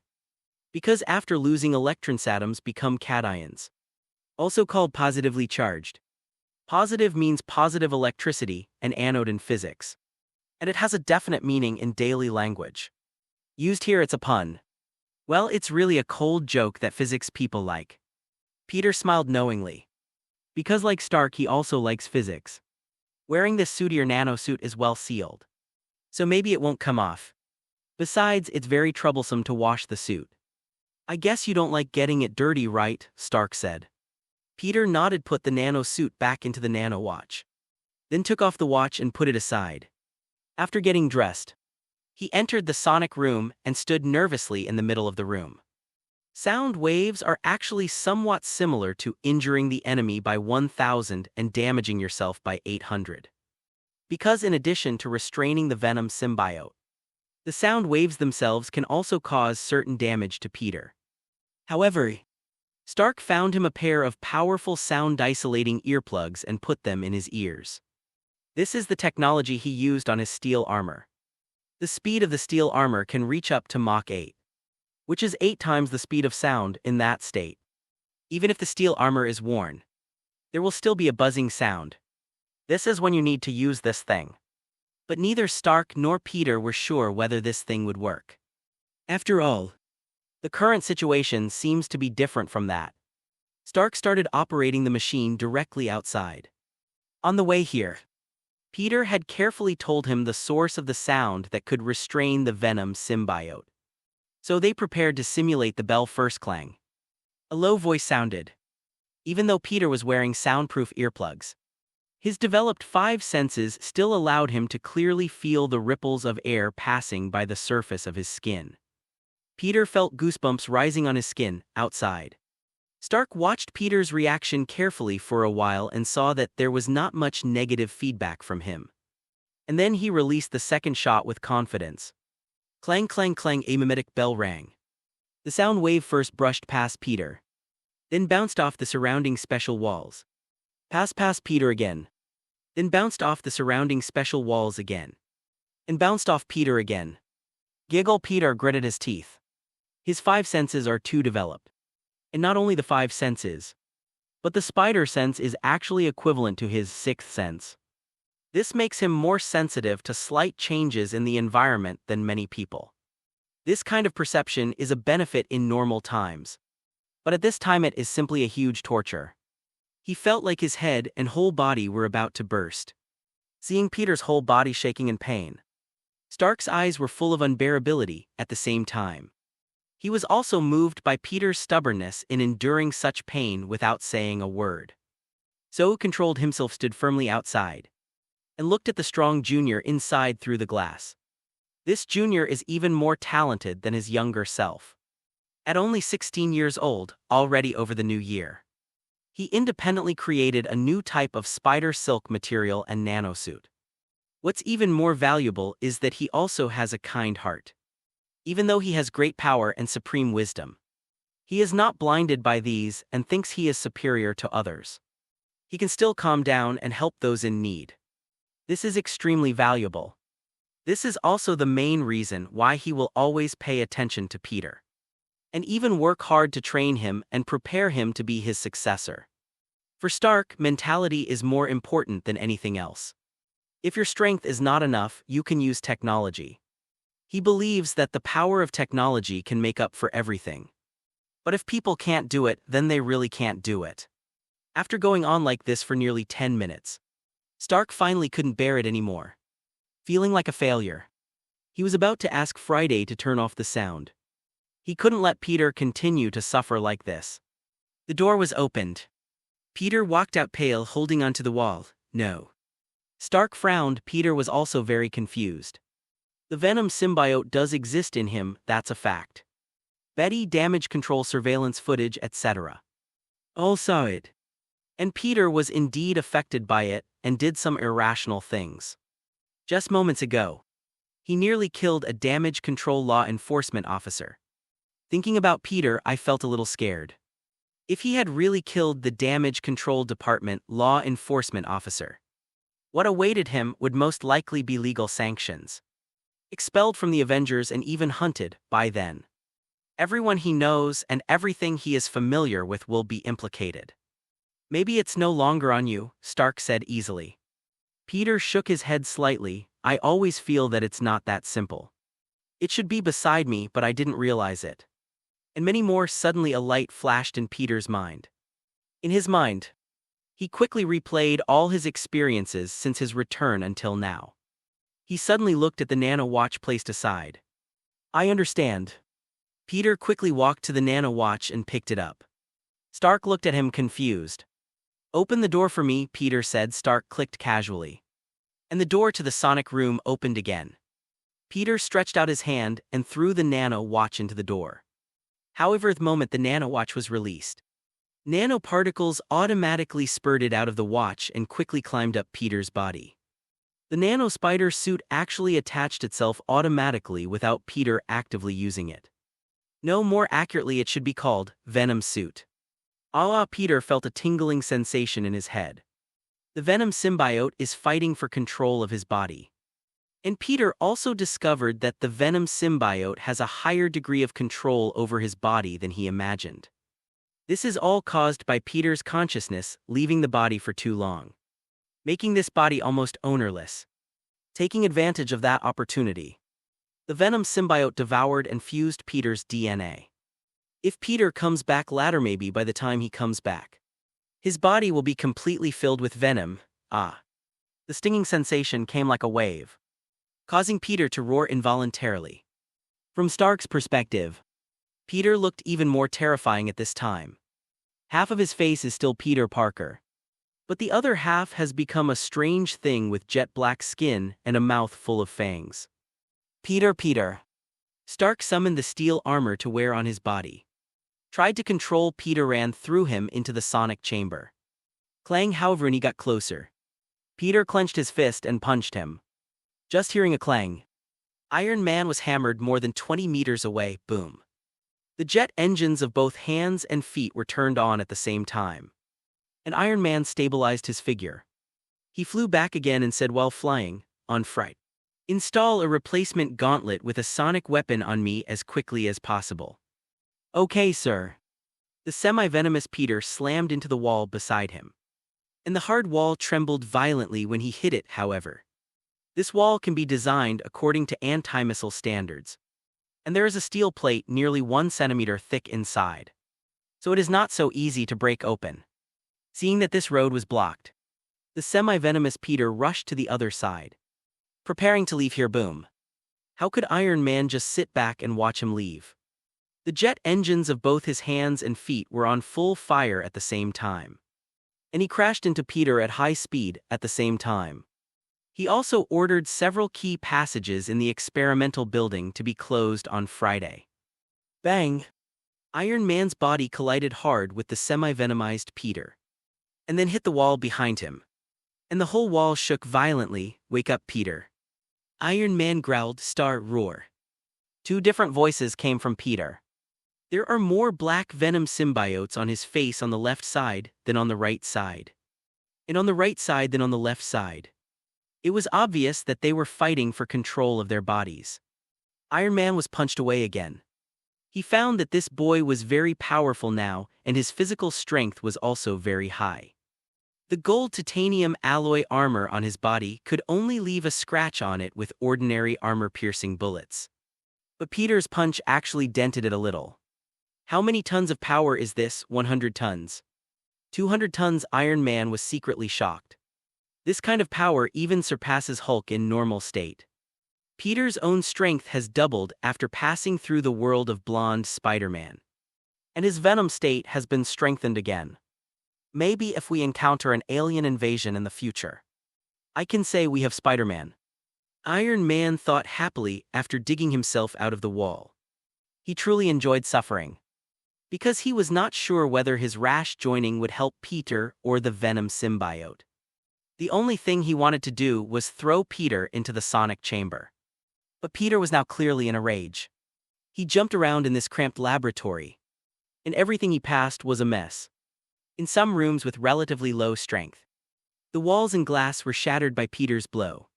Because after losing electrons, atoms become cations, also called positively charged. Positive means positive electricity, an anode in physics. And it has a definite meaning in daily language. Used here, it's a pun. Well, it's really a cold joke that physics people like. Peter smiled knowingly. Because like Stark, he also likes physics. Wearing this suit, your nanosuit, is well sealed, so maybe it won't come off. Besides, it's very troublesome to wash the suit. I guess you don't like getting it dirty, right? Stark said. Peter nodded, put the nanosuit back into the nanowatch, then took off the watch and put it aside. After getting dressed, he entered the sonic room and stood nervously in the middle of the room. Sound waves are actually somewhat similar to injuring the enemy by 1,000 and damaging yourself by 800. Because in addition to restraining the venom symbiote, the sound waves themselves can also cause certain damage to Peter. However, Stark found him a pair of powerful sound-isolating earplugs and put them in his ears. This is the technology he used on his steel armor. The speed of the steel armor can reach up to Mach 8, which is 8 times the speed of sound in that state. Even if the steel armor is worn, there will still be a buzzing sound. This is when you need to use this thing. But neither Stark nor Peter were sure whether this thing would work. After all, the current situation seems to be different from that. Stark started operating the machine directly outside. On the way here, Peter had carefully told him the source of the sound that could restrain the venom symbiote. So they prepared to simulate the bell first clang. A low voice sounded. Even though Peter was wearing soundproof earplugs, his developed 5 senses still allowed him to clearly feel the ripples of air passing by the surface of his skin. Peter felt goosebumps rising on his skin, outside. Stark watched Peter's reaction carefully for a while and saw that there was not much negative feedback from him. And then he released the second shot with confidence. Clang, clang, clang, a mimetic bell rang. The sound wave first brushed past Peter, then bounced off the surrounding special walls. Past Peter again. Then bounced off the surrounding special walls again. And bounced off Peter again. Giggle. Peter gritted his teeth. His 5 senses are too developed. And not only the 5 senses, but the spider sense is actually equivalent to his 6th sense. This makes him more sensitive to slight changes in the environment than many people. This kind of perception is a benefit in normal times. But at this time it is simply a huge torture. He felt like his head and whole body were about to burst. Seeing Peter's whole body shaking in pain, Stark's eyes were full of unbearability at the same time. He was also moved by Peter's stubbornness in enduring such pain without saying a word. So controlled himself stood firmly outside and looked at the strong junior inside through the glass. This junior is even more talented than his younger self. At only 16 years old, already over the new year, he independently created a new type of spider silk material and nanosuit. What's even more valuable is that he also has a kind heart. Even though he has great power and supreme wisdom, he is not blinded by these and thinks he is superior to others. He can still calm down and help those in need. This is extremely valuable. This is also the main reason why he will always pay attention to Peter, and even work hard to train him and prepare him to be his successor. For Stark, mentality is more important than anything else. If your strength is not enough, you can use technology. He believes that the power of technology can make up for everything. But if people can't do it, then they really can't do it. After going on like this for nearly 10 minutes, Stark finally couldn't bear it anymore. Feeling like a failure, he was about to ask Friday to turn off the sound. He couldn't let Peter continue to suffer like this. The door was opened. Peter walked out pale, holding onto the wall. No. Stark frowned. Peter was also very confused. The Venom symbiote does exist in him, that's a fact. Betty, damage control surveillance footage, etc. All saw it. And Peter was indeed affected by it and did some irrational things. Just moments ago, he nearly killed a damage control law enforcement officer. Thinking about Peter, I felt a little scared. If he had really killed the damage control department law enforcement officer, what awaited him would most likely be legal sanctions. Expelled from the Avengers and even hunted by then. Everyone he knows and everything he is familiar with will be implicated. Maybe it's no longer on you, Stark said easily. Peter shook his head slightly. I always feel that it's not that simple. It should be beside me, but I didn't realize it. And many more. Suddenly a light flashed in Peter's mind. In his mind, he quickly replayed all his experiences since his return until now. He suddenly looked at the nano watch placed aside. I understand. Peter quickly walked to the nano watch and picked it up. Stark looked at him confused. Open the door for me, Peter said. Stark clicked casually. And the door to the sonic room opened again. Peter stretched out his hand and threw the nano watch into the door. However, at the moment the nano watch was released, nanoparticles automatically spurted out of the watch and quickly climbed up Peter's body. The nano spider suit actually attached itself automatically without Peter actively using it. No, more accurately it should be called Venom suit. Peter felt a tingling sensation in his head. The Venom symbiote is fighting for control of his body. And Peter also discovered that the Venom symbiote has a higher degree of control over his body than he imagined. This is all caused by Peter's consciousness leaving the body for too long, making this body almost ownerless. Taking advantage of that opportunity, the Venom symbiote devoured and fused Peter's DNA. If Peter comes back later, maybe by the time he comes back, his body will be completely filled with venom. The stinging sensation came like a wave, causing Peter to roar involuntarily. From Stark's perspective, Peter looked even more terrifying at this time. Half of his face is still Peter Parker, but the other half has become a strange thing with jet black skin and a mouth full of fangs. Peter. Stark summoned the steel armor to wear on his body. Tried to control Peter, ran through him into the sonic chamber. Clang, however, when he got closer, Peter clenched his fist and punched him. Just hearing a clang, Iron Man was hammered more than 20 meters away. Boom. The jet engines of both hands and feet were turned on at the same time. And Iron Man stabilized his figure. He flew back again and said while flying, on fright, install a replacement gauntlet with a sonic weapon on me as quickly as possible. Okay, sir. The semi-venomous Peter slammed into the wall beside him. and the hard wall trembled violently when he hit it, however. This wall can be designed according to anti-missile standards, and there is a steel plate nearly 1 centimeter thick inside, so it is not so easy to break open. Seeing that this road was blocked, the semi-venomous Peter rushed to the other side, preparing to leave here. Boom. How could Iron Man just sit back and watch him leave? The jet engines of both his hands and feet were on full fire at the same time, and he crashed into Peter at high speed at the same time. He also ordered several key passages in the experimental building to be closed on Friday. Bang! Iron Man's body collided hard with the semi-venomized Peter, and then hit the wall behind him, and the whole wall shook violently. Wake up, Peter. Iron Man growled, star roar. 2 different voices came from Peter. There are more black venom symbiotes on his face on the left side than on the right side, and on the right side than on the left side. It was obvious that they were fighting for control of their bodies. Iron Man was punched away again. He found that this boy was very powerful now, and his physical strength was also very high. The gold titanium alloy armor on his body could only leave a scratch on it with ordinary armor-piercing bullets. But Peter's punch actually dented it a little. How many tons of power is this? 100 tons. 200 tons. Iron Man was secretly shocked. This kind of power even surpasses Hulk in normal state. Peter's own strength has doubled after passing through the world of blonde Spider-Man, and his venom state has been strengthened again. Maybe if we encounter an alien invasion in the future, I can say we have Spider-Man. Iron Man thought happily after digging himself out of the wall. He truly enjoyed suffering, because he was not sure whether his rash joining would help Peter or the venom symbiote. The only thing he wanted to do was throw Peter into the sonic chamber. But Peter was now clearly in a rage. He jumped around in this cramped laboratory, and everything he passed was a mess. In some rooms with relatively low strength, the walls and glass were shattered by Peter's blow.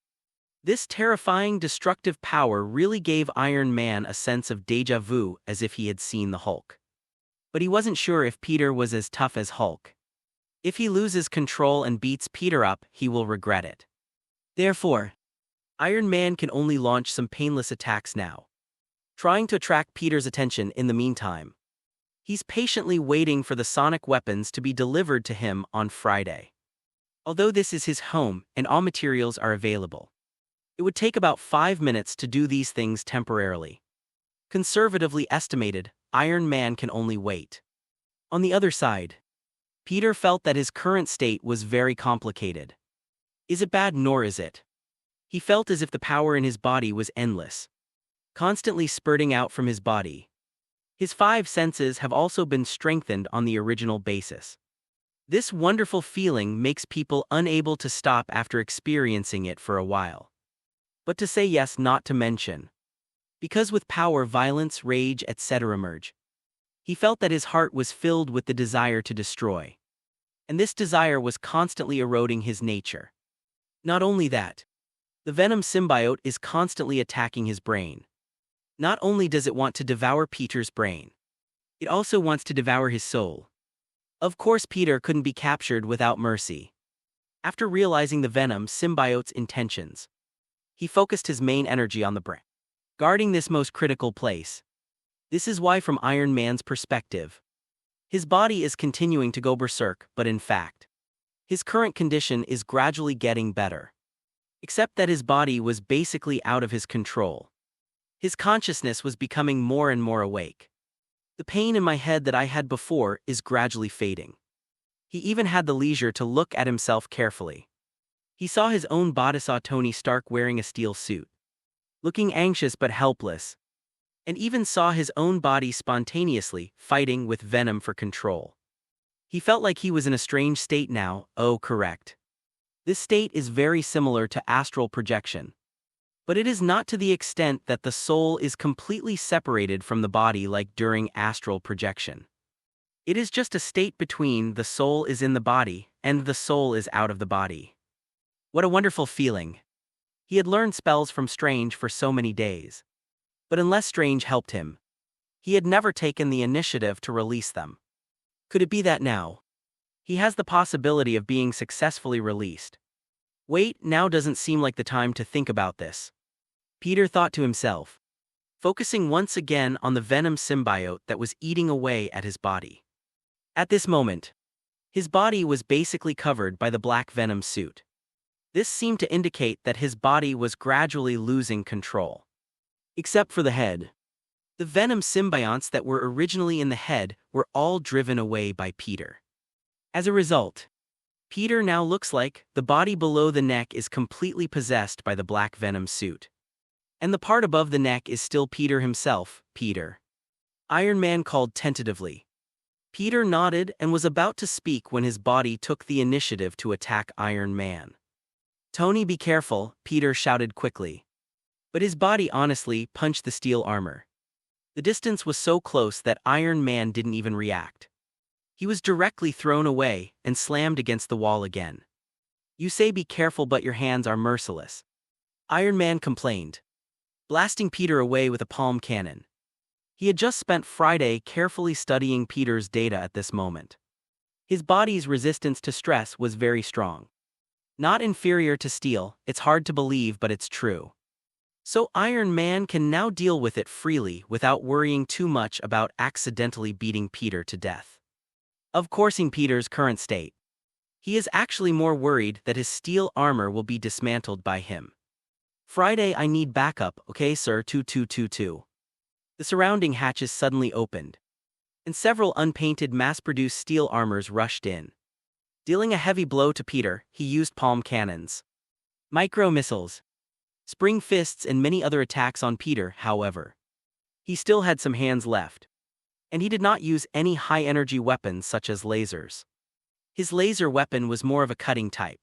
This terrifying destructive power really gave Iron Man a sense of déjà vu, as if he had seen the Hulk. But he wasn't sure if Peter was as tough as Hulk. If he loses control and beats Peter up, he will regret it. Therefore, Iron Man can only launch some painless attacks now, trying to attract Peter's attention. In the meantime, he's patiently waiting for the sonic weapons to be delivered to him on Friday. Although this is his home and all materials are available, it would take about 5 minutes to do these things temporarily. Conservatively estimated, Iron Man can only wait. On the other side, Peter felt that his current state was very complicated. Is it bad, nor is it? He felt as if the power in his body was endless, constantly spurting out from his body. His 5 senses have also been strengthened on the original basis. This wonderful feeling makes people unable to stop after experiencing it for a while. But to say yes, not to mention. Because with power, violence, rage, etc. emerge. He felt that his heart was filled with the desire to destroy, and this desire was constantly eroding his nature. Not only that, the venom symbiote is constantly attacking his brain. Not only does it want to devour Peter's brain, it also wants to devour his soul. Of course, Peter couldn't be captured without mercy. After realizing the venom symbiote's intentions, he focused his main energy on the brain, guarding this most critical place. This is why, from Iron Man's perspective, his body is continuing to go berserk, but in fact, his current condition is gradually getting better. Except that his body was basically out of his control. His consciousness was becoming more and more awake. The pain in my head that I had before is gradually fading. He even had the leisure to look at himself carefully. He saw his own body, saw Tony Stark wearing a steel suit, looking anxious but helpless, and even saw his own body spontaneously fighting with venom for control. He felt like he was in a strange state now. Oh, correct. This state is very similar to astral projection, but it is not to the extent that the soul is completely separated from the body like during astral projection. It is just a state between the soul is in the body and the soul is out of the body. What a wonderful feeling. He had learned spells from Strange for so many days, but unless Strange helped him, he had never taken the initiative to release them. Could it be that now he has the possibility of being successfully released. Wait, now doesn't seem like the time to think about this, Peter thought to himself, focusing once again on the venom symbiote that was eating away at his body. At this moment, his body was basically covered by the black venom suit. This seemed to indicate that his body was gradually losing control. Except for the head. The venom symbionts that were originally in the head were all driven away by Peter. As a result, Peter now looks like the body below the neck is completely possessed by the black venom suit. And the part above the neck is still Peter himself, Peter. Iron Man called tentatively. Peter nodded and was about to speak when his body took the initiative to attack Iron Man. "Tony, be careful," Peter shouted quickly. But his body honestly punched the steel armor. The distance was so close that Iron Man didn't even react. He was directly thrown away and slammed against the wall again. "You say be careful, but your hands are merciless," Iron Man complained, blasting Peter away with a palm cannon. He had just spent Friday carefully studying Peter's data at this moment. His body's resistance to stress was very strong. Not inferior to steel, it's hard to believe, but it's true. So Iron Man can now deal with it freely without worrying too much about accidentally beating Peter to death. Of course, in Peter's current state, he is actually more worried that his steel armor will be dismantled by him. "Friday, I need backup, okay sir, 2222. The surrounding hatches suddenly opened, and several unpainted mass-produced steel armors rushed in. Dealing a heavy blow to Peter, he used palm cannons, micro-missiles, spring fists and many other attacks on Peter. However, he still had some hands left, and he did not use any high-energy weapons such as lasers. His laser weapon was more of a cutting type,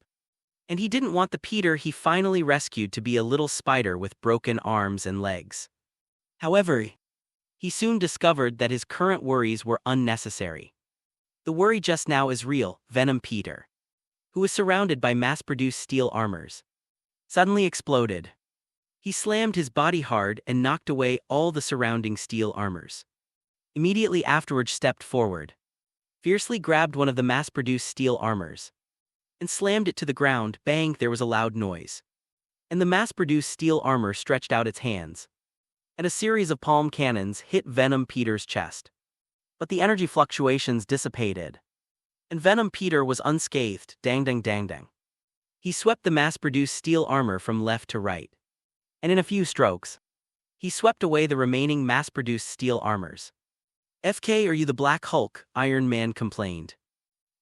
and he didn't want the Peter he finally rescued to be a little spider with broken arms and legs. However, he soon discovered that his current worries were unnecessary. The worry just now is real. Venom Peter, who was surrounded by mass-produced steel armors, suddenly exploded. He slammed his body hard and knocked away all the surrounding steel armors. Immediately afterwards stepped forward, fiercely grabbed one of the mass-produced steel armors, and slammed it to the ground. Bang, there was a loud noise, and the mass-produced steel armor stretched out its hands, and a series of palm cannons hit Venom Peter's chest. But the energy fluctuations dissipated, and Venom Peter was unscathed. Dang dang dang dang. He swept the mass-produced steel armor from left to right, and in a few strokes, he swept away the remaining mass-produced steel armors. "FK, are you the Black Hulk?" Iron Man complained.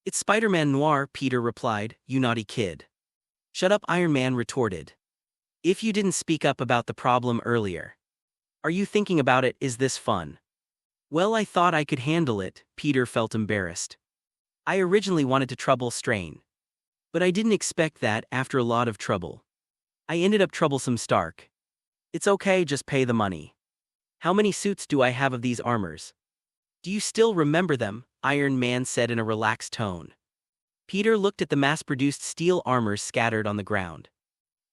"It's Spider-Man Noir," Peter replied, "you naughty kid." "Shut up," Iron Man retorted. "If you didn't speak up about the problem earlier. Are you thinking about it? Is this fun?" "Well, I thought I could handle it," Peter felt embarrassed. "I originally wanted to trouble Strain, but I didn't expect that after a lot of trouble. I ended up troublesome Stark. It's okay, just pay the money. How many suits do I have of these armors?" "Do you still remember them?" Iron Man said in a relaxed tone. Peter looked at the mass-produced steel armors scattered on the ground,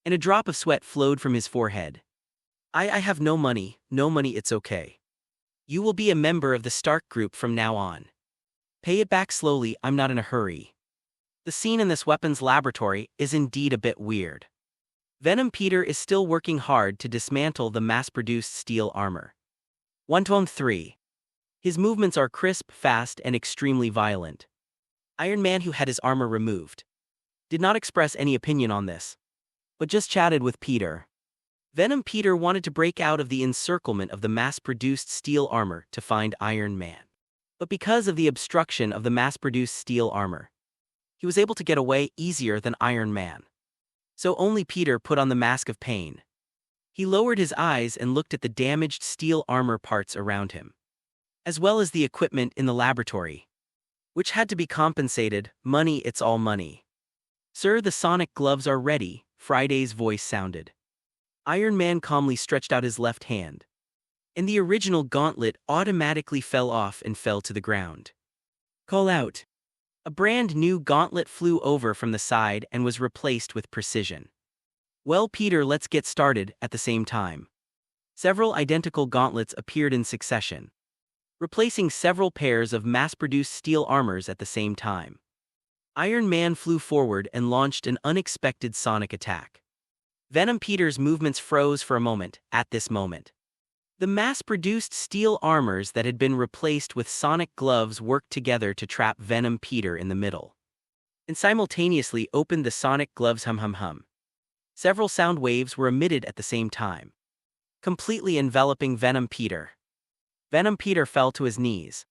and a drop of sweat flowed from his forehead. I have no money, it's okay. You will be a member of the Stark group from now on. Pay it back slowly, I'm not in a hurry." The scene in this weapons laboratory is indeed a bit weird. Venom Peter is still working hard to dismantle the mass-produced steel armor. 123. His movements are crisp, fast, and extremely violent. Iron Man, who had his armor removed, did not express any opinion on this, but just chatted with Peter. Venom Peter wanted to break out of the encirclement of the mass-produced steel armor to find Iron Man. But because of the obstruction of the mass-produced steel armor, he was able to get away easier than Iron Man. So only Peter put on the mask of pain. He lowered his eyes and looked at the damaged steel armor parts around him, as well as the equipment in the laboratory, which had to be compensated. "Money, it's all money." "Sir, the sonic gloves are ready," Friday's voice sounded. Iron Man calmly stretched out his left hand, and the original gauntlet automatically fell off and fell to the ground. "Call out." A brand new gauntlet flew over from the side and was replaced with precision. "Well, Peter, let's get started." At the same time, several identical gauntlets appeared in succession, replacing several pairs of mass-produced steel armors at the same time. Iron Man flew forward and launched an unexpected sonic attack. Venom Peter's movements froze for a moment. At this moment, the mass-produced steel armors that had been replaced with sonic gloves worked together to trap Venom Peter in the middle, and simultaneously opened the sonic gloves hum. Several sound waves were emitted at the same time, completely enveloping Venom Peter. Venom Peter fell to his knees,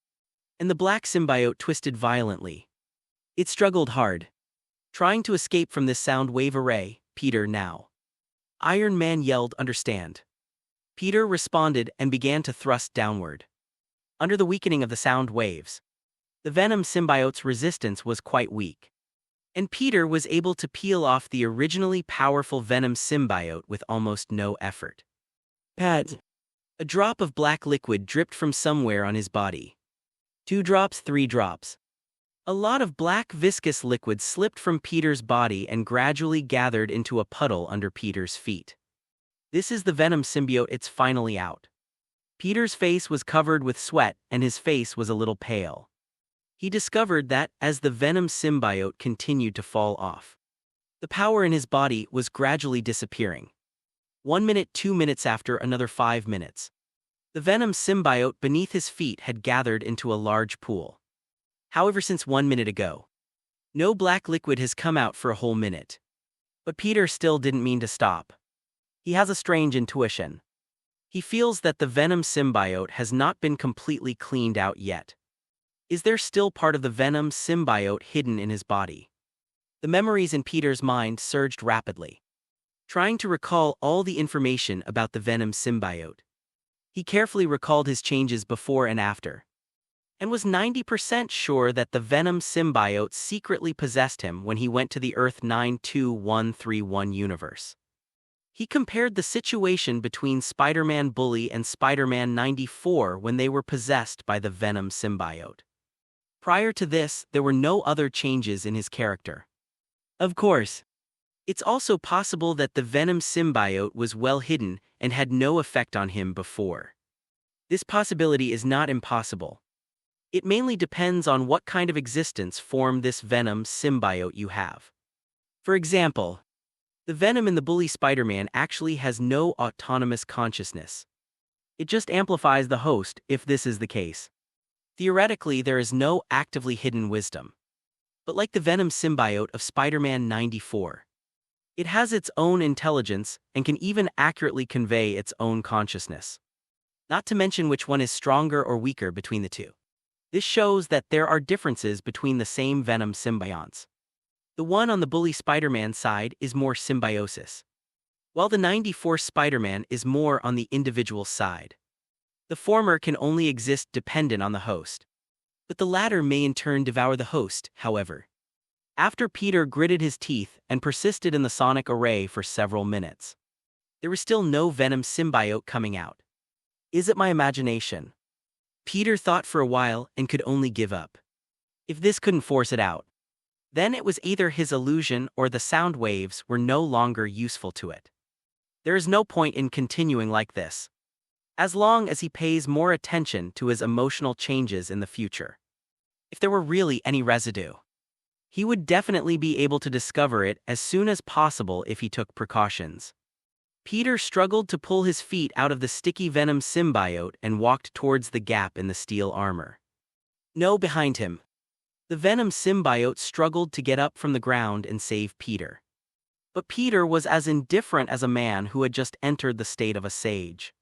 and the black symbiote twisted violently. It struggled hard, trying to escape from this sound wave array. Peter, now. Iron Man yelled, "Understand." Peter responded and began to thrust downward. Under the weakening of the sound waves, the Venom symbiote's resistance was quite weak, and Peter was able to peel off the originally powerful Venom symbiote with almost no effort. Pat. A drop of black liquid dripped from somewhere on his body. 2 drops, 3 drops. A lot of black viscous liquid slipped from Peter's body and gradually gathered into a puddle under Peter's feet. This is the Venom symbiote, it's finally out. Peter's face was covered with sweat and his face was a little pale. He discovered that, as the Venom symbiote continued to fall off, the power in his body was gradually disappearing. 1 minute, 2 minutes, after another 5 minutes. The Venom symbiote beneath his feet had gathered into a large pool. However, since 1 minute ago, no black liquid has come out for a whole minute. But Peter still didn't mean to stop. He has a strange intuition. He feels that the Venom symbiote has not been completely cleaned out yet. Is there still part of the Venom symbiote hidden in his body? The memories in Peter's mind surged rapidly, trying to recall all the information about the Venom symbiote. He carefully recalled his changes before and after, and was 90% sure that the Venom symbiote secretly possessed him when he went to the Earth 92131 universe. He compared the situation between Spider-Man Bully and Spider-Man 94 when they were possessed by the Venom symbiote. Prior to this, there were no other changes in his character. Of course, it's also possible that the Venom symbiote was well hidden and had no effect on him before. This possibility is not impossible. It mainly depends on what kind of existence form this Venom symbiote you have. For example, the Venom in the Bully Spider-Man actually has no autonomous consciousness. It just amplifies the host, if this is the case. Theoretically, there is no actively hidden wisdom. But like the Venom symbiote of Spider-Man 94, it has its own intelligence and can even accurately convey its own consciousness. Not to mention which one is stronger or weaker between the two. This shows that there are differences between the same Venom symbionts. The one on the Bully Spider-Man side is more symbiosis, while the 94 Spider-Man is more on the individual side. The former can only exist dependent on the host, but the latter may in turn devour the host. However, after Peter gritted his teeth and persisted in the sonic array for several minutes, there was still no Venom symbiote coming out. Is it my imagination? Peter thought for a while and could only give up. If this couldn't force it out, then it was either his illusion or the sound waves were no longer useful to it. There is no point in continuing like this, as long as he pays more attention to his emotional changes in the future. If there were really any residue, he would definitely be able to discover it as soon as possible if he took precautions. Peter struggled to pull his feet out of the sticky Venom symbiote and walked towards the gap in the steel armor. No, behind him, the Venom symbiote struggled to get up from the ground and save Peter. But Peter was as indifferent as a man who had just entered the state of a sage,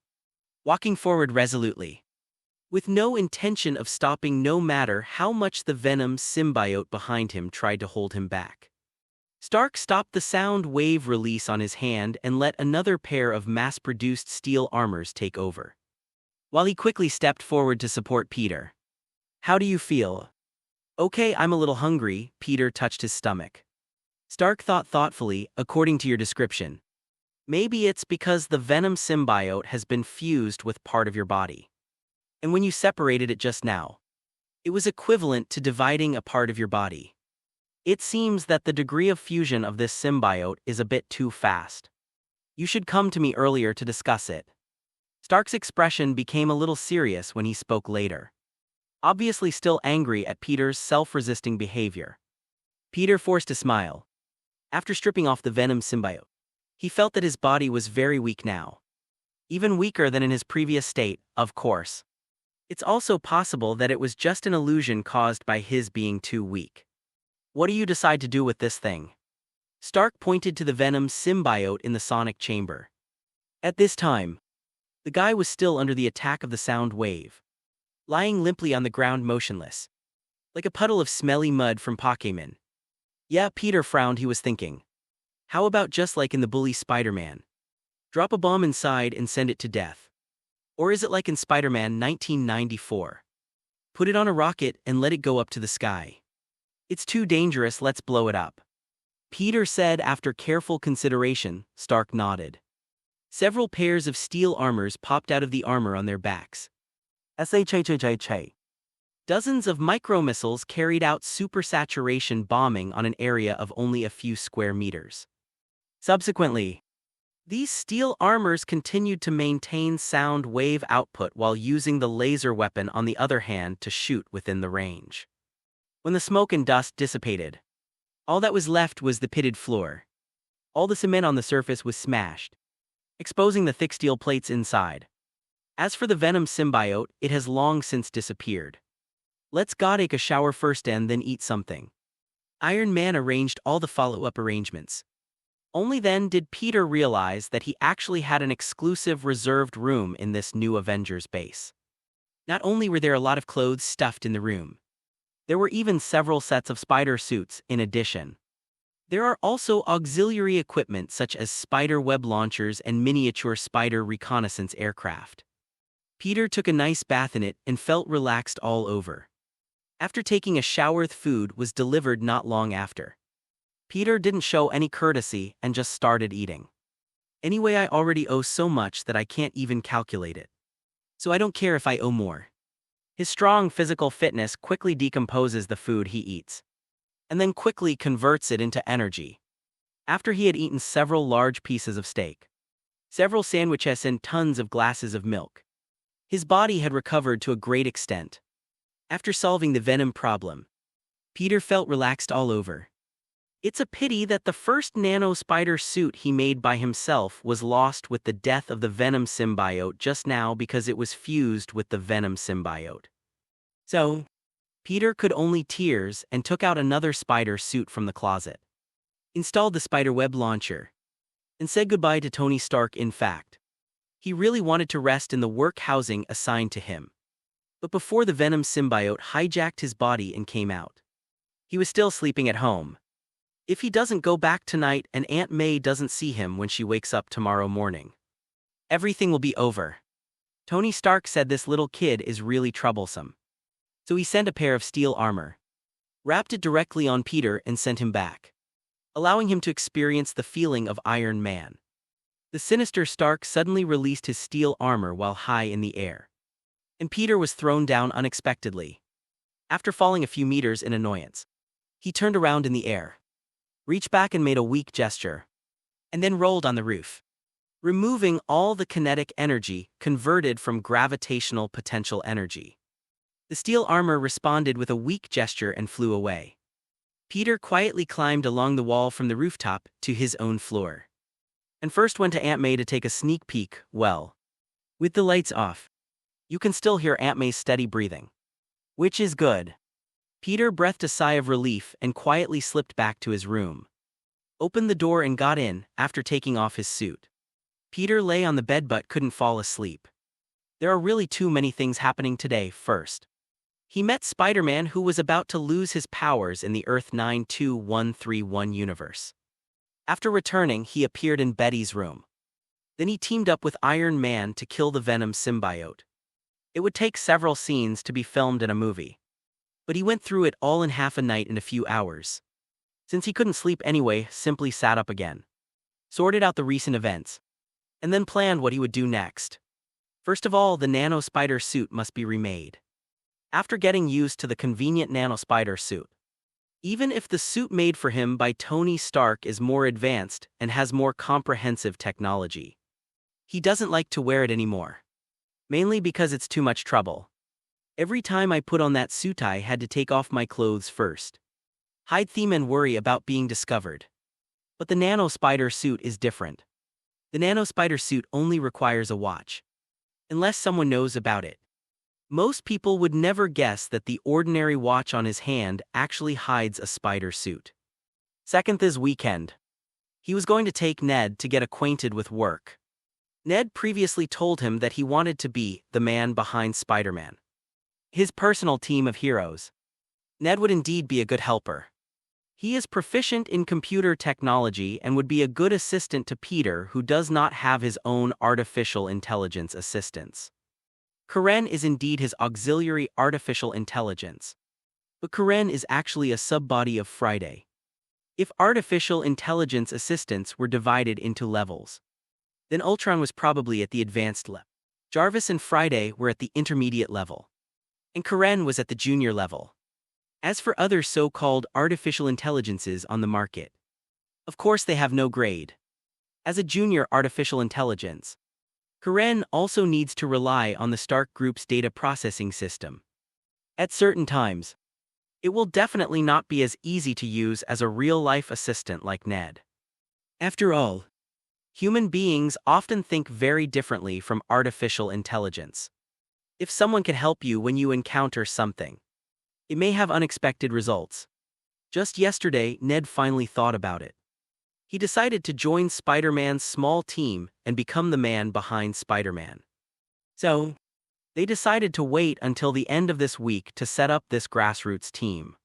walking forward resolutely, with no intention of stopping no matter how much the Venom symbiote behind him tried to hold him back. Stark stopped the sound wave release on his hand and let another pair of mass-produced steel armors take over, while he quickly stepped forward to support Peter. How do you feel? Okay, I'm a little hungry. Peter touched his stomach. Stark thought thoughtfully, according to your description. Maybe it's because the Venom symbiote has been fused with part of your body. And when you separated it just now, it was equivalent to dividing a part of your body. It seems that the degree of fusion of this symbiote is a bit too fast. You should come to me earlier to discuss it. Stark's expression became a little serious when he spoke later, obviously still angry at Peter's self-resisting behavior. Peter forced a smile. After stripping off the Venom symbiote, he felt that his body was very weak now. Even weaker than in his previous state, of course. It's also possible that it was just an illusion caused by his being too weak. What do you decide to do with this thing? Stark pointed to the Venom symbiote in the sonic chamber. At this time, the guy was still under the attack of the sound wave, lying limply on the ground motionless, like a puddle of smelly mud from Pokémon. Yeah, Peter frowned. He was thinking. How about just like in the bully Spider-Man? Drop a bomb inside and send it to death. Or is it like in Spider-Man 1994? Put it on a rocket and let it go up to the sky. It's too dangerous, let's blow it up. Peter said after careful consideration. Stark nodded. Several pairs of steel armors popped out of the armor on their backs. SHHHH. Dozens of micromissiles carried out supersaturation bombing on an area of only a few square meters. Subsequently, these steel armors continued to maintain sound wave output while using the laser weapon on the other hand to shoot within the range. When the smoke and dust dissipated, all that was left was the pitted floor. All the cement on the surface was smashed, exposing the thick steel plates inside. As for the Venom symbiote, it has long since disappeared. Let's go take a shower first and then eat something. Iron Man arranged all the follow-up arrangements. Only then did Peter realize that he actually had an exclusive reserved room in this new Avengers base. Not only were there a lot of clothes stuffed in the room, there were even several sets of spider suits in addition. There are also auxiliary equipment such as spider web launchers and miniature spider reconnaissance aircraft. Peter took a nice bath in it and felt relaxed all over. After taking a shower, the food was delivered not long after. Peter didn't show any courtesy and just started eating. Anyway, I already owe so much that I can't even calculate it. So I don't care if I owe more. His strong physical fitness quickly decomposes the food he eats, and then quickly converts it into energy. After he had eaten several large pieces of steak, several sandwiches and tons of glasses of milk, his body had recovered to a great extent. After solving the Venom problem, Peter felt relaxed all over. It's a pity that the first nano spider suit he made by himself was lost with the death of the Venom symbiote just now because it was fused with the Venom symbiote. So, Peter could only tears and took out another spider suit from the closet, installed the spider web launcher, and said goodbye to Tony Stark. In fact, he really wanted to rest in the work housing assigned to him. But before the Venom symbiote hijacked his body and came out, he was still sleeping at home. If he doesn't go back tonight and Aunt May doesn't see him when she wakes up tomorrow morning, everything will be over. Tony Stark said this little kid is really troublesome. So he sent a pair of steel armor, wrapped it directly on Peter and sent him back, allowing him to experience the feeling of Iron Man. The sinister Stark suddenly released his steel armor while high in the air, and Peter was thrown down unexpectedly. After falling a few meters in annoyance, he turned around in the air, reached back and made a weak gesture, and then rolled on the roof, removing all the kinetic energy converted from gravitational potential energy. The steel armor responded with a weak gesture and flew away. Peter quietly climbed along the wall from the rooftop to his own floor, and first went to Aunt May to take a sneak peek. Well, with the lights off, you can still hear Aunt May's steady breathing, which is good. Peter breathed a sigh of relief and quietly slipped back to his room, opened the door and got in. After taking off his suit, Peter lay on the bed but couldn't fall asleep. There are really too many things happening today. First, he met Spider-Man, who was about to lose his powers in the Earth 92131 universe. After returning, he appeared in Betty's room. Then he teamed up with Iron Man to kill the Venom symbiote. It would take several scenes to be filmed in a movie, but he went through it all in half a night in a few hours. Since he couldn't sleep anyway, simply sat up again, sorted out the recent events, and then planned what he would do next. First of all, the nano spider suit must be remade. After getting used to the convenient nano spider suit, even if the suit made for him by Tony Stark is more advanced and has more comprehensive technology, he doesn't like to wear it anymore. Mainly because it's too much trouble. Every time I put on that suit I had to take off my clothes first, hide theme and worry about being discovered. But the nano spider suit is different. The nano spider suit only requires a watch. Unless someone knows about it. Most people would never guess that the ordinary watch on his hand actually hides a spider suit. Second is weekend. He was going to take Ned to get acquainted with work. Ned previously told him that he wanted to be the man behind Spider-Man. His personal team of heroes. Ned would indeed be a good helper. He is proficient in computer technology and would be a good assistant to Peter, who does not have his own artificial intelligence assistants. Karen is indeed his auxiliary artificial intelligence. But Karen is actually a sub-body of Friday. If artificial intelligence assistants were divided into levels, then Ultron was probably at the advanced level. Jarvis and Friday were at the intermediate level. And Karen was at the junior level. As for other so-called artificial intelligences on the market, of course they have no grade. As a junior artificial intelligence, Karen also needs to rely on the Stark Group's data processing system. At certain times, it will definitely not be as easy to use as a real-life assistant like Ned. After all, human beings often think very differently from artificial intelligence. If someone can help you when you encounter something, it may have unexpected results. Just yesterday, Ned finally thought about it. He decided to join Spider-Man's small team and become the man behind Spider-Man. So, they decided to wait until the end of this week to set up this grassroots team.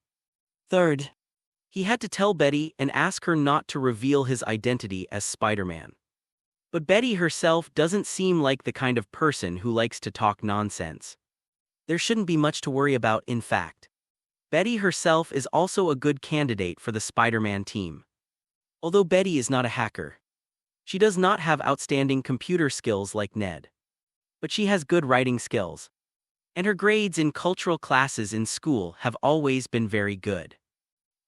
Third, he had to tell Betty and ask her not to reveal his identity as Spider-Man. But Betty herself doesn't seem like the kind of person who likes to talk nonsense. There shouldn't be much to worry about, in fact. Betty herself is also a good candidate for the Spider-Man team. Although Betty is not a hacker, she does not have outstanding computer skills like Ned. But she has good writing skills. And her grades in cultural classes in school have always been very good.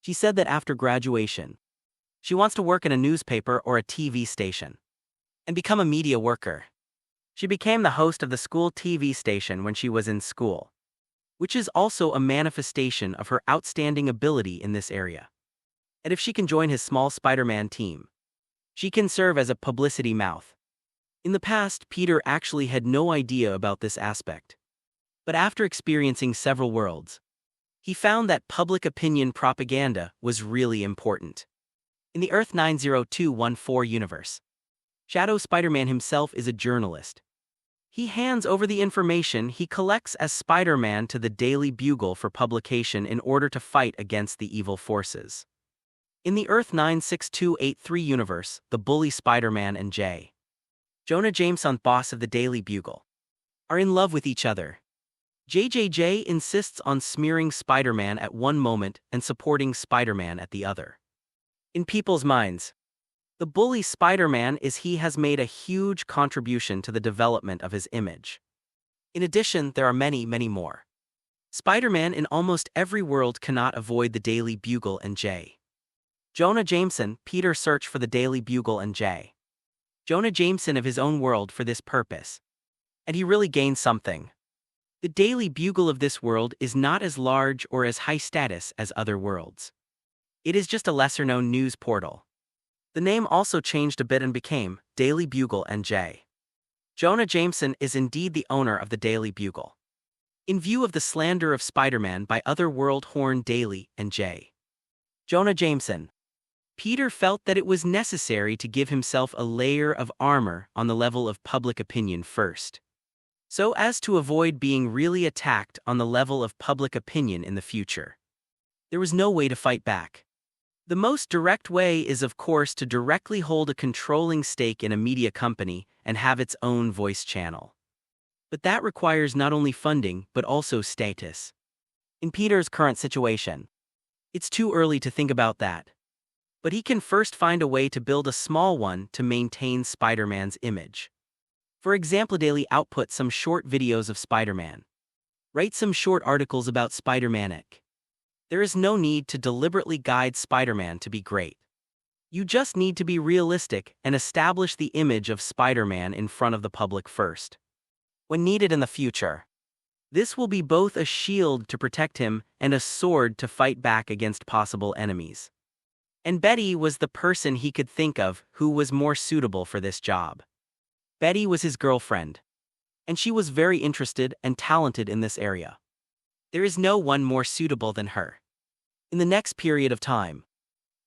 She said that after graduation, she wants to work in a newspaper or a TV station and become a media worker. She became the host of the school TV station when she was in school, which is also a manifestation of her outstanding ability in this area. And if she can join his small Spider-Man team, she can serve as a publicity mouth. In the past, Peter actually had no idea about this aspect. But after experiencing several worlds, he found that public opinion propaganda was really important. In the Earth 90214 universe, Shadow Spider-Man himself is a journalist. He hands over the information he collects as Spider-Man to the Daily Bugle for publication in order to fight against the evil forces. In the Earth 96283 universe, the bully Spider-Man and J. Jonah Jameson, boss of the Daily Bugle, are in love with each other. JJJ insists on smearing Spider-Man at one moment and supporting Spider-Man at the other. In people's minds, the bully Spider-Man has made a huge contribution to the development of his image. In addition, there are many, many more. Spider-Man in almost every world cannot avoid the Daily Bugle and J. Jonah Jameson, Peter search for the Daily Bugle and J. Jonah Jameson of his own world for this purpose. And he really gains something. The Daily Bugle of this world is not as large or as high status as other worlds. It is just a lesser-known news portal. The name also changed a bit and became Daily Bugle and J. Jonah Jameson is indeed the owner of the Daily Bugle. In view of the slander of Spider-Man by other World Horn Daily and J. Jonah Jameson, Peter felt that it was necessary to give himself a layer of armor on the level of public opinion first, so as to avoid being really attacked on the level of public opinion in the future. There was no way to fight back. The most direct way is, of course, to directly hold a controlling stake in a media company and have its own voice channel. But that requires not only funding but also status. In Peter's current situation, it's too early to think about that. But he can first find a way to build a small one to maintain Spider-Man's image. For example, daily output some short videos of Spider-Man. Write some short articles about Spider-Manic. There is no need to deliberately guide Spider-Man to be great. You just need to be realistic and establish the image of Spider-Man in front of the public first. When needed in the future, This will be both a shield to protect him and a sword to fight back against possible enemies. And Betty was the person he could think of who was more suitable for this job. Betty was his girlfriend, and she was very interested and talented in this area. There is no one more suitable than her. In the next period of time,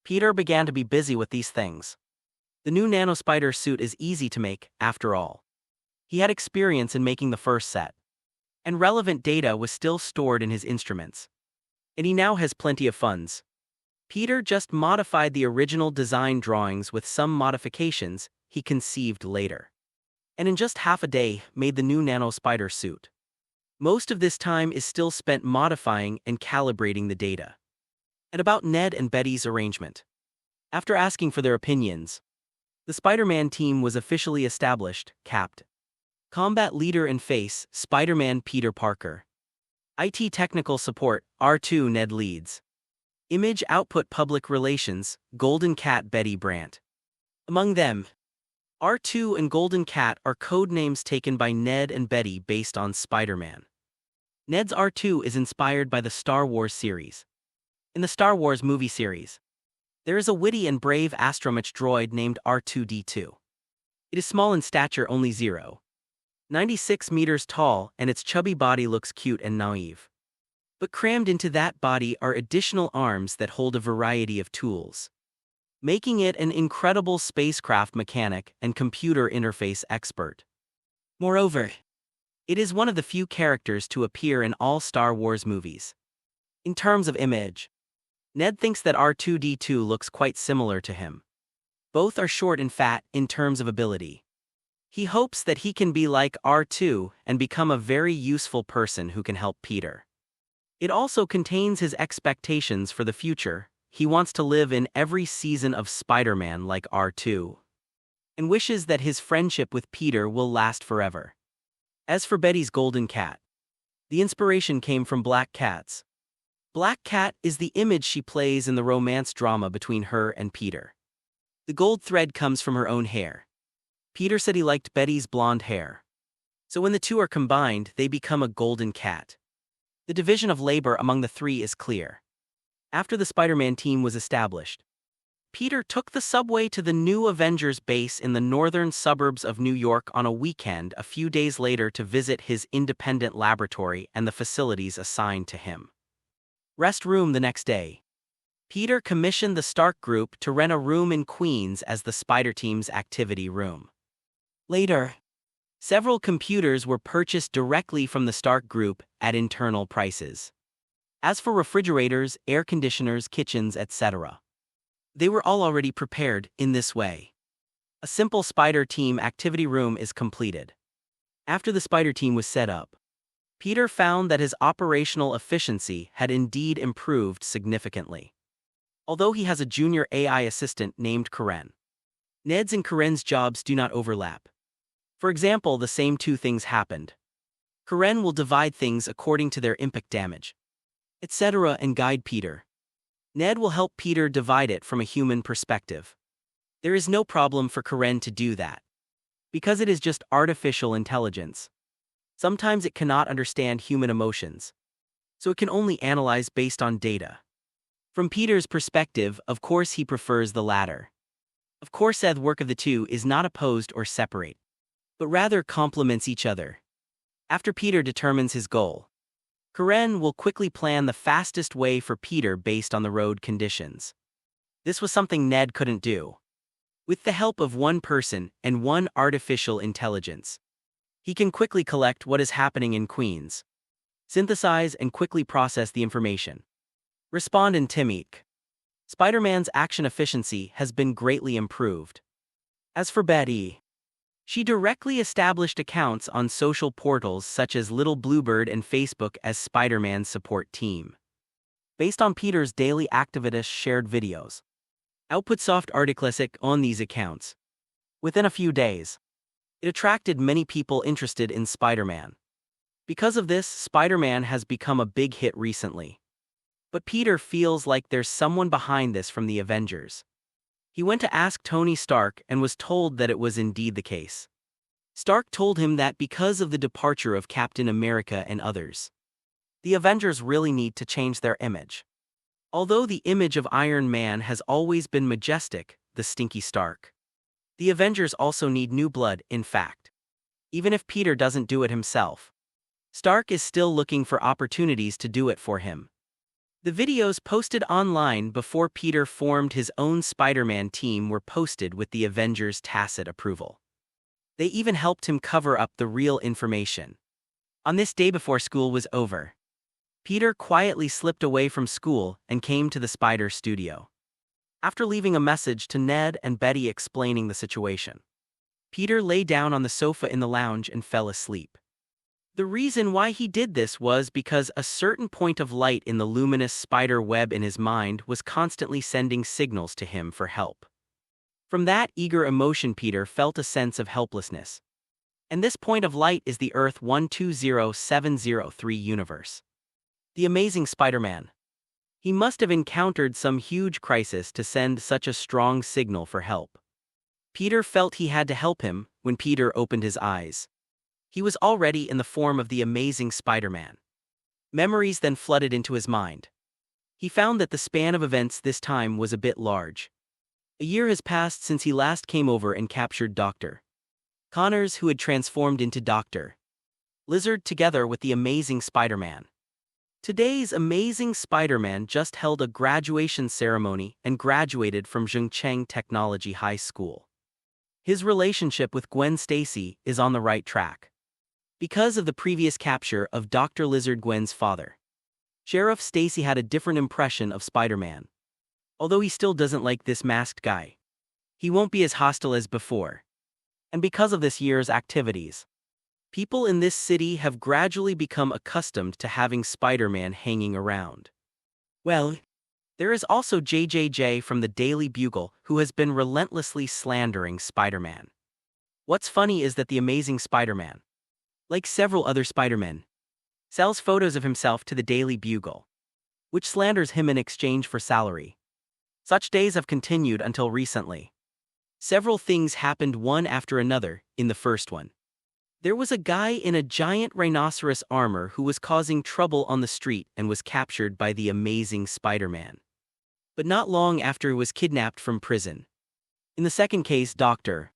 Peter began to be busy with these things. The new nanospider suit is easy to make, after all. He had experience in making the first set, and relevant data was still stored in his instruments. And he now has plenty of funds. Peter just modified the original design drawings with some modifications he conceived later. And in just half a day made the new nanospider suit. Most of this time is still spent modifying and calibrating the data. And about Ned and Betty's arrangement. After asking for their opinions, the Spider-Man team was officially established, capped. Combat leader and face, Spider-Man Peter Parker. IT technical support, R2 Ned leads. Image output public relations, Golden Cat Betty Brandt. Among them, R2 and Golden Cat are code names taken by Ned and Betty based on Spider-Man. Ned's R2 is inspired by the Star Wars series. In the Star Wars movie series, there is a witty and brave astromech droid named R2-D2. It is small in stature, only 0.96 meters tall, and its chubby body looks cute and naive. But crammed into that body are additional arms that hold a variety of tools, making it an incredible spacecraft mechanic and computer interface expert. Moreover, it is one of the few characters to appear in all Star Wars movies. In terms of image, Ned thinks that R2-D2 looks quite similar to him. Both are short and fat in terms of ability. He hopes that he can be like R2 and become a very useful person who can help Peter. It also contains his expectations for the future. He wants to live in every season of Spider-Man like R2, and wishes that his friendship with Peter will last forever. As for Betty's Golden Cat, the inspiration came from Black Cat's. Black Cat is the image she plays in the romance drama between her and Peter. The gold thread comes from her own hair. Peter said he liked Betty's blonde hair. So when the two are combined, they become a golden cat. The division of labor among the three is clear. After the Spider-Man team was established, Peter took the subway to the new Avengers base in the northern suburbs of New York on a weekend a few days later to visit his independent laboratory and the facilities assigned to him. Rest room the next day. Peter commissioned the Stark Group to rent a room in Queens as the Spider Team's activity room. Later, several computers were purchased directly from the Stark Group at internal prices. As for refrigerators, air conditioners, kitchens, etc., they were all already prepared in this way. A simple Spider Team activity room is completed. After the Spider Team was set up, Peter found that his operational efficiency had indeed improved significantly. Although he has a junior AI assistant named Karen, Ned's and Karen's jobs do not overlap. For example, the same two things happened. Karen will divide things according to their impact damage, etc., and guide Peter. Ned will help Peter divide it from a human perspective. There is no problem for Karen to do that, because it is just artificial intelligence. Sometimes it cannot understand human emotions, so it can only analyze based on data. From Peter's perspective, of course he prefers the latter. Of course the work of the two is not opposed or separate, but rather complements each other. After Peter determines his goal, Karen will quickly plan the fastest way for Peter based on the road conditions. This was something Ned couldn't do. With the help of one person and one artificial intelligence, he can quickly collect what is happening in Queens, synthesize and quickly process the information, respond in Timik. Spider-Man's action efficiency has been greatly improved. As for Betty, she directly established accounts on social portals such as Little Bluebird and Facebook as Spider-Man's support team. Based on Peter's daily activist shared videos, output soft articles on these accounts. Within a few days, it attracted many people interested in Spider-Man. Because of this, Spider-Man has become a big hit recently. But Peter feels like there's someone behind this from the Avengers. He went to ask Tony Stark and was told that it was indeed the case. Stark told him that because of the departure of Captain America and others, the Avengers really need to change their image. Although the image of Iron Man has always been majestic, the stinky Stark, the Avengers also need new blood, in fact. Even if Peter doesn't do it himself, Stark is still looking for opportunities to do it for him. The videos posted online before Peter formed his own Spider-Man team were posted with the Avengers' tacit approval. They even helped him cover up the real information. On this day before school was over, Peter quietly slipped away from school and came to the Spider studio. After leaving a message to Ned and Betty explaining the situation, Peter lay down on the sofa in the lounge and fell asleep. The reason why he did this was because a certain point of light in the luminous spider web in his mind was constantly sending signals to him for help. From that eager emotion, Peter felt a sense of helplessness. And this point of light is the Earth 120703 universe. The Amazing Spider-Man. He must have encountered some huge crisis to send such a strong signal for help. Peter felt he had to help him. When Peter opened his eyes, he was already in the form of the Amazing Spider-Man. Memories then flooded into his mind. He found that the span of events this time was a bit large. A year has passed since he last came over and captured Dr. Connors, who had transformed into Dr. Lizard together with the Amazing Spider-Man. Today's Amazing Spider-Man just held a graduation ceremony and graduated from Zhengcheng Technology High School. His relationship with Gwen Stacy is on the right track. Because of the previous capture of Dr. Lizard, Gwen's father, Sheriff Stacy had a different impression of Spider-Man. Although he still doesn't like this masked guy, he won't be as hostile as before. And because of this year's activities, people in this city have gradually become accustomed to having Spider-Man hanging around. Well, there is also JJJ from the Daily Bugle who has been relentlessly slandering Spider-Man. What's funny is that the Amazing Spider-Man, like several other Spider-Men, sells photos of himself to the Daily Bugle, which slanders him in exchange for salary. Such days have continued until recently. Several things happened one after another. In the first one, there was a guy in a giant rhinoceros armor who was causing trouble on the street and was captured by the Amazing Spider-Man. But not long after he was kidnapped from prison. In the second case, Dr.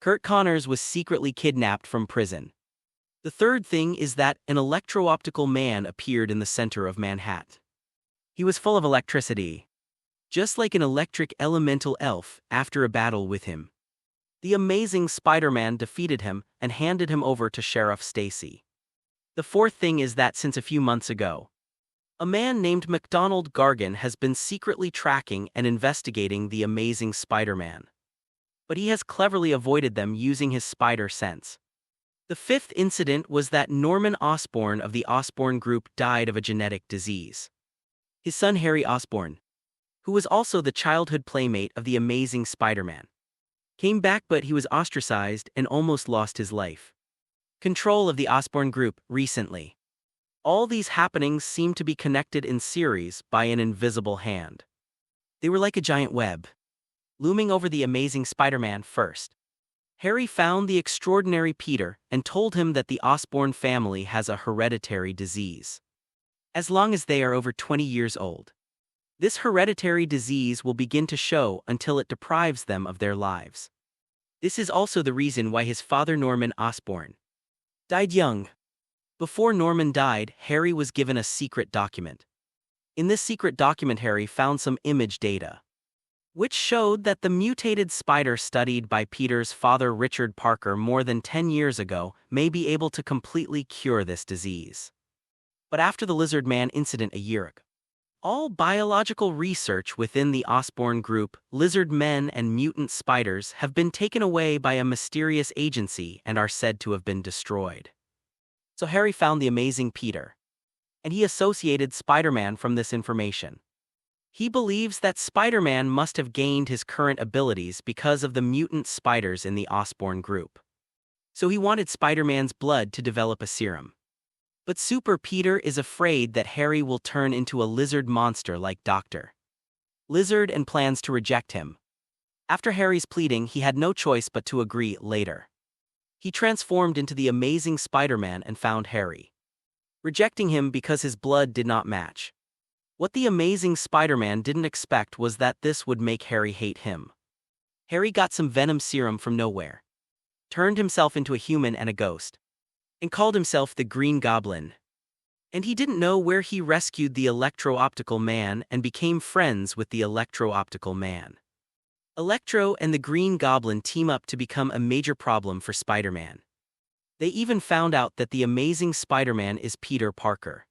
Kurt Connors was secretly kidnapped from prison. The third thing is that an electro-optical man appeared in the center of Manhattan. He was full of electricity, just like an electric elemental elf. After a battle with him, the Amazing Spider-Man defeated him and handed him over to Sheriff Stacy. The fourth thing is that since a few months ago, a man named MacDonald Gargan has been secretly tracking and investigating the Amazing Spider-Man. But he has cleverly avoided them using his spider sense. The fifth incident was that Norman Osborn of the Osborn Group died of a genetic disease. His son Harry Osborn, who was also the childhood playmate of the Amazing Spider-Man, came back, but he was ostracized and almost lost his life. Control of the Osborn Group recently. All these happenings seem to be connected in series by an invisible hand. They were like a giant web, looming over the Amazing Spider-Man. First, Harry found the extraordinary Peter and told him that the Osborn family has a hereditary disease. As long as they are over 20 years old, this hereditary disease will begin to show until it deprives them of their lives. This is also the reason why his father Norman Osborn died young. Before Norman died, Harry was given a secret document. In this secret document, Harry found some image data, which showed that the mutated spider studied by Peter's father Richard Parker more than 10 years ago may be able to completely cure this disease. But after the Lizard Man incident a year ago, all biological research within the Osborn Group, lizard men and mutant spiders have been taken away by a mysterious agency and are said to have been destroyed. So Harry found the Amazing Peter, and he associated Spider-Man from this information. He believes that Spider-Man must have gained his current abilities because of the mutant spiders in the Osborn Group. So he wanted Spider-Man's blood to develop a serum. But Super Peter is afraid that Harry will turn into a lizard monster like Dr. Lizard and plans to reject him. After Harry's pleading, he had no choice but to agree later. He transformed into the Amazing Spider-Man and found Harry, rejecting him because his blood did not match. What the Amazing Spider-Man didn't expect was that this would make Harry hate him. Harry got some venom serum from nowhere, turned himself into a human and a ghost, and called himself the Green Goblin. And he didn't know where he rescued the Electro-Optical Man and became friends with the Electro-Optical Man. Electro and the Green Goblin team up to become a major problem for Spider-Man. They even found out that the Amazing Spider-Man is Peter Parker.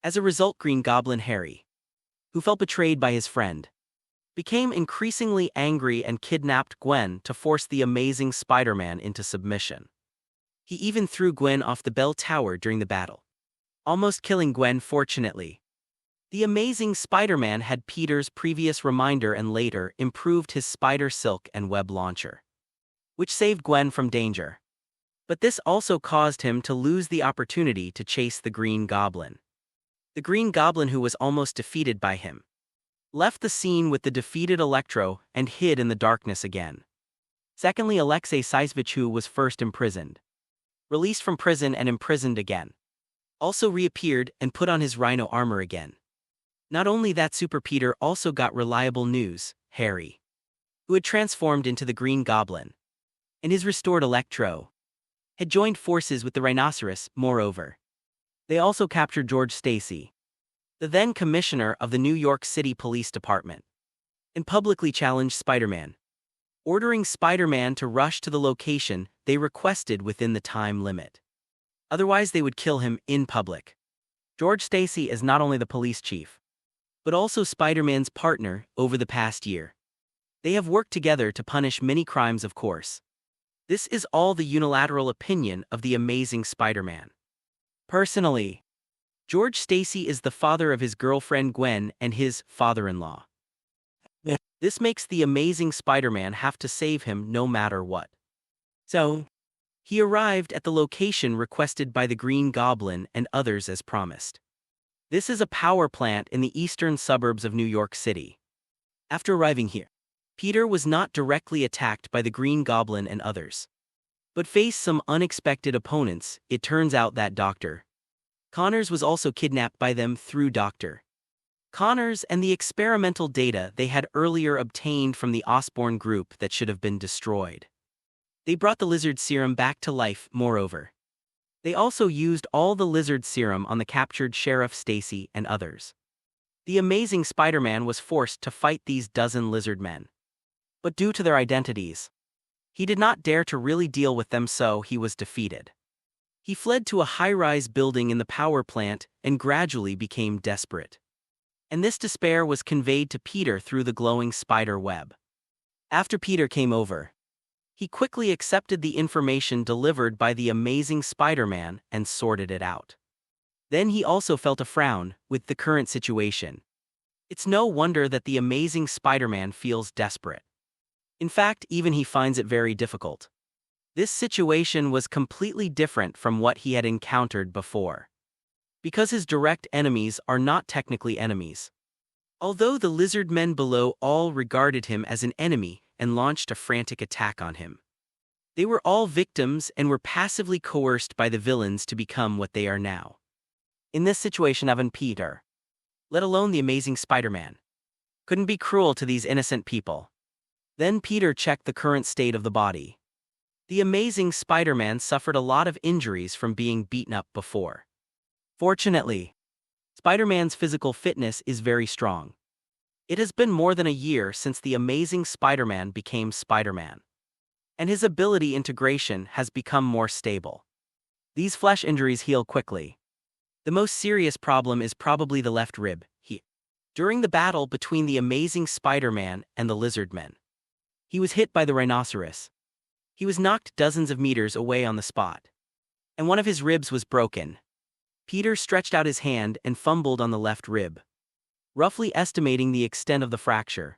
As a result, Green Goblin Harry, who felt betrayed by his friend, became increasingly angry and kidnapped Gwen to force the Amazing Spider-Man into submission. He even threw Gwen off the bell tower during the battle, almost killing Gwen. Fortunately, the Amazing Spider-Man had Peter's previous reminder and later improved his spider silk and web launcher, which saved Gwen from danger. But this also caused him to lose the opportunity to chase the Green Goblin. The Green Goblin, who was almost defeated by him, left the scene with the defeated Electro and hid in the darkness again. Secondly, Alexei Seisvich, who was first imprisoned, released from prison and imprisoned again, also reappeared and put on his rhino armor again. Not only that, Super Peter also got reliable news: Harry, who had transformed into the Green Goblin, and his restored Electro, had joined forces with the Rhinoceros. Moreover, they also captured George Stacy, the then commissioner of the New York City Police Department, and publicly challenged Spider-Man, ordering Spider-Man to rush to the location they requested within the time limit. Otherwise, they would kill him in public. George Stacy is not only the police chief, but also Spider-Man's partner over the past year. They have worked together to punish many crimes, of course. This is all the unilateral opinion of the Amazing Spider-Man. Personally, George Stacy is the father of his girlfriend Gwen and his father-in-law. This makes the Amazing Spider-Man have to save him no matter what. So, he arrived at the location requested by the Green Goblin and others as promised. This is a power plant in the eastern suburbs of New York City. After arriving here, Peter was not directly attacked by the Green Goblin and others, but faced some unexpected opponents. It turns out that Dr. Connors was also kidnapped by them through Dr. Connors and the experimental data they had earlier obtained from the Osborn group that should have been destroyed. They brought the lizard serum back to life. Moreover, they also used all the lizard serum on the captured Sheriff Stacy and others. The Amazing Spider-Man was forced to fight these dozen lizard men, but due to their identities, he did not dare to really deal with them, so he was defeated. He fled to a high-rise building in the power plant and gradually became desperate. And this despair was conveyed to Peter through the glowing spider web. After Peter came over, he quickly accepted the information delivered by the Amazing Spider-Man and sorted it out. Then he also felt a frown with the current situation. It's no wonder that the Amazing Spider-Man feels desperate. In fact, even he finds it very difficult. This situation was completely different from what he had encountered before, because his direct enemies are not technically enemies. Although the lizard men below all regarded him as an enemy and launched a frantic attack on him, they were all victims and were passively coerced by the villains to become what they are now. In this situation, even Peter, let alone the Amazing Spider-Man, couldn't be cruel to these innocent people. Then Peter checked the current state of the body. The Amazing Spider-Man suffered a lot of injuries from being beaten up before. Fortunately, Spider-Man's physical fitness is very strong. It has been more than a year since the Amazing Spider-Man became Spider-Man, and his ability integration has become more stable. These flesh injuries heal quickly. The most serious problem is probably the left rib. During the battle between the Amazing Spider-Man and the Lizard Men, he was hit by the Rhinoceros. He was knocked dozens of meters away on the spot, and one of his ribs was broken. Peter stretched out his hand and fumbled on the left rib, roughly estimating the extent of the fracture.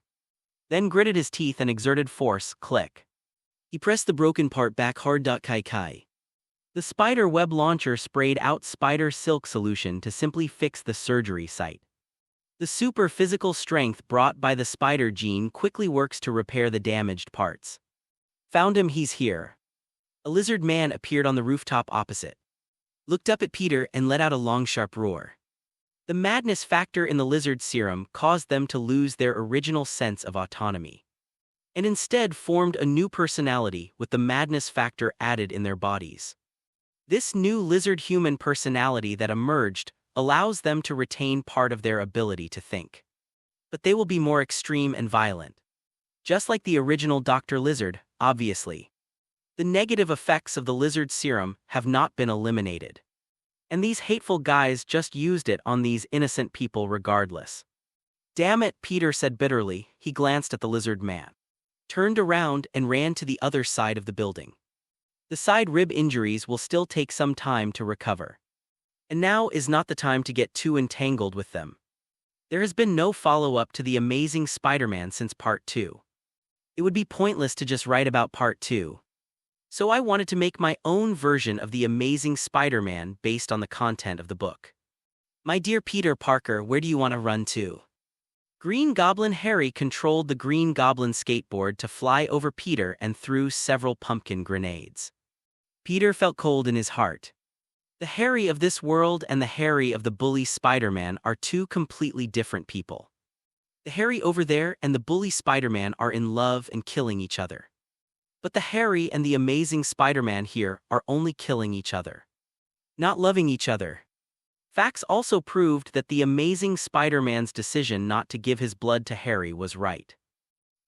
Then gritted his teeth and exerted force. Click. He pressed the broken part back hard. Kai. The spider web launcher sprayed out spider silk solution to simply fix the surgery site. The super physical strength brought by the spider gene quickly works to repair the damaged parts. Found him. He's here. A lizard man appeared on the rooftop opposite, looked up at Peter and let out a long sharp roar. The madness factor in the lizard serum caused them to lose their original sense of autonomy, and instead formed a new personality with the madness factor added in their bodies. This new lizard-human personality that emerged allows them to retain part of their ability to think. But they will be more extreme and violent. Just like the original Dr. Lizard, obviously. The negative effects of the lizard serum have not been eliminated. And these hateful guys just used it on these innocent people regardless. Damn it, Peter said bitterly. He glanced at the lizard man, turned around and ran to the other side of the building. The side rib injuries will still take some time to recover. And now is not the time to get too entangled with them. There has been no follow-up to The Amazing Spider-Man since Part 2. It would be pointless to just write about Part 2. So I wanted to make my own version of The Amazing Spider-Man based on the content of the book. My dear Peter Parker, where do you want to run to? Green Goblin Harry controlled the Green Goblin skateboard to fly over Peter and threw several pumpkin grenades. Peter felt cold in his heart. The Harry of this world and the Harry of the bully Spider-Man are two completely different people. The Harry over there and the bully Spider-Man are in love and killing each other. But the Harry and the Amazing Spider-Man here are only killing each other, not loving each other. Facts also proved that the Amazing Spider-Man's decision not to give his blood to Harry was right.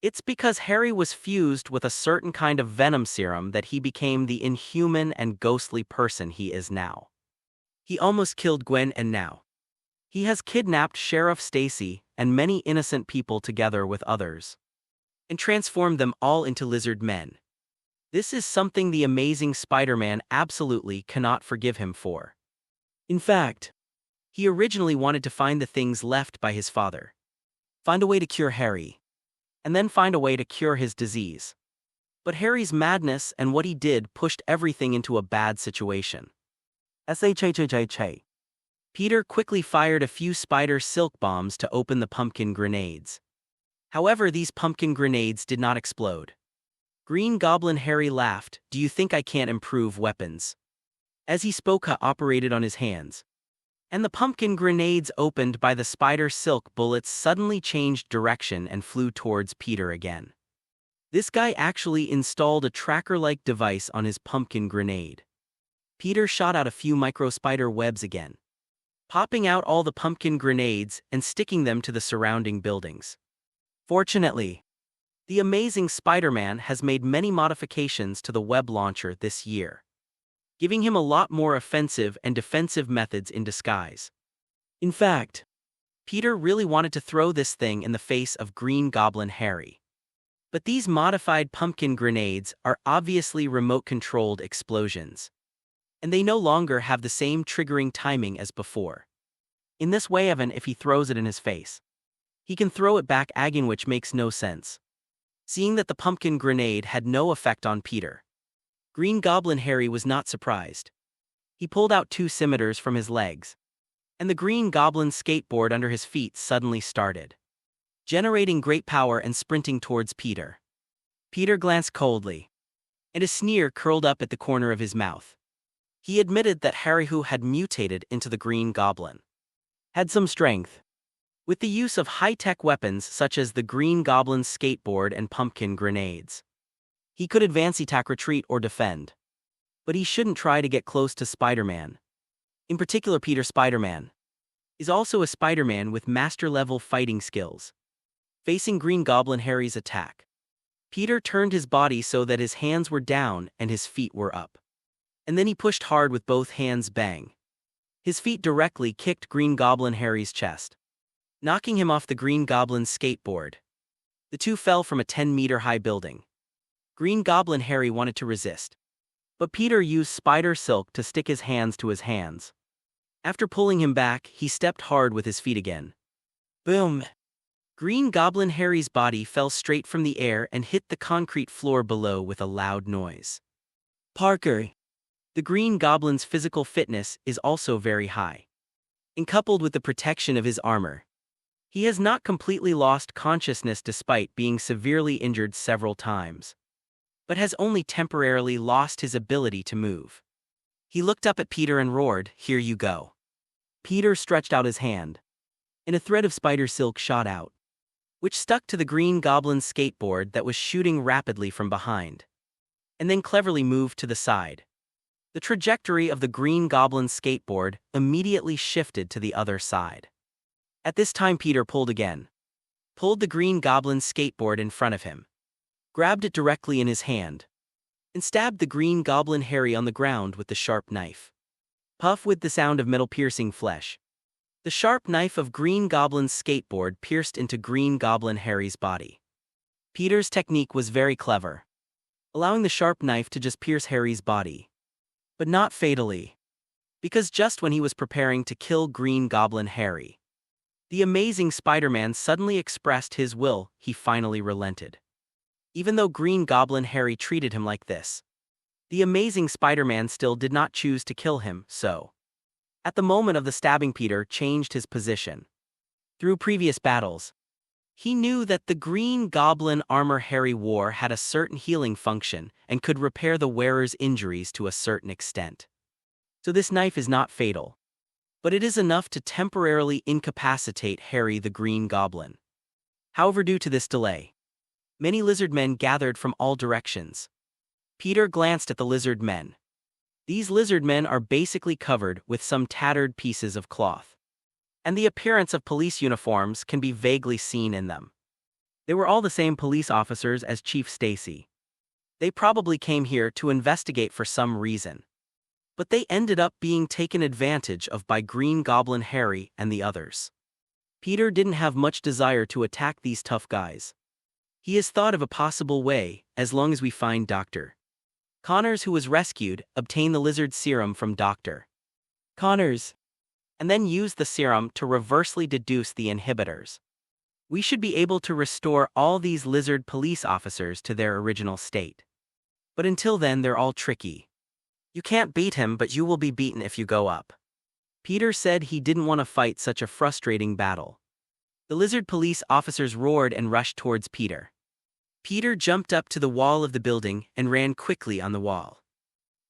It's because Harry was fused with a certain kind of venom serum that he became the inhuman and ghostly person he is now. He almost killed Gwen and now he has kidnapped Sheriff Stacy and many innocent people together with others, and transformed them all into lizard men. This is something the Amazing Spider-Man absolutely cannot forgive him for. In fact, he originally wanted to find the things left by his father, find a way to cure Harry, and then find a way to cure his disease. But Harry's madness and what he did pushed everything into a bad situation. SHHHH. Peter quickly fired a few spider silk bombs to open the pumpkin grenades. However, these pumpkin grenades did not explode. Green Goblin Harry laughed. Do you think I can't improve weapons? As he spoke, he operated on his hands, and the pumpkin grenades opened by the spider silk bullets suddenly changed direction and flew towards Peter again. This guy actually installed a tracker-like device on his pumpkin grenade. Peter shot out a few micro-spider webs again, popping out all the pumpkin grenades and sticking them to the surrounding buildings. Fortunately, the Amazing Spider-Man has made many modifications to the web launcher this year, giving him a lot more offensive and defensive methods in disguise. In fact, Peter really wanted to throw this thing in the face of Green Goblin Harry. But these modified pumpkin grenades are obviously remote-controlled explosions, and they no longer have the same triggering timing as before. In this way, even if he throws it in his face, he can throw it back again, which makes no sense. Seeing that the pumpkin grenade had no effect on Peter, Green Goblin Harry was not surprised. He pulled out 2 scimitars from his legs, and the Green Goblin skateboard under his feet suddenly started, generating great power and sprinting towards Peter. Peter glanced coldly, and a sneer curled up at the corner of his mouth. He admitted that Harry, who had mutated into the Green Goblin, had some strength. With the use of high-tech weapons such as the Green Goblin's skateboard and pumpkin grenades, he could advance, attack, retreat, or defend. But he shouldn't try to get close to Spider-Man. In particular, Peter Spider-Man is also a Spider-Man with master-level fighting skills. Facing Green Goblin Harry's attack, Peter turned his body so that his hands were down and his feet were up. And then he pushed hard with both hands. Bang! His feet directly kicked Green Goblin Harry's chest, knocking him off the Green Goblin's skateboard. The two fell from a 10-meter-high building. Green Goblin Harry wanted to resist, but Peter used spider silk to stick his hands to his hands. After pulling him back, he stepped hard with his feet again. Boom! Green Goblin Harry's body fell straight from the air and hit the concrete floor below with a loud noise. Parker. The Green Goblin's physical fitness is also very high, and coupled with the protection of his armor, he has not completely lost consciousness despite being severely injured several times. but has only temporarily lost his ability to move. He looked up at Peter and roared, "Here you go." Peter stretched out his hand, and a thread of spider silk shot out, which stuck to the Green Goblin's skateboard that was shooting rapidly from behind, and then cleverly moved to the side. The trajectory of the Green Goblin's skateboard immediately shifted to the other side. At this time Peter pulled the Green Goblin's skateboard in front of him, grabbed it directly in his hand, and stabbed the Green Goblin Harry on the ground with the sharp knife. Puff with the sound of metal piercing flesh. The sharp knife of Green Goblin's skateboard pierced into Green Goblin Harry's body. Peter's technique was very clever, allowing the sharp knife to just pierce Harry's body, but not fatally, because just when he was preparing to kill Green Goblin Harry, the amazing Spider-Man suddenly expressed his will. He finally relented. Even though Green Goblin Harry treated him like this, the amazing Spider-Man still did not choose to kill him, so at the moment of the stabbing, Peter changed his position. Through previous battles, he knew that the Green Goblin armor Harry wore had a certain healing function and could repair the wearer's injuries to a certain extent. So this knife is not fatal, but it is enough to temporarily incapacitate Harry the Green Goblin. However, due to this delay, many lizard men gathered from all directions. Peter glanced at the lizard men. These lizard men are basically covered with some tattered pieces of cloth, and the appearance of police uniforms can be vaguely seen in them. They were all the same police officers as Chief Stacy. They probably came here to investigate for some reason, but they ended up being taken advantage of by Green Goblin Harry and the others. Peter didn't have much desire to attack these tough guys. He has thought of a possible way. As long as we find Dr. Connors, who was rescued, obtain the lizard serum from Dr. Connors, and then use the serum to reversely deduce the inhibitors, we should be able to restore all these lizard police officers to their original state. But until then, they're all tricky. You can't beat him, but you will be beaten if you go up. Peter said he didn't want to fight such a frustrating battle. The lizard police officers roared and rushed towards Peter. Peter jumped up to the wall of the building and ran quickly on the wall.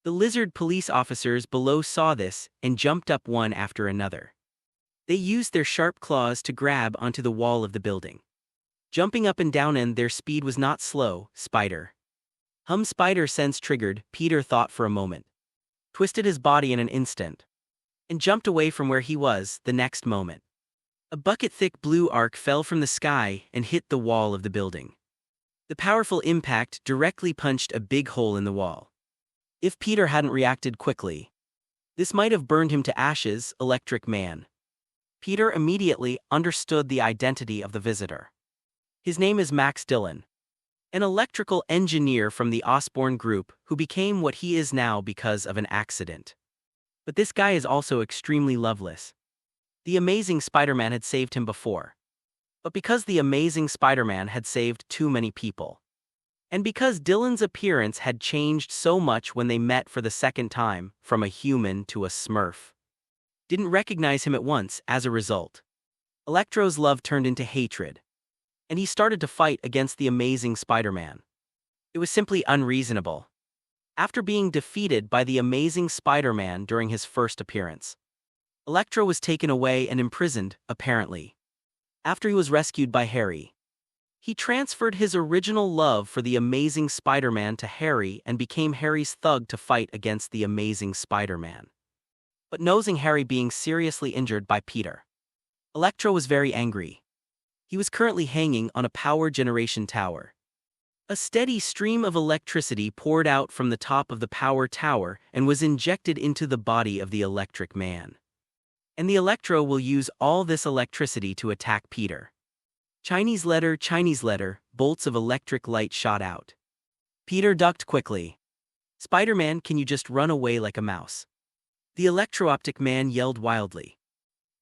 The lizard police officers below saw this and jumped up one after another. They used their sharp claws to grab onto the wall of the building, jumping up and down, and their speed was not slow. Spider sense triggered. Peter thought for a moment, twisted his body in an instant, and jumped away from where he was. The next moment, a bucket-thick blue arc fell from the sky and hit the wall of the building. The powerful impact directly punched a big hole in the wall. If Peter hadn't reacted quickly, this might have burned him to ashes. Electric Man. Peter immediately understood the identity of the visitor. His name is Max Dillon, an electrical engineer from the Osborn Group who became what he is now because of an accident. But this guy is also extremely loveless. The amazing Spider-Man had saved him before, but because the amazing Spider-Man had saved too many people, and because Dillon's appearance had changed so much when they met for the second time, from a human to a Smurf, didn't recognize him at once. As a result, Electro's love turned into hatred, and he started to fight against the amazing Spider-Man. It was simply unreasonable. After being defeated by the amazing Spider-Man during his first appearance, Electro was taken away and imprisoned, apparently. After he was rescued by Harry, he transferred his original love for the amazing Spider-Man to Harry and became Harry's thug to fight against the amazing Spider-Man. But noticing Harry being seriously injured by Peter, Electro was very angry. He was currently hanging on a power generation tower. A steady stream of electricity poured out from the top of the power tower and was injected into the body of the Electric Man. And the Electro will use all this electricity to attack Peter. Chinese letter, bolts of electric light shot out. Peter ducked quickly. Spider-Man, can you just run away like a mouse? The Electro-Optic Man yelled wildly.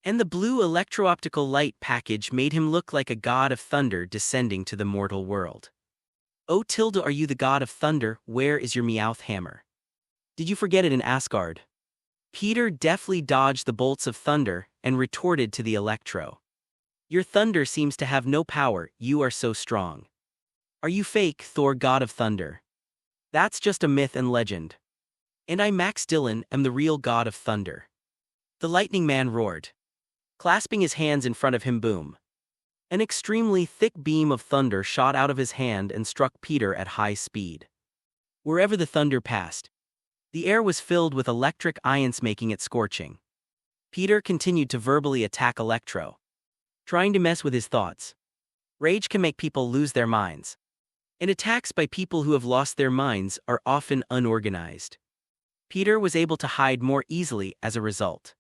And the blue electro-optical light package made him look like a god of thunder descending to the mortal world. Oh Tilda, are you the god of thunder? Where is your Meowth hammer? Did you forget it in Asgard? Peter deftly dodged the bolts of thunder and retorted to the Electro. Your thunder seems to have no power, you are so strong. Are you fake, Thor, god of thunder? That's just a myth and legend. And I, Max Dillon, am the real god of thunder. The lightning man roared. Clasping his hands in front of him, boom. An extremely thick beam of thunder shot out of his hand and struck Peter at high speed. Wherever the thunder passed, the air was filled with electric ions, making it scorching. Peter continued to verbally attack Electro, trying to mess with his thoughts. Rage can make people lose their minds, and attacks by people who have lost their minds are often unorganized. Peter was able to hide more easily as a result.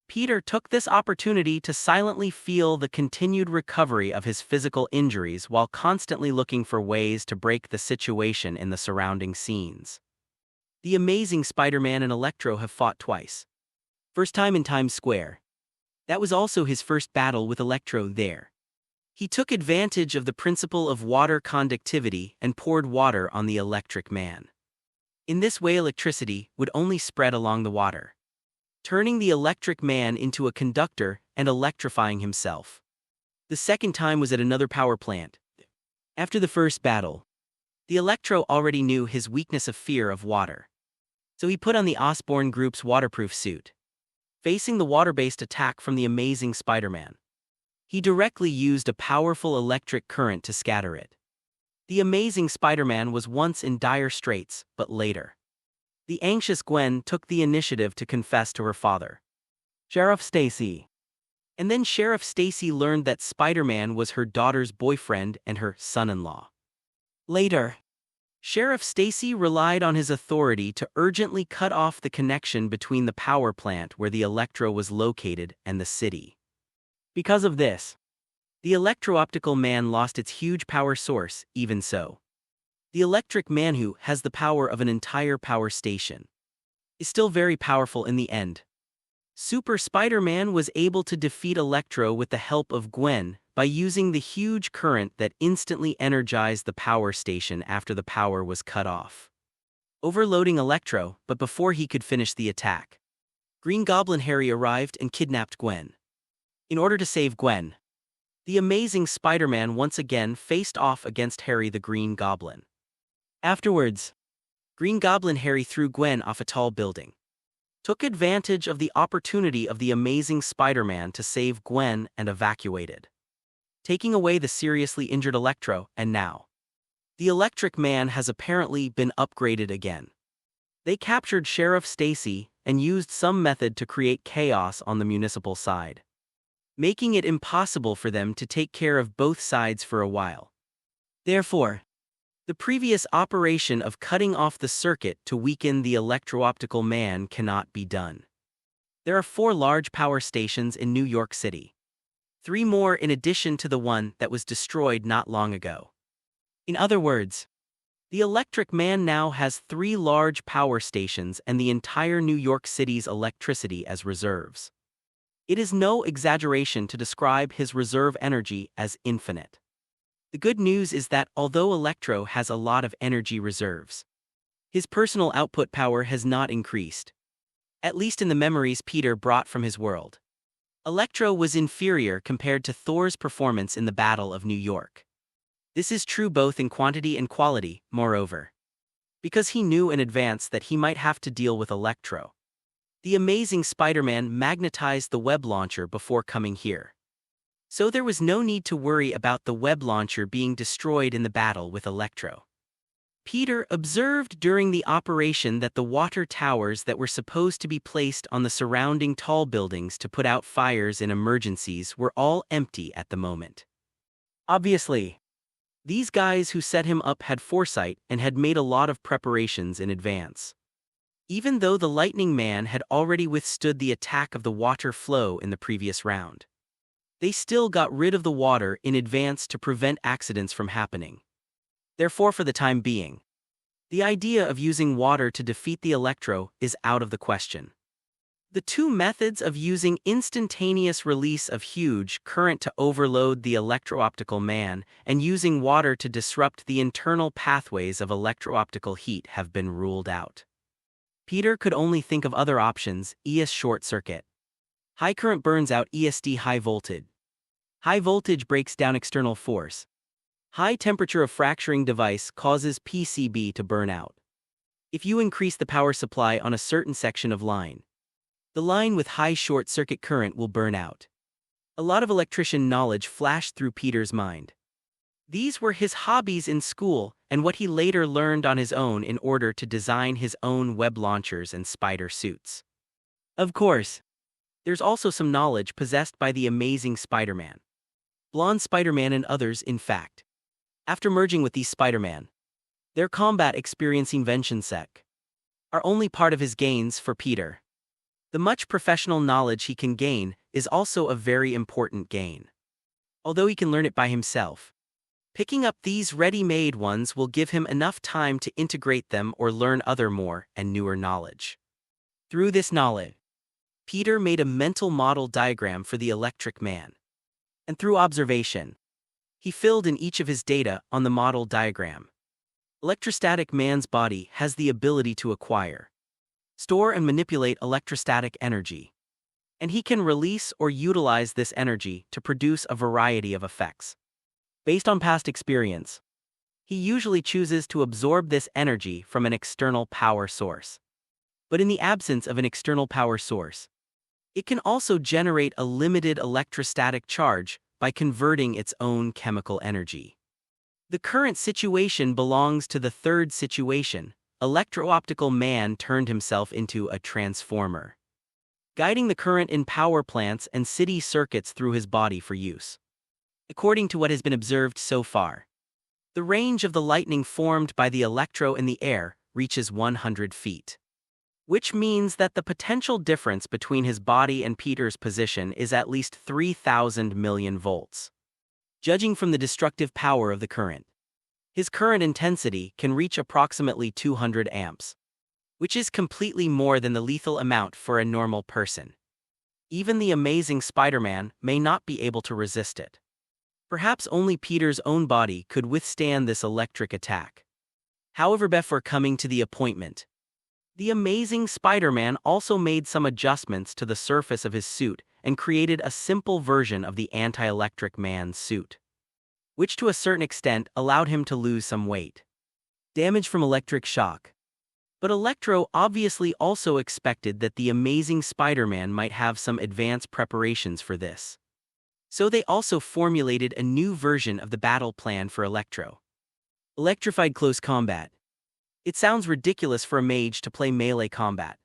Peter took this opportunity to silently feel the continued recovery of his physical injuries while constantly looking for ways to break the situation in the surrounding scenes. The Amazing Spider-Man and Electro have fought twice. First time in Times Square. That was also his first battle with Electro there. He took advantage of the principle of water conductivity and poured water on the Electric Man. In this way, electricity would only spread along the water, turning the Electric Man into a conductor and electrifying himself. The second time was at another power plant. After the first battle, the Electro already knew his weakness of fear of water, so he put on the Osborn Group's waterproof suit. Facing the water-based attack from the Amazing Spider-Man, he directly used a powerful electric current to scatter it. The Amazing Spider-Man was once in dire straits, but later, the anxious Gwen took the initiative to confess to her father, Sheriff Stacy. And then Sheriff Stacy learned that Spider-Man was her daughter's boyfriend and her son-in-law. Later, Sheriff Stacy relied on his authority to urgently cut off the connection between the power plant where the Electro was located and the city. Because of this, the Electro-Optical Man lost its huge power source. Even so, the Electric Man, who has the power of an entire power station, is still very powerful in the end. Super Spider-Man was able to defeat Electro with the help of Gwen by using the huge current that instantly energized the power station after the power was cut off, overloading Electro. But before he could finish the attack, Green Goblin Harry arrived and kidnapped Gwen. In order to save Gwen, the Amazing Spider-Man once again faced off against Harry the Green Goblin. Afterwards, Green Goblin Harry threw Gwen off a tall building, took advantage of the opportunity of the Amazing Spider-Man to save Gwen and evacuated, taking away the seriously injured Electro. And now, the Electric Man has apparently been upgraded again. They captured Sheriff Stacy and used some method to create chaos on the municipal side, making it impossible for them to take care of both sides for a while. Therefore, the previous operation of cutting off the circuit to weaken the Electro-Optical Man cannot be done. There are 4 large power stations in New York City, 3 more in addition to the one that was destroyed not long ago. In other words, the Electric Man now has 3 large power stations and the entire New York City's electricity as reserves. It is no exaggeration to describe his reserve energy as infinite. The good news is that although Electro has a lot of energy reserves, his personal output power has not increased, at least in the memories Peter brought from his world. Electro was inferior compared to Thor's performance in the Battle of New York. This is true both in quantity and quality. Moreover, because he knew in advance that he might have to deal with Electro, the Amazing Spider-Man magnetized the web launcher before coming here. So there was no need to worry about the web launcher being destroyed in the battle with Electro. Peter observed during the operation that the water towers that were supposed to be placed on the surrounding tall buildings to put out fires in emergencies were all empty at the moment. Obviously, these guys who set him up had foresight and had made a lot of preparations in advance. Even though the Lightning Man had already withstood the attack of the water flow in the previous round, they still got rid of the water in advance to prevent accidents from happening. Therefore, for the time being, the idea of using water to defeat the Electro is out of the question. The 2 methods of using instantaneous release of huge current to overload the Electro-Optical Man and using water to disrupt the internal pathways of electro-optical heat have been ruled out. Peter could only think of other options: ES short circuit. High current burns out ESD high voltage. High voltage breaks down external force. High temperature of fracturing device causes PCB to burn out. If you increase the power supply on a certain section of line, the line with high short-circuit current will burn out. A lot of electrician knowledge flashed through Peter's mind. These were his hobbies in school and what he later learned on his own in order to design his own web launchers and spider suits. Of course, there's also some knowledge possessed by the amazing Spider-Man. Blonde Spider-Man and others, in fact. After merging with these Spider-Man, their combat experience invention sec are only part of his gains for Peter. The much professional knowledge he can gain is also a very important gain. Although he can learn it by himself, picking up these ready-made ones will give him enough time to integrate them or learn other more and newer knowledge. Through this knowledge, Peter made a mental model diagram for the Electric Man. And through observation, he filled in each of his data on the model diagram. Electrostatic man's body has the ability to acquire, store and manipulate electrostatic energy. And he can release or utilize this energy to produce a variety of effects. Based on past experience, he usually chooses to absorb this energy from an external power source. But in the absence of an external power source, it can also generate a limited electrostatic charge by converting its own chemical energy. The current situation belongs to the third situation. Electro-optical man turned himself into a transformer, guiding the current in power plants and city circuits through his body for use. According to what has been observed so far, the range of the lightning formed by the electro in the air reaches 100 feet. Which means that the potential difference between his body and Peter's position is at least 3,000 million volts. Judging from the destructive power of the current, his current intensity can reach approximately 200 amps, which is completely more than the lethal amount for a normal person. Even the amazing Spider-Man may not be able to resist it. Perhaps only Peter's own body could withstand this electric attack. However, before coming to the appointment, the amazing Spider-Man also made some adjustments to the surface of his suit and created a simple version of the anti-electric man's suit, which to a certain extent allowed him to lose some weight. Damage from electric shock. But Electro obviously also expected that the amazing Spider-Man might have some advanced preparations for this. So they also formulated a new version of the battle plan for Electro. Electrified close combat. It sounds ridiculous for a mage to play melee combat,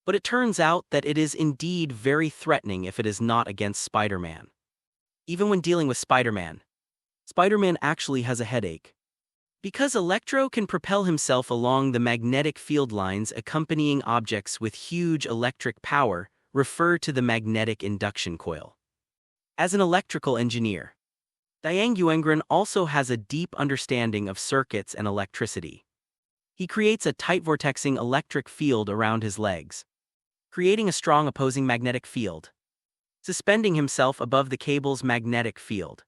but it turns out that it is indeed very threatening if it is not against Spider-Man. Even when dealing with Spider-Man actually has a headache. Because Electro can propel himself along the magnetic field lines accompanying objects with huge electric power, refer to the magnetic induction coil. As an electrical engineer, Diang Yuengren also has a deep understanding of circuits and electricity. He creates a tight vortexing electric field around his legs, creating a strong opposing magnetic field, suspending himself above the cable's magnetic field.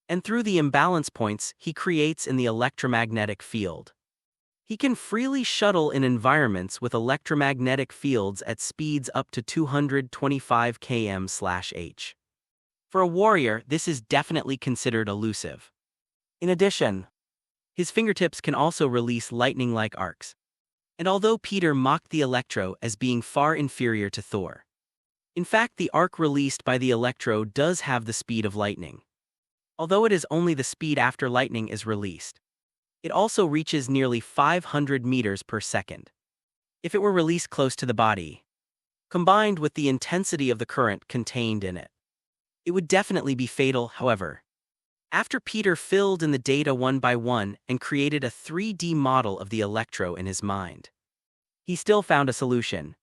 And through the imbalance points he creates in the electromagnetic field, he can freely shuttle in environments with electromagnetic fields at speeds up to 225 km/h. For a warrior, this is definitely considered elusive. In addition, his fingertips can also release lightning-like arcs. And although Peter mocked the Electro as being far inferior to Thor, in fact the arc released by the Electro does have the speed of lightning. Although it is only the speed after lightning is released, it also reaches nearly 500 meters per second. If it were released close to the body, combined with the intensity of the current contained in it would definitely be fatal. However, after Peter filled in the data one by one and created a 3D model of the Electro in his mind, he still found a solution.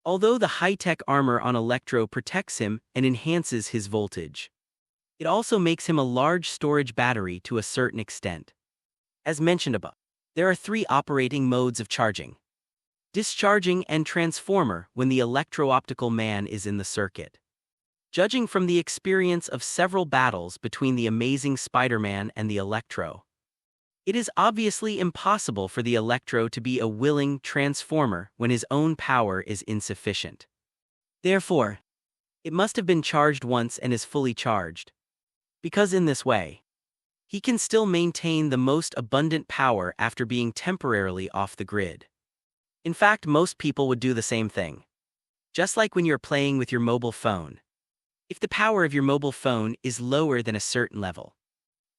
Although the high-tech armor on Electro protects him and enhances his voltage, it also makes him a large storage battery to a certain extent. As mentioned above, there are 3 operating modes of charging: discharging and transformer when the electro-optical man is in the circuit. Judging from the experience of several battles between the amazing Spider-Man and the Electro, it is obviously impossible for the Electro to be a willing transformer when his own power is insufficient. Therefore, it must have been charged once and is fully charged, because in this way, he can still maintain the most abundant power after being temporarily off the grid. In fact, most people would do the same thing. Just like when you're playing with your mobile phone. If the power of your mobile phone is lower than a certain level,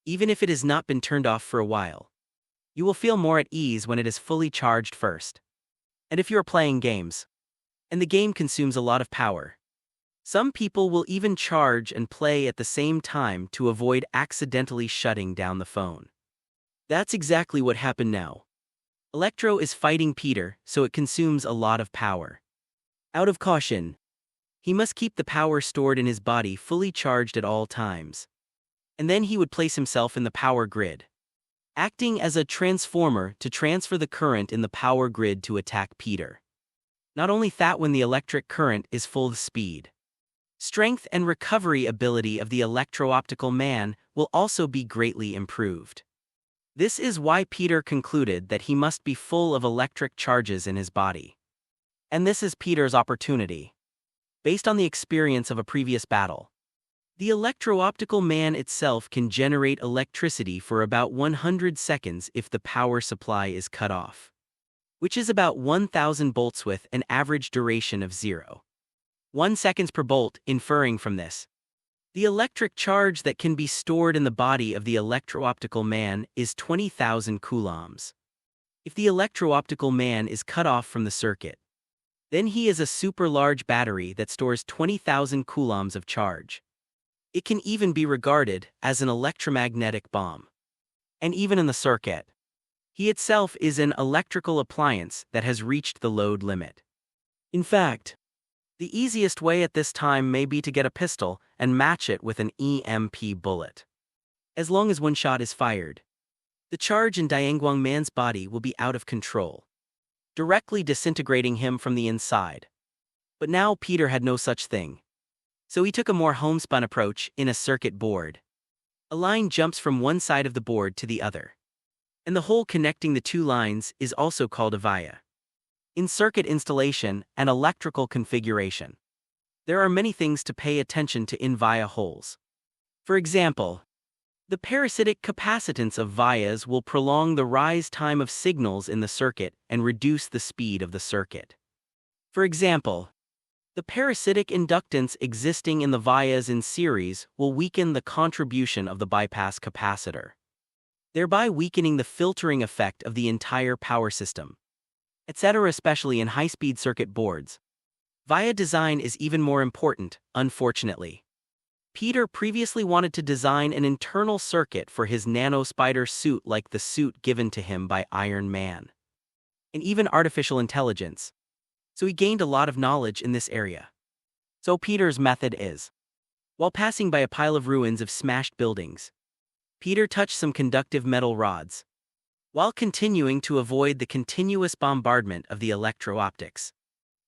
even if it has not been turned off for a while, you will feel more at ease when it is fully charged first. And if you are playing games, and the game consumes a lot of power, some people will even charge and play at the same time to avoid accidentally shutting down the phone. That's exactly what happened now. Electro is fighting Peter, so it consumes a lot of power. Out of caution, he must keep the power stored in his body fully charged at all times. And then he would place himself in the power grid, acting as a transformer to transfer the current in the power grid to attack Peter. Not only that, when the electric current is full speed, strength and recovery ability of the electro-optical man will also be greatly improved. This is why Peter concluded that he must be full of electric charges in his body. And this is Peter's opportunity. Based on the experience of a previous battle, the electro-optical man itself can generate electricity for about 100 seconds if the power supply is cut off, which is about 1,000 bolts with an average duration of 0.1 seconds per bolt. Inferring from this, the electric charge that can be stored in the body of the electro-optical man is 20,000 coulombs. If the electro-optical man is cut off from the circuit, then he is a super large battery that stores 20,000 coulombs of charge. It can even be regarded as an electromagnetic bomb. And even in the circuit, he itself is an electrical appliance that has reached the load limit. In fact, the easiest way at this time may be to get a pistol and match it with an EMP bullet. As long as one shot is fired, the charge in Dianguang Man's body will be out of control, directly disintegrating him from the inside. But now Peter had no such thing. So he took a more homespun approach in a circuit board. A line jumps from one side of the board to the other, and the hole connecting the two lines is also called a via. In circuit installation and electrical configuration, there are many things to pay attention to in via holes. For example, the parasitic capacitance of vias will prolong the rise time of signals in the circuit and reduce the speed of the circuit. For example, the parasitic inductance existing in the vias in series will weaken the contribution of the bypass capacitor, thereby weakening the filtering effect of the entire power system, etc. Especially in high-speed circuit boards, via design is even more important, unfortunately. Peter previously wanted to design an internal circuit for his nano-spider suit like the suit given to him by Iron Man, and even artificial intelligence. So he gained a lot of knowledge in this area. So Peter's method is, while passing by a pile of ruins of smashed buildings, Peter touched some conductive metal rods, while continuing to avoid the continuous bombardment of the electro-optics.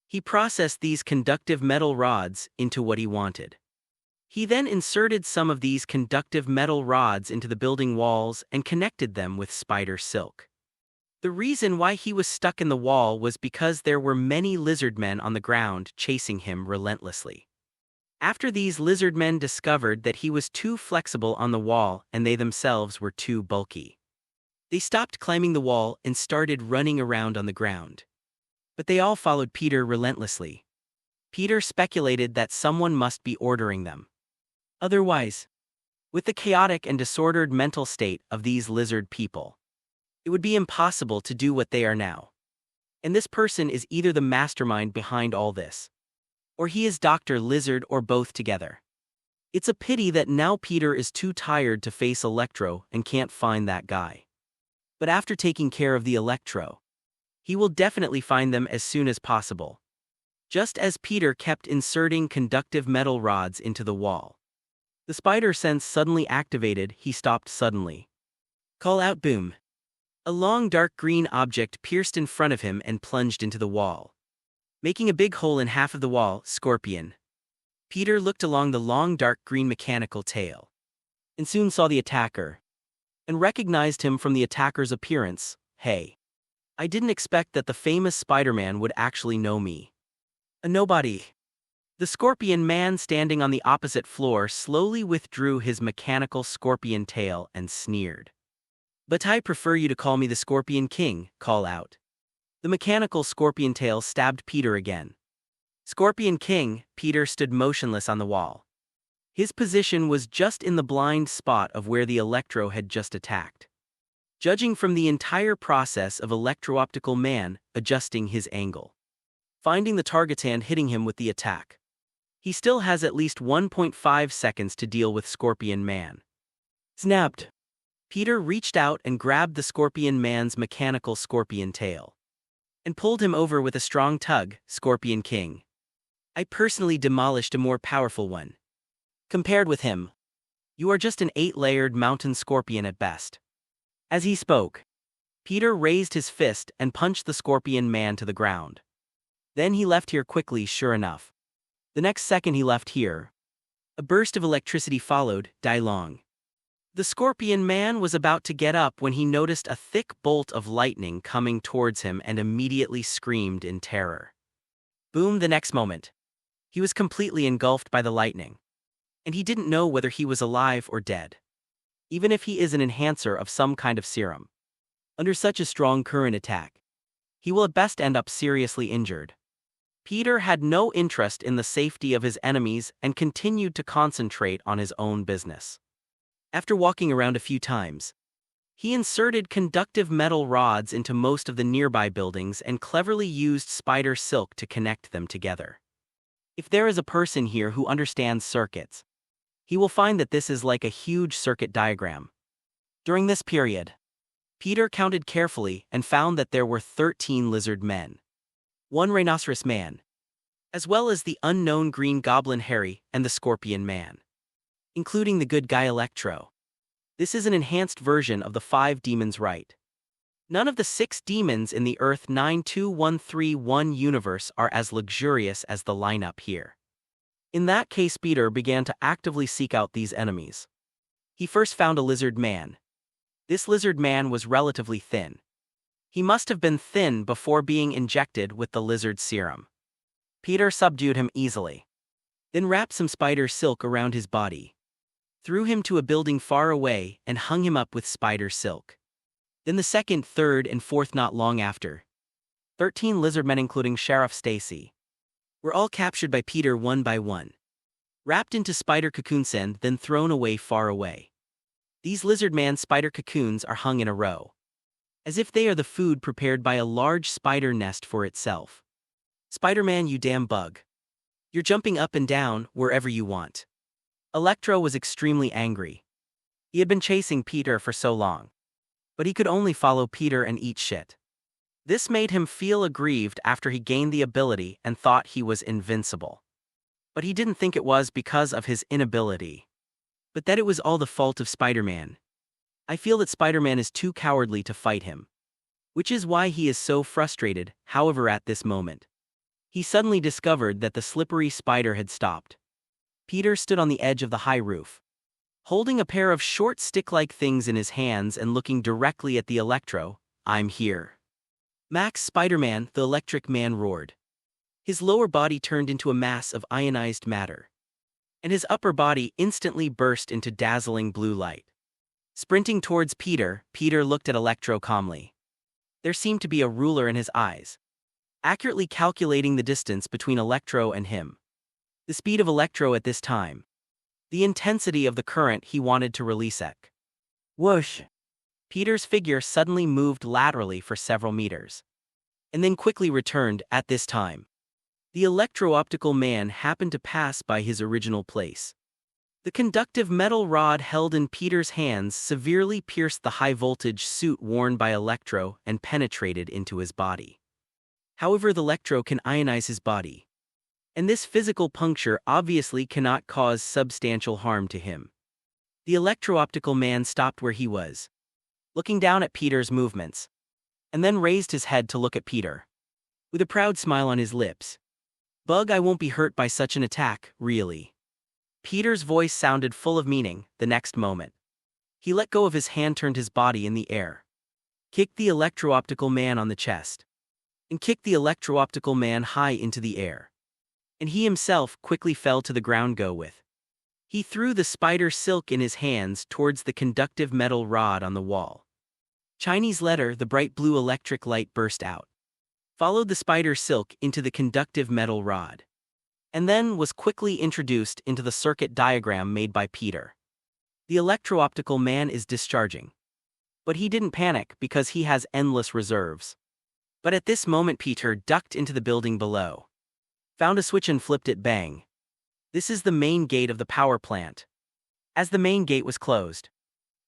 He processed these conductive metal rods into what he wanted. He then inserted some of these conductive metal rods into the building walls and connected them with spider silk. The reason why he was stuck in the wall was because there were many lizard men on the ground chasing him relentlessly. After these lizard men discovered that he was too flexible on the wall and they themselves were too bulky, they stopped climbing the wall and started running around on the ground. But they all followed Peter relentlessly. Peter speculated that someone must be ordering them. Otherwise, with the chaotic and disordered mental state of these lizard people, it would be impossible to do what they are now. And this person is either the mastermind behind all this, or he is Dr. Lizard, or both together. It's a pity that now Peter is too tired to face Electro and can't find that guy. But after taking care of the Electro, he will definitely find them as soon as possible. Just as Peter kept inserting conductive metal rods into the wall, the spider sense suddenly activated. He stopped suddenly. Call out, boom. A long dark green object pierced in front of him and plunged into the wall, making a big hole in half of the wall. Scorpion. Peter looked along the long dark green mechanical tail, and soon saw the attacker, and recognized him from the attacker's appearance. Hey. I didn't expect that the famous Spider-Man would actually know me. A nobody. The Scorpion Man standing on the opposite floor slowly withdrew his mechanical scorpion tail and sneered. But I prefer you to call me the Scorpion King. Call out. The mechanical scorpion tail stabbed Peter again. Scorpion King, Peter stood motionless on the wall. His position was just in the blind spot of where the Electro had just attacked. Judging from the entire process of Electro-Optical Man adjusting his angle, finding the target's hand hitting him with the attack, he still has at least 1.5 seconds to deal with Scorpion Man. Snapped. Peter reached out and grabbed the Scorpion Man's mechanical scorpion tail and pulled him over with a strong tug. Scorpion King, I personally demolished a more powerful one. Compared with him, you are just an 8-layered mountain scorpion at best. As he spoke, Peter raised his fist and punched the Scorpion Man to the ground. Then he left here quickly, sure enough. The next second he left here, a burst of electricity followed, die long. The Scorpion Man was about to get up when he noticed a thick bolt of lightning coming towards him and immediately screamed in terror. Boom! The next moment, he was completely engulfed by the lightning, and he didn't know whether he was alive or dead. Even if he is an enhancer of some kind of serum, under such a strong current attack, he will at best end up seriously injured. Peter had no interest in the safety of his enemies and continued to concentrate on his own business. After walking around a few times, he inserted conductive metal rods into most of the nearby buildings and cleverly used spider silk to connect them together. If there is a person here who understands circuits, he will find that this is like a huge circuit diagram. During this period, Peter counted carefully and found that there were 13 lizard men, 1 rhinoceros man, as well as the unknown green goblin Harry and the Scorpion Man, including the good guy Electro. This is an enhanced version of the 5 demons, right? None of the 6 demons in the Earth 92131 universe are as luxurious as the lineup here. In that case, Peter began to actively seek out these enemies. He first found a lizard man. This lizard man was relatively thin. He must have been thin before being injected with the lizard serum. Peter subdued him easily, then wrapped some spider silk around his body, threw him to a building far away and hung him up with spider silk. Then the second, third, and fourth, not long after, 13 lizardmen including Sheriff Stacy were all captured by Peter one by one, wrapped into spider cocoons and then thrown away far away. These lizardman spider cocoons are hung in a row, as if they are the food prepared by a large spider nest for itself. Spider-Man, you damn bug. You're jumping up and down wherever you want. Electro was extremely angry. He had been chasing Peter for so long, but he could only follow Peter and eat shit. This made him feel aggrieved after he gained the ability and thought he was invincible. But he didn't think it was because of his inability, but that it was all the fault of Spider-Man. I feel that Spider-Man is too cowardly to fight him, which is why he is so frustrated. However, at this moment, he suddenly discovered that the slippery spider had stopped. Peter stood on the edge of the high roof, holding a pair of short stick-like things in his hands and looking directly at the Electro. I'm here. Max Spider-Man, the Electric Man roared. His lower body turned into a mass of ionized matter, and his upper body instantly burst into dazzling blue light. Sprinting towards Peter, Peter looked at Electro calmly. There seemed to be a ruler in his eyes, accurately calculating the distance between Electro and him. The speed of Electro at this time, the intensity of the current he wanted to release. Whoosh! Peter's figure suddenly moved laterally for several meters, and then quickly returned. At this time, the Electro-Optical Man happened to pass by his original place. The conductive metal rod held in Peter's hands severely pierced the high-voltage suit worn by Electro and penetrated into his body. However, the Electro can ionize his body, and this physical puncture obviously cannot cause substantial harm to him. The Electro-Optical Man stopped where he was, looking down at Peter's movements, and then raised his head to look at Peter, with a proud smile on his lips. Bug, I won't be hurt by such an attack, really. Peter's voice sounded full of meaning. The next moment, he let go of his hand, turned his body in the air, kicked the Electro-Optical Man on the chest, and kicked the Electro-Optical Man high into the air. And he himself quickly fell to the ground. Go with. He threw the spider silk in his hands towards the conductive metal rod on the wall. Chinese letter, the bright blue electric light burst out, followed the spider silk into the conductive metal rod, and then was quickly introduced into the circuit diagram made by Peter. The electro-optical man is discharging. But he didn't panic because he has endless reserves. But at this moment Peter ducked into the building below, found a switch and flipped it. Bang. This is the main gate of the power plant. As the main gate was closed,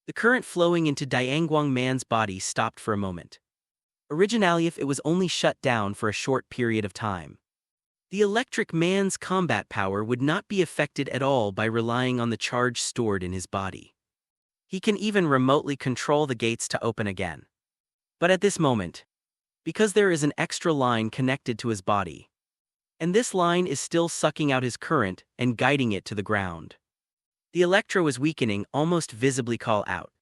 the current flowing into Dianguang man's body stopped for a moment. Originally, if it was only shut down for a short period of time, the electric man's combat power would not be affected at all by relying on the charge stored in his body. He can even remotely control the gates to open again. But at this moment, because there is an extra line connected to his body, and this line is still sucking out his current and guiding it to the ground, the electro is weakening, almost visibly. Call out.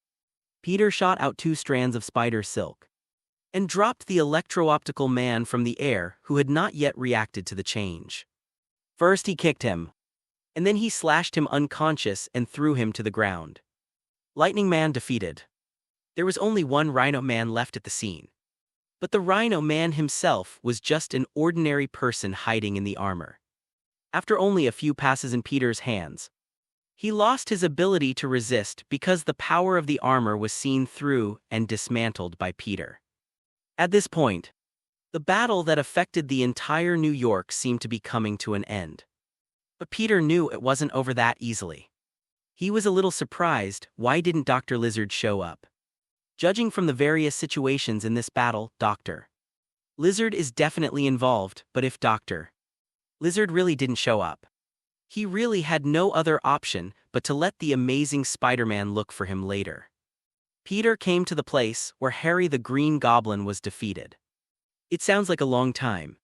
Peter shot out 2 strands of spider silk and dropped the electro-optical man from the air, who had not yet reacted to the change. First he kicked him, and then he slashed him unconscious and threw him to the ground. Lightning Man defeated. There was only one Rhino Man left at the scene. But the Rhino Man himself was just an ordinary person hiding in the armor. After only a few passes in Peter's hands, he lost his ability to resist because the power of the armor was seen through and dismantled by Peter. At this point, the battle that affected the entire New York seemed to be coming to an end. But Peter knew it wasn't over that easily. He was a little surprised. Why didn't Dr. Lizard show up? Judging from the various situations in this battle, Dr. Lizard is definitely involved, but if Dr. Lizard really didn't show up, he really had no other option but to let the amazing Spider-Man look for him later. Peter came to the place where Harry the Green Goblin was defeated. It sounds like a long time,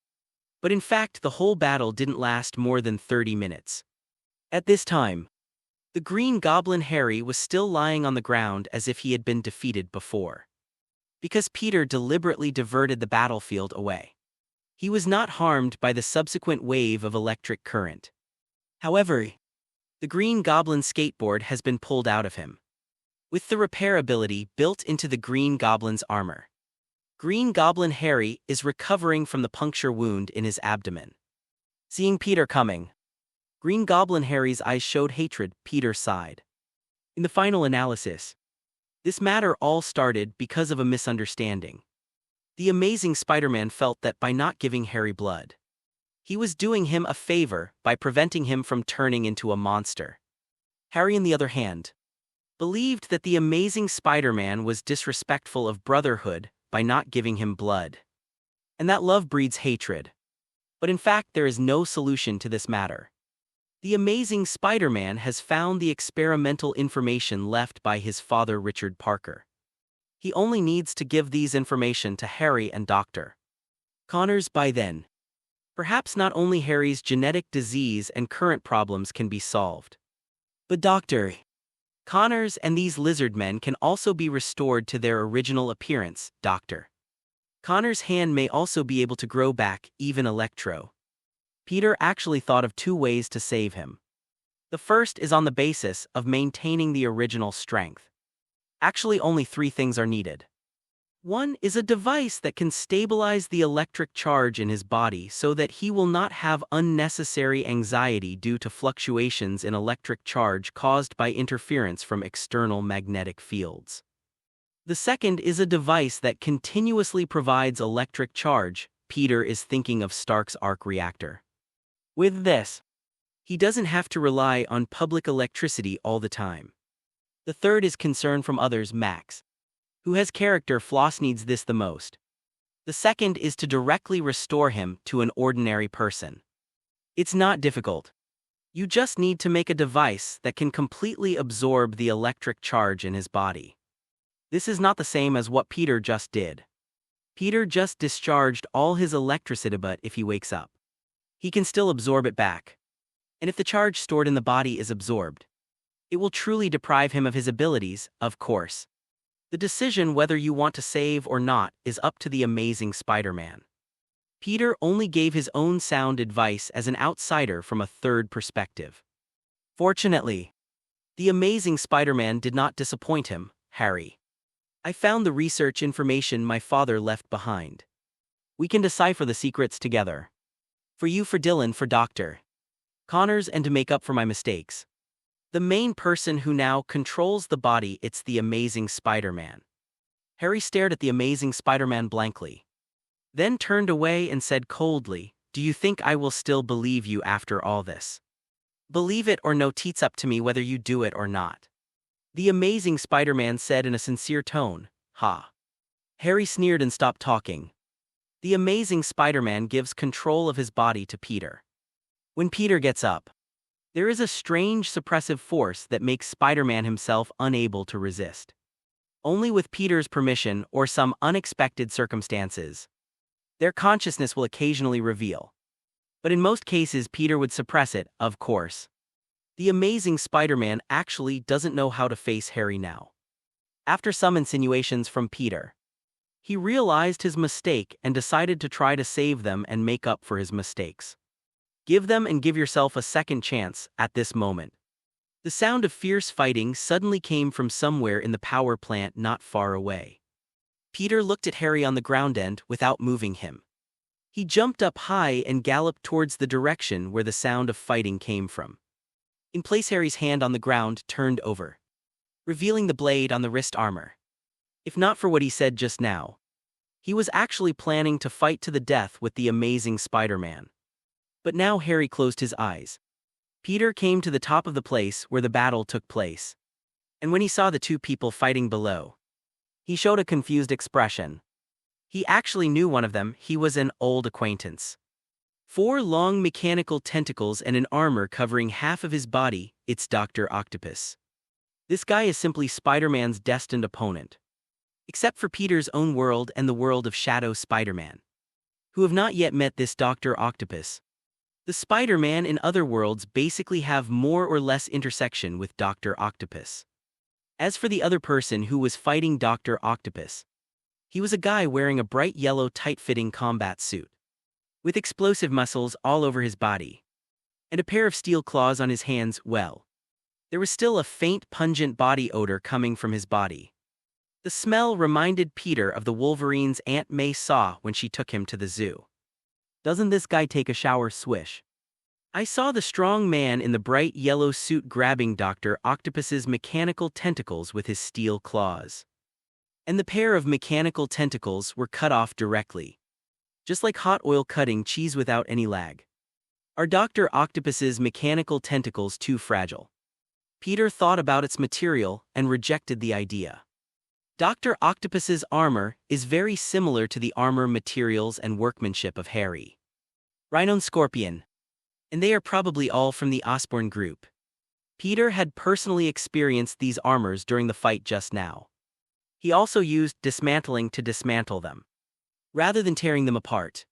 but in fact the whole battle didn't last more than 30 minutes. At this time, the Green Goblin Harry was still lying on the ground as if he had been defeated before. Because Peter deliberately diverted the battlefield away, he was not harmed by the subsequent wave of electric current. However, the Green Goblin skateboard has been pulled out of him, with the repair ability built into the Green Goblin's armor. Green Goblin Harry is recovering from the puncture wound in his abdomen. Seeing Peter coming, Green Goblin Harry's eyes showed hatred. Peter sighed. In the final analysis, this matter all started because of a misunderstanding. The amazing Spider-Man felt that by not giving Harry blood, he was doing him a favor by preventing him from turning into a monster. Harry, on the other hand, believed that the amazing Spider-Man was disrespectful of brotherhood by not giving him blood, and that love breeds hatred. But in fact there is no solution to this matter. The amazing Spider-Man has found the experimental information left by his father Richard Parker. He only needs to give these information to Harry and Dr. Connors. By then, perhaps not only Harry's genetic disease and current problems can be solved, but Dr. Connors and these lizard men can also be restored to their original appearance. Dr. Connors' hand may also be able to grow back, even Electro. Peter actually thought of 2 ways to save him. The first is on the basis of maintaining the original strength. Actually, only 3 things are needed. 1 is a device that can stabilize the electric charge in his body so that he will not have unnecessary anxiety due to fluctuations in electric charge caused by interference from external magnetic fields. The second is a device that continuously provides electric charge. Peter is thinking of Stark's arc reactor. With this, he doesn't have to rely on public electricity all the time. The third is concern from others. Max, who has character flaws, needs this the most. The second is to directly restore him to an ordinary person. It's not difficult. You just need to make a device that can completely absorb the electric charge in his body. This is not the same as what Peter just did. Peter just discharged all his electricity, but if he wakes up, he can still absorb it back. And if the charge stored in the body is absorbed, it will truly deprive him of his abilities. Of course, the decision whether you want to save or not is up to the amazing Spider-Man. Peter only gave his own sound advice as an outsider from a third perspective. Fortunately, the amazing Spider-Man did not disappoint him. Harry, I found the research information my father left behind. We can decipher the secrets together. For you, for Dylan, for Dr. Connors, and to make up for my mistakes. The main person who now controls the body, it's the Amazing Spider-Man. Harry stared at the Amazing Spider-Man blankly. Then turned away and said coldly, "Do you think I will still believe you after all this? Believe it or no, it's up to me whether you do it or not." The Amazing Spider-Man said in a sincere tone. "Ha." Harry sneered and stopped talking. The Amazing Spider-Man gives control of his body to Peter. When Peter gets up, there is a strange suppressive force that makes Spider-Man himself unable to resist. Only with Peter's permission or some unexpected circumstances, their consciousness will occasionally reveal. But in most cases, Peter would suppress it, of course. The Amazing Spider-Man actually doesn't know how to face Harry now. After some insinuations from Peter, he realized his mistake and decided to try to save them and make up for his mistakes. Give them and give yourself a second chance at this moment. The sound of fierce fighting suddenly came from somewhere in the power plant not far away. Peter looked at Harry on the ground end without moving him. He jumped up high and galloped towards the direction where the sound of fighting came from. In place, Harry's hand on the ground turned over, revealing the blade on the wrist armor. If not for what he said just now, he was actually planning to fight to the death with the Amazing Spider-Man. But now Harry closed his eyes. Peter came to the top of the place where the battle took place. And when he saw the two people fighting below, he showed a confused expression. He actually knew one of them. He was an old acquaintance. 4 long mechanical tentacles and an armor covering half of his body. It's Dr. Octopus. This guy is simply Spider-Man's destined opponent. Except for Peter's own world and the world of Shadow Spider-Man, who have not yet met this Dr. Octopus. The Spider-Man in other worlds basically have more or less intersection with Dr. Octopus. As for the other person who was fighting Dr. Octopus, he was a guy wearing a bright yellow tight-fitting combat suit, with explosive muscles all over his body, and a pair of steel claws on his hands. Well, there was still a faint pungent body odor coming from his body. The smell reminded Peter of the Wolverine's Aunt May saw when she took him to the zoo. "Doesn't this guy take a shower?" Swish. I saw the strong man in the bright yellow suit grabbing Dr. Octopus's mechanical tentacles with his steel claws. And the pair of mechanical tentacles were cut off directly, just like hot oil cutting cheese without any lag. Are Dr. Octopus's mechanical tentacles too fragile? Peter thought about its material and rejected the idea. Dr. Octopus's armor is very similar to the armor materials and workmanship of Harry, Rhino and Scorpion, and they are probably all from the Osborn group. Peter had personally experienced these armors during the fight just now. He also used dismantling to dismantle them, rather than tearing them apart.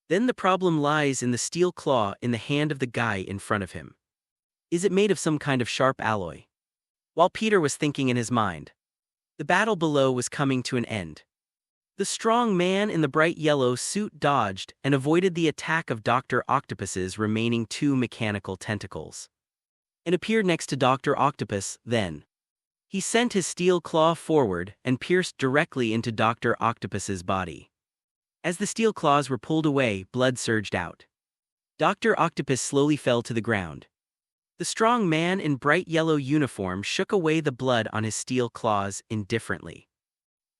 Then the problem lies in the steel claw in the hand of the guy in front of him. Is it made of some kind of sharp alloy? While Peter was thinking in his mind, the battle below was coming to an end. The strong man in the bright yellow suit dodged and avoided the attack of Dr. Octopus's remaining 2 mechanical tentacles, and appeared next to Dr. Octopus. Then he sent his steel claw forward and pierced directly into Dr. Octopus's body. As the steel claws were pulled away, blood surged out. Dr. Octopus slowly fell to the ground. The strong man in bright yellow uniform shook away the blood on his steel claws indifferently,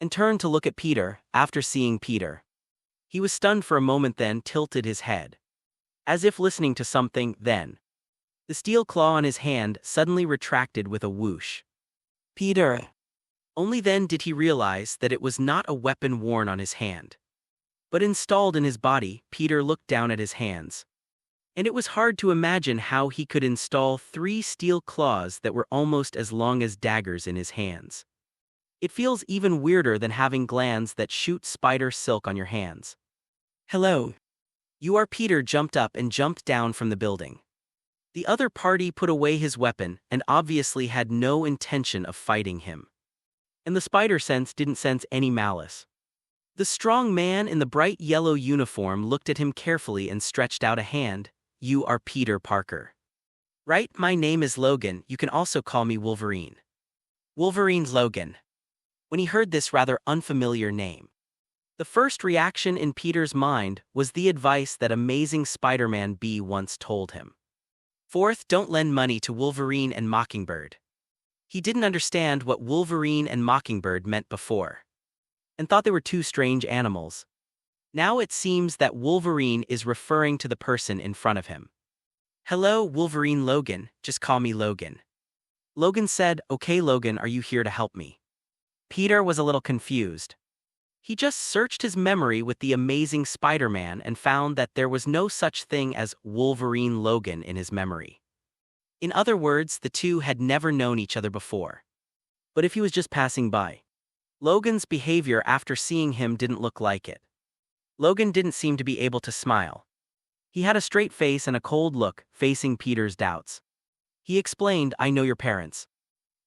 and turned to look at Peter. After seeing Peter, he was stunned for a moment, then tilted his head, as if listening to something. Then the steel claw on his hand suddenly retracted with a whoosh. Peter! Only then did he realize that it was not a weapon worn on his hand, but installed in his body. Peter looked down at his hands, and it was hard to imagine how he could install 3 steel claws that were almost as long as daggers in his hands. It feels even weirder than having glands that shoot spider silk on your hands. "Hello. You are Peter." Jumped up and jumped down from the building. The other party put away his weapon and obviously had no intention of fighting him. And the spider sense didn't sense any malice. The strong man in the bright yellow uniform looked at him carefully and stretched out a hand. "You are Peter Parker, right? My name is Logan. You can also call me Wolverine." Wolverine's Logan. When he heard this rather unfamiliar name, The first reaction in Peter's mind was the advice that Amazing Spider-Man B once told him. Fourth, don't lend money to Wolverine and Mockingbird. He didn't understand what Wolverine and Mockingbird meant before, and thought they were two strange animals. Now it seems that Wolverine is referring to the person in front of him. Hello, Wolverine Logan, just call me Logan. Logan said, okay Logan, are you here to help me? Peter was a little confused. He just searched his memory with the Amazing Spider-Man and found that there was no such thing as Wolverine Logan in his memory. In other words, the two had never known each other before. But if he was just passing by, Logan's behavior after seeing him didn't look like it. Logan didn't seem to be able to smile. He had a straight face and a cold look, facing Peter's doubts. He explained, I know your parents.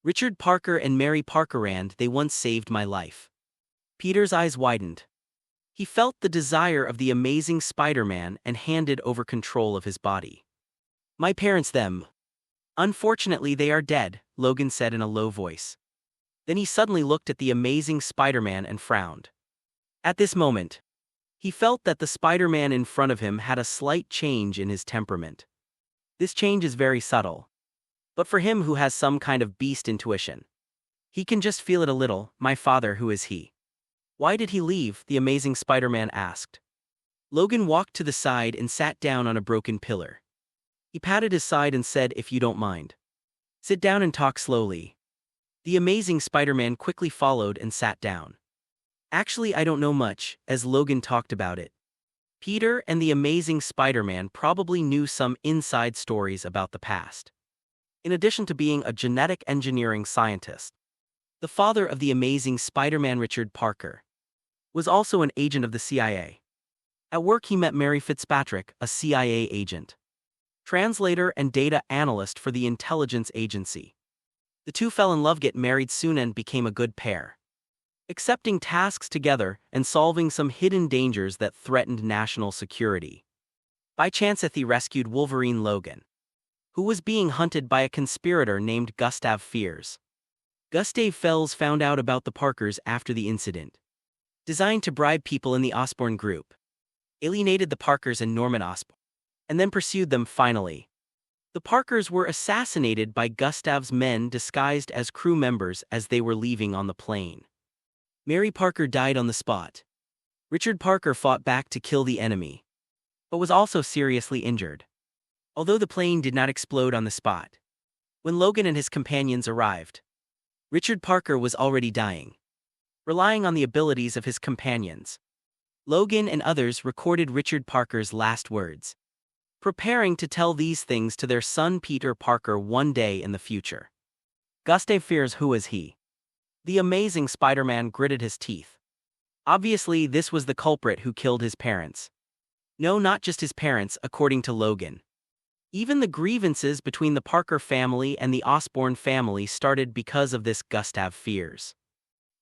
Richard Parker and Mary Parker, and they once saved my life. Peter's eyes widened. He felt the desire of the Amazing Spider-Man and handed over control of his body. My parents, them. Unfortunately, they are dead, Logan said in a low voice. Then he suddenly looked at the Amazing Spider-Man and frowned. At this moment, he felt that the Spider-Man in front of him had a slight change in his temperament. This change is very subtle. But for him who has some kind of beast intuition, he can just feel it a little. My father, who is he? Why did he leave? The Amazing Spider-Man asked. Logan walked to the side and sat down on a broken pillar. He patted his side and said, if you don't mind, sit down and talk slowly. The Amazing Spider-Man quickly followed and sat down. Actually, I don't know much, as Logan talked about it. Peter and the Amazing Spider-Man probably knew some inside stories about the past. In addition to being a genetic engineering scientist, the father of the Amazing Spider-Man, Richard Parker, was also an agent of the CIA. At work he met Mary Fitzpatrick, a CIA agent, translator and data analyst for the intelligence agency. The two fell in love, get married soon, and became a good pair, accepting tasks together and solving some hidden dangers that threatened national security. By chance, he rescued Wolverine Logan, who was being hunted by a conspirator named Gustav Fiers. Gustav Fiers found out about the Parkers after the incident, designed to bribe people in the Osborn group, alienated the Parkers and Norman Osborn, and then pursued them finally. The Parkers were assassinated by Gustav's men disguised as crew members as they were leaving on the plane. Mary Parker died on the spot. Richard Parker fought back to kill the enemy, but was also seriously injured, although the plane did not explode on the spot. When Logan and his companions arrived, Richard Parker was already dying. Relying on the abilities of his companions, Logan and others recorded Richard Parker's last words, preparing to tell these things to their son Peter Parker one day in the future. Gustav Fiers, who was he? The Amazing Spider-Man gritted his teeth. Obviously, this was the culprit who killed his parents. No, not just his parents, according to Logan. Even the grievances between the Parker family and the Osborn family started because of this Gustav Fiers.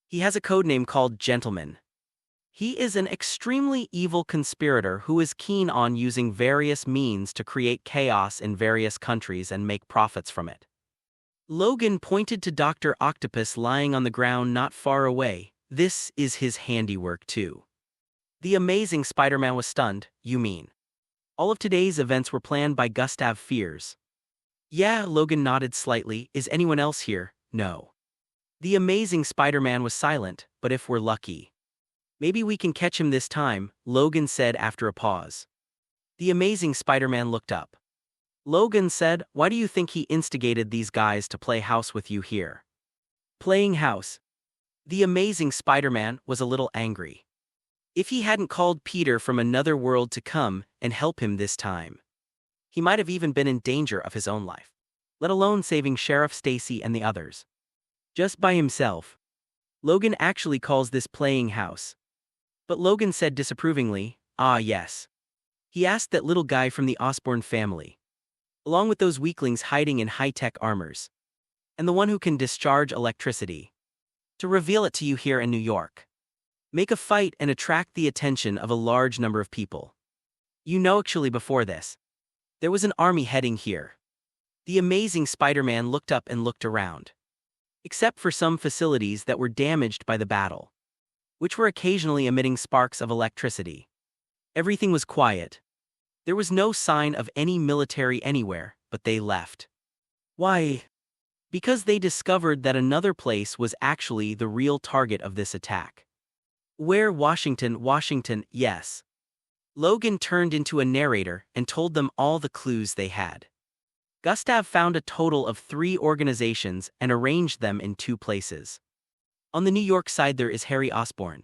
He has a codename called Gentleman. He is an extremely evil conspirator who is keen on using various means to create chaos in various countries and make profits from it. Logan pointed to Dr. Octopus lying on the ground not far away. This is his handiwork too. The Amazing Spider-Man was stunned. You mean all of today's events were planned by Gustav Fiers? Yeah, Logan nodded slightly. Is anyone else here? No. The Amazing Spider-Man was silent, but if we're lucky, maybe we can catch him this time, Logan said after a pause. The Amazing Spider-Man looked up. Logan said, why do you think he instigated these guys to play house with you here? Playing house? The Amazing Spider-Man was a little angry. If he hadn't called Peter from another world to come and help him this time, he might have even been in danger of his own life, let alone saving Sheriff Stacy and the others. Just by himself. Logan actually calls this playing house. But Logan said disapprovingly, ah yes. He asked that little guy from the Osborn family, along with those weaklings hiding in high-tech armors, and the one who can discharge electricity, to reveal it to you here in New York. Make a fight and attract the attention of a large number of people. You know, actually before this, there was an army heading here. The Amazing Spider-Man looked up and looked around. Except for some facilities that were damaged by the battle. which were occasionally emitting sparks of electricity. Everything was quiet. There was no sign of any military anywhere, but they left. Why? Because they discovered that another place was actually the real target of this attack. Where? Washington, Washington, yes. Logan turned into a narrator and told them all the clues they had. Gustav found a total of 3 organizations and arranged them in 2 places. On the New York side there is Harry Osborn,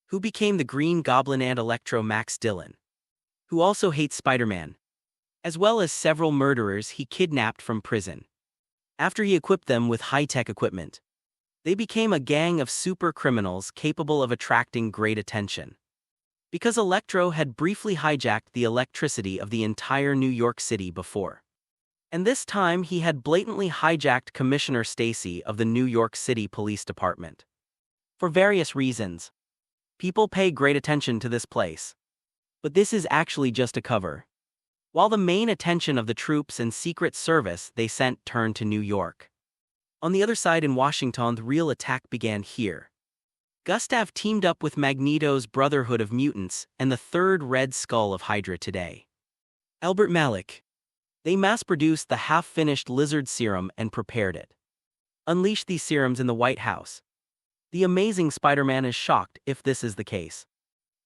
who became the Green Goblin, and Electro Max Dillon, who also hates Spider-Man, as well as several murderers he kidnapped from prison. After he equipped them with high-tech equipment, they became a gang of super criminals capable of attracting great attention. Because Electro had briefly hijacked the electricity of the entire New York City before. And this time he had blatantly hijacked Commissioner Stacy of the New York City Police Department. For various reasons, people pay great attention to this place. But this is actually just a cover. While the main attention of the troops and Secret Service they sent turned to New York. On the other side in Washington, the real attack began here. Gustav teamed up with Magneto's Brotherhood of Mutants and the third Red Skull of Hydra today, Albert Malik. They mass-produced the half-finished lizard serum and prepared it. Unleashed these serums in the White House. The Amazing Spider-Man is shocked if this is the case.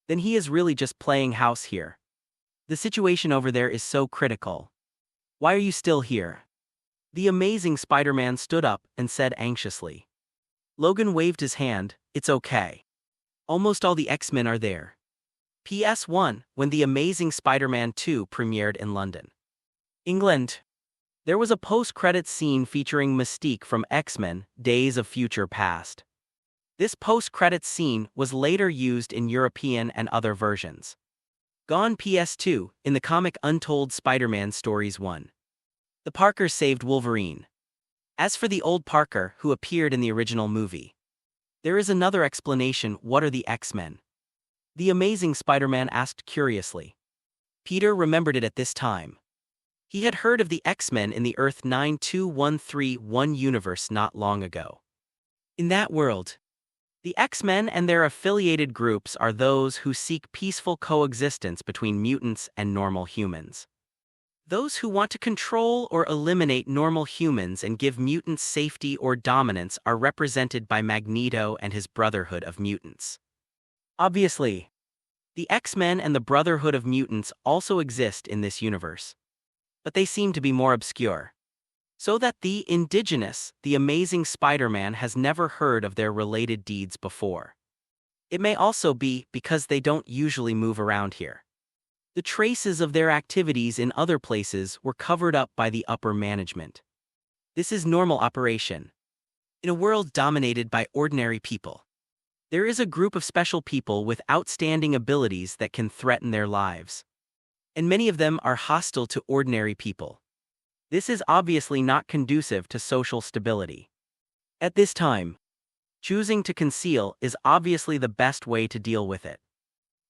Then he is really just playing house here. The situation over there is so critical. Why are you still here? The Amazing Spider-Man stood up and said anxiously. Logan waved his hand. It's okay. Almost all the X-Men are there. PS1, when The Amazing Spider-Man 2 premiered in London, England. There was a post-credits scene featuring Mystique from X-Men, Days of Future Past. This post-credits scene was later used in European and other versions. Gone PS2, in the comic Untold Spider-Man Stories 1. The Parkers saved Wolverine. As for the old Parker who appeared in the original movie, there is another explanation. What are the X-Men? The Amazing Spider-Man asked curiously. Peter remembered it at this time. He had heard of the X-Men in the Earth 92131 universe not long ago. In that world, the X-Men and their affiliated groups are those who seek peaceful coexistence between mutants and normal humans. Those who want to control or eliminate normal humans and give mutants safety or dominance are represented by Magneto and his Brotherhood of Mutants. Obviously, the X-Men and the Brotherhood of Mutants also exist in this universe, but they seem to be more obscure. So that the indigenous, the Amazing Spider-Man has never heard of their related deeds before. It may also be because they don't usually move around here. The traces of their activities in other places were covered up by the upper management. This is normal operation. In a world dominated by ordinary people, there is a group of special people with outstanding abilities that can threaten their lives. And many of them are hostile to ordinary people. This is obviously not conducive to social stability. At this time, choosing to conceal is obviously the best way to deal with it.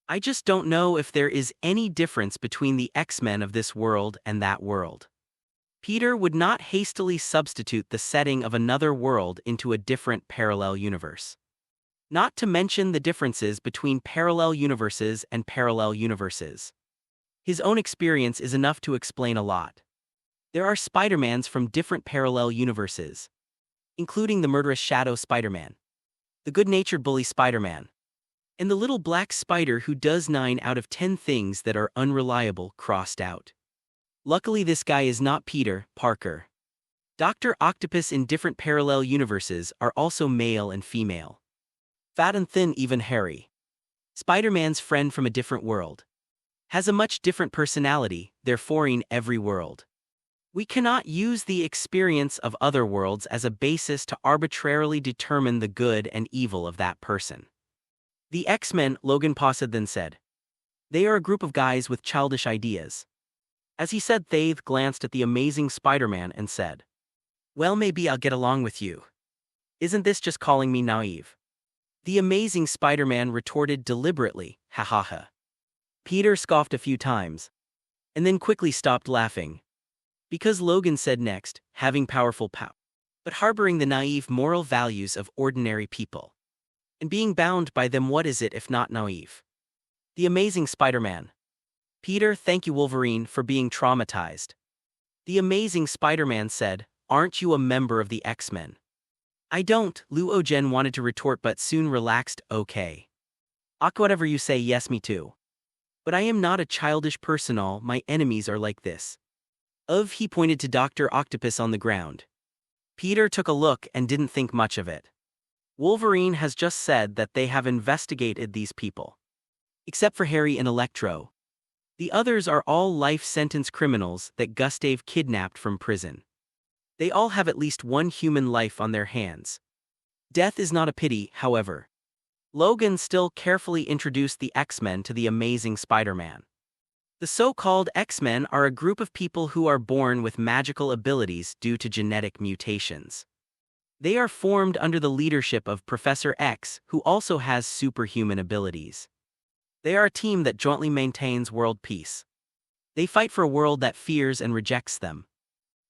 I just don't know if there is any difference between the X-Men of this world and that world. Peter would not hastily substitute the setting of another world into a different parallel universe. Not to mention the differences between parallel universes and parallel universes. His own experience is enough to explain a lot. There are Spider-Mans from different parallel universes, including the murderous Shadow Spider-Man, the good-natured bully Spider-Man, and the little black spider who does 9 out of 10 things that are unreliable crossed out. Luckily this guy is not Peter Parker. Dr. Octopus in different parallel universes are also male and female. Fat and thin, even hairy. Spider-Man's friend from a different world has a much different personality, therefore in every world. We cannot use the experience of other worlds as a basis to arbitrarily determine the good and evil of that person. The X-Men, Logan Posad then said. They are a group of guys with childish ideas. As he said, Thaith glanced at the Amazing Spider-Man and said, Well, maybe I'll get along with you. Isn't this just calling me naive? The Amazing Spider-Man retorted deliberately, ha ha ha. Peter scoffed a few times, and then quickly stopped laughing. Because Logan said next, having powerful power, but harboring the naive moral values of ordinary people. And being bound by them, what is it if not naive? The Amazing Spider-Man. Peter, thank you Wolverine for being traumatized. The Amazing Spider-Man said, aren't you a member of the X-Men? I don't, Luo Jen wanted to retort but soon relaxed, okay. Whatever you say, yes me too. But I am not a childish person, all my enemies are like this. He pointed to Dr. Octopus on the ground. Peter took a look and didn't think much of it. Wolverine has just said that they have investigated these people. Except for Harry and Electro. The others are all life sentence criminals that Gustave kidnapped from prison. They all have at least one human life on their hands. Death is not a pity, however. Logan still carefully introduced the X-Men to the Amazing Spider-Man. The so-called X-Men are a group of people who are born with magical abilities due to genetic mutations. They are formed under the leadership of Professor X, who also has superhuman abilities. They are a team that jointly maintains world peace. They fight for a world that fears and rejects them.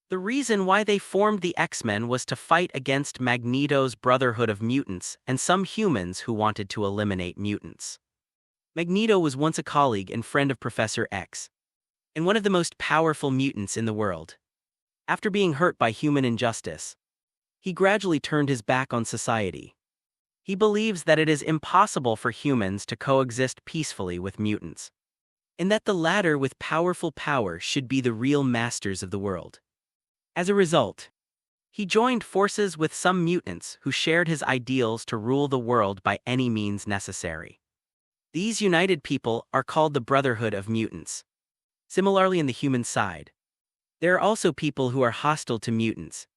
The reason why they formed the X-Men was to fight against Magneto's Brotherhood of Mutants and some humans who wanted to eliminate mutants. Magneto was once a colleague and friend of Professor X, and one of the most powerful mutants in the world. After being hurt by human injustice, he gradually turned his back on society. He believes that it is impossible for humans to coexist peacefully with mutants, and that the latter with powerful power should be the real masters of the world. As a result, he joined forces with some mutants who shared his ideals to rule the world by any means necessary. These united people are called the Brotherhood of Mutants. Similarly, in the human side, there are also people who are hostile to mutants.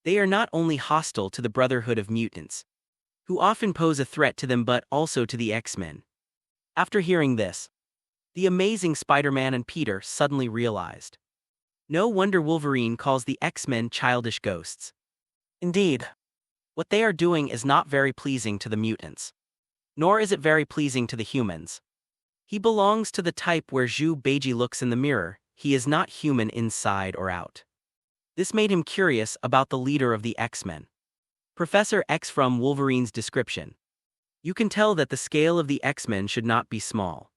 They are not only hostile to the Brotherhood of Mutants, who often pose a threat to them but also to the X-Men. After hearing this, the Amazing Spider-Man and Peter suddenly realized. No wonder Wolverine calls the X-Men childish ghosts. Indeed, what they are doing is not very pleasing to the mutants. Nor is it very pleasing to the humans. He belongs to the type where Zhu Beiji looks in the mirror, he is not human inside or out. This made him curious about the leader of the X-Men. Professor X. From Wolverine's description, you can tell that the scale of the X-Men should not be small.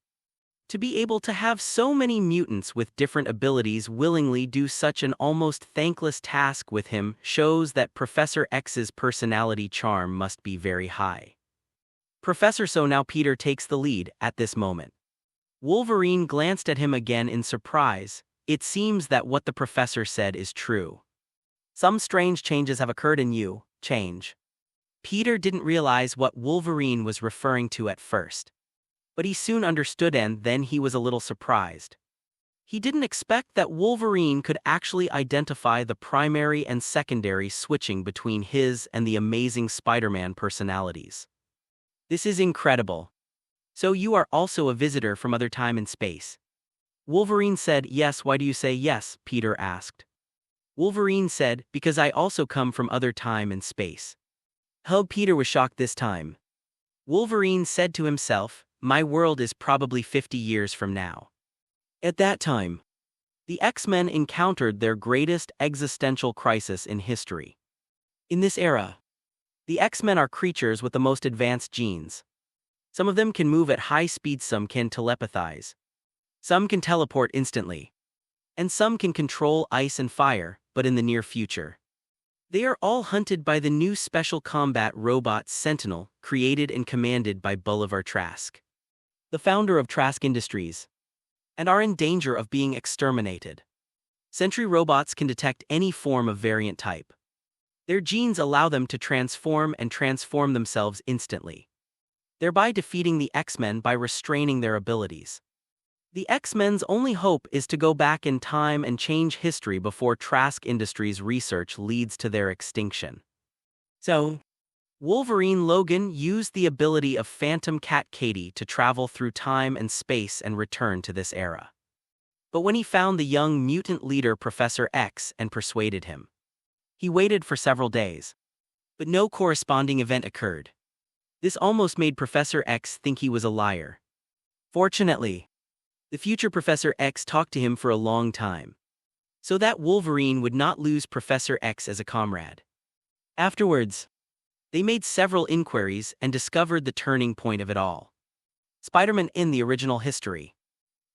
To be able to have so many mutants with different abilities willingly do such an almost thankless task with him shows that Professor X's personality charm must be very high. So now Peter takes the lead at this moment. Wolverine glanced at him again in surprise. It seems that what the professor said is true. Some strange changes have occurred in you, change. Peter didn't realize what Wolverine was referring to at first. But he soon understood and then he was a little surprised. He didn't expect that Wolverine could actually identify the primary and secondary switching between his and the Amazing Spider-Man personalities. This is incredible. So you are also a visitor from other time and space? Wolverine said, yes. Why do you say yes? Peter asked. Wolverine said, because I also come from other time and space. Peter was shocked this time. Wolverine said to himself, my world is probably 50 years from now. At that time, the X-Men encountered their greatest existential crisis in history. In this era, the X-Men are creatures with the most advanced genes. Some of them can move at high speed, some can telepathize. Some can teleport instantly. And some can control ice and fire, but in the near future. They are all hunted by the new special combat robot Sentinel, created and commanded by Bolivar Trask, the founder of Trask Industries, and are in danger of being exterminated. Sentry robots can detect any form of variant type. Their genes allow them to transform themselves instantly, thereby defeating the X-Men by restraining their abilities. The X-Men's only hope is to go back in time and change history before Trask Industries' research leads to their extinction. So, Wolverine Logan used the ability of Phantom Cat Katie to travel through time and space and return to this era. But when he found the young mutant leader Professor X and persuaded him, he waited for several days. But no corresponding event occurred. This almost made Professor X think he was a liar. Fortunately, the future Professor X talked to him for a long time, so that Wolverine would not lose Professor X as a comrade. Afterwards, They made several inquiries and discovered the turning point of it all. Spider-Man in the original history.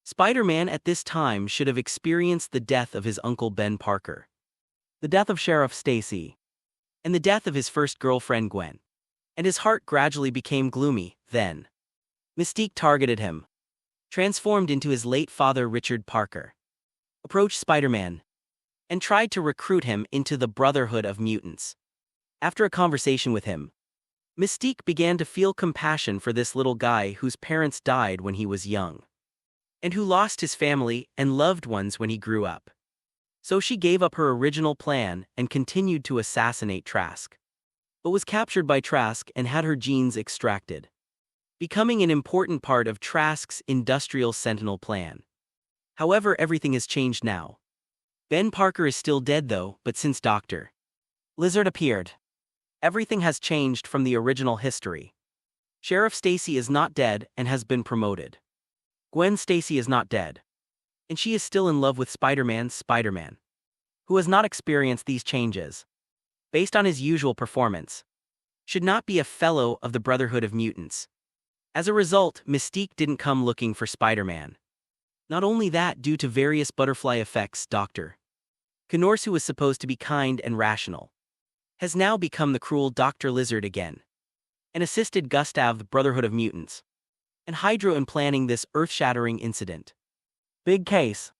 Spider-Man at this time should have experienced the death of his uncle Ben Parker, the death of Sheriff Stacy, and the death of his first girlfriend Gwen. And his heart gradually became gloomy. Then Mystique targeted him, transformed into his late father Richard Parker, approached Spider-Man, and tried to recruit him into the Brotherhood of Mutants. After a conversation with him, Mystique began to feel compassion for this little guy whose parents died when he was young, and who lost his family and loved ones when he grew up. So she gave up her original plan and continued to assassinate Trask, but was captured by Trask and had her genes extracted, becoming an important part of Trask's industrial sentinel plan. However, everything has changed now. Ben Parker is still dead though, but since Dr. Lizard appeared, everything has changed from the original history. Sheriff Stacy is not dead and has been promoted. Gwen Stacy is not dead, and she is still in love with Spider-Man, who has not experienced these changes, based on his usual performance, should not be a fellow of the Brotherhood of Mutants. As a result, Mystique didn't come looking for Spider-Man. Not only that, due to various butterfly effects, Dr. Conte, who was supposed to be kind and rational, has now become the cruel Dr. Lizard again, and assisted Gustav, the Brotherhood of Mutants, and Hydra in planning this earth-shattering incident. Big case.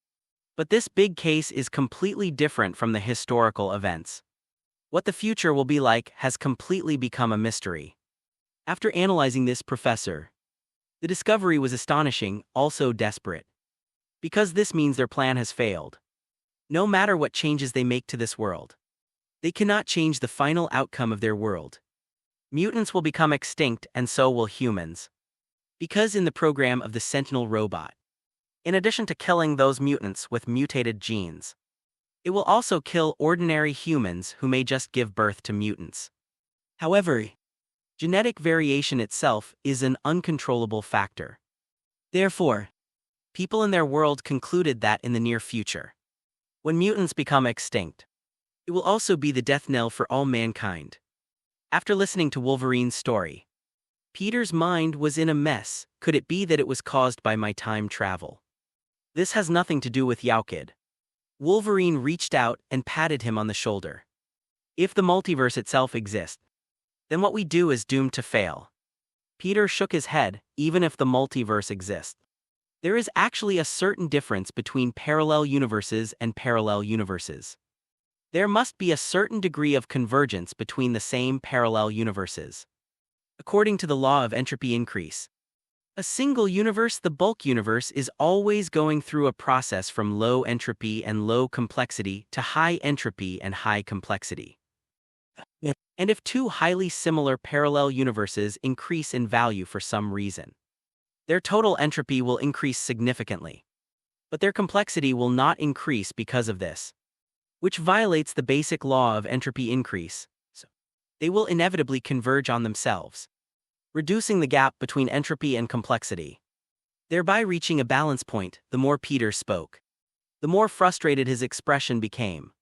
But this big case is completely different from the historical events. What the future will be like has completely become a mystery. After analyzing this, the discovery was astonishing, also desperate. Because this means their plan has failed. No matter what changes they make to this world, they cannot change the final outcome of their world. Mutants will become extinct and so will humans. Because in the program of the Sentinel robot, in addition to killing those mutants with mutated genes, it will also kill ordinary humans who may just give birth to mutants. However, genetic variation itself is an uncontrollable factor. Therefore, people in their world concluded that in the near future, when mutants become extinct, it will also be the death knell for all mankind. After listening to Wolverine's story, Peter's mind was in a mess. Could it be that it was caused by my time travel? This has nothing to do with Yaukid. Wolverine reached out and patted him on the shoulder. If the multiverse itself exists, then what we do is doomed to fail. Peter shook his head. Even if the multiverse exists, there is actually a certain difference between parallel universes and parallel universes. There must be a certain degree of convergence between the same parallel universes. According to the law of entropy increase, a single universe, the bulk universe, is always going through a process from low entropy and low complexity to high entropy and high complexity. And if two highly similar parallel universes increase in value for some reason, their total entropy will increase significantly. But their complexity will not increase because of this, which violates the basic law of entropy increase. So they will inevitably converge on themselves, reducing the gap between entropy and complexity, thereby reaching a balance point. The more Peter spoke, the more frustrated his expression became,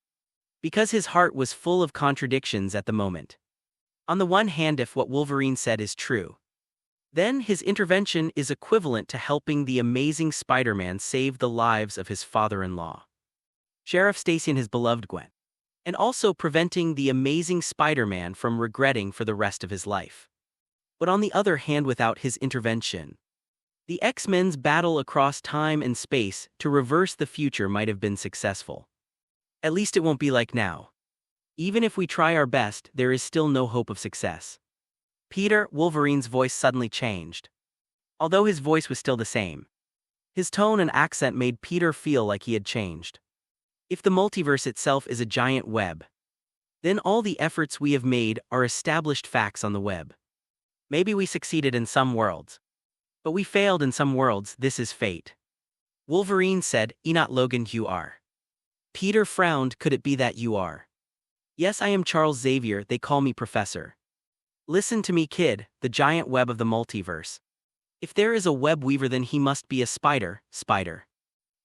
because his heart was full of contradictions at the moment. On the one hand, if what Wolverine said is true, then his intervention is equivalent to helping the amazing Spider-Man save the lives of his father-in-law, Sheriff Stacy, and his beloved Gwen, and also preventing the amazing Spider-Man from regretting for the rest of his life. But on the other hand, without his intervention, the X-Men's battle across time and space to reverse the future might have been successful. At least it won't be like now. Even if we try our best, there is still no hope of success. Peter, Wolverine's voice suddenly changed. Although his voice was still the same, his tone and accent made Peter feel like he had changed. If the multiverse itself is a giant web, then all the efforts we have made are established facts on the web. Maybe we succeeded in some worlds, but we failed in some worlds. This is fate. Wolverine said, "Not Logan, you are." Peter frowned. Could it be that you are? Yes, I am Charles Xavier. They call me Professor. Listen to me, kid, the giant web of the multiverse. If there is a web weaver, then he must be a spider.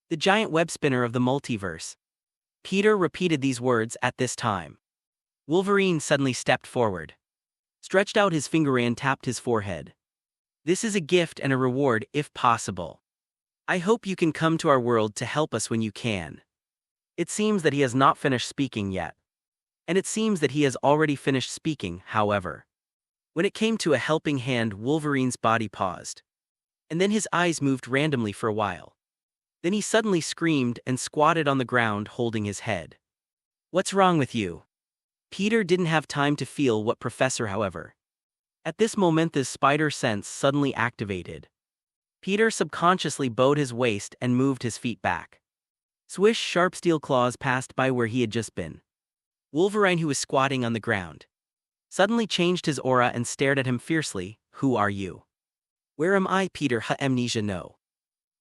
The giant web spinner of the multiverse. Peter repeated these words at this time. Wolverine suddenly stepped forward. stretched out his finger and tapped his forehead. This is a gift and a reward if possible. I hope you can come to our world to help us when you can. It seems that he has not finished speaking yet. And it seems that he has already finished speaking, however. When it came to a helping hand, Wolverine's body paused. And then his eyes moved randomly for a while. Then he suddenly screamed and squatted on the ground holding his head. What's wrong with you? Peter didn't have time to feel what Professor, however. At this moment the spider sense suddenly activated. Peter subconsciously bowed his waist and moved his feet back. Swish, sharp steel claws passed by where he had just been. Wolverine, who was squatting on the ground, suddenly changed his aura and stared at him fiercely. Who are you? Where am I? Peter had amnesia. No.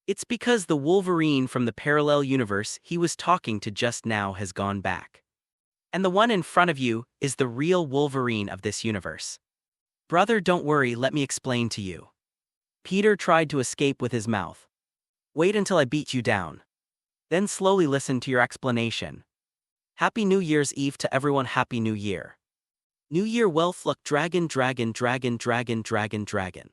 It's because the Wolverine from the parallel universe he was talking to just now has gone back. And the one in front of you is the real Wolverine of this universe. Brother, don't worry, let me explain to you. Peter tried to escape with his mouth. Wait until I beat you down. Then slowly listen to your explanation. Happy New Year's Eve to everyone. Happy New Year. New Year, wealth, luck, dragon, dragon, dragon, dragon, dragon, dragon.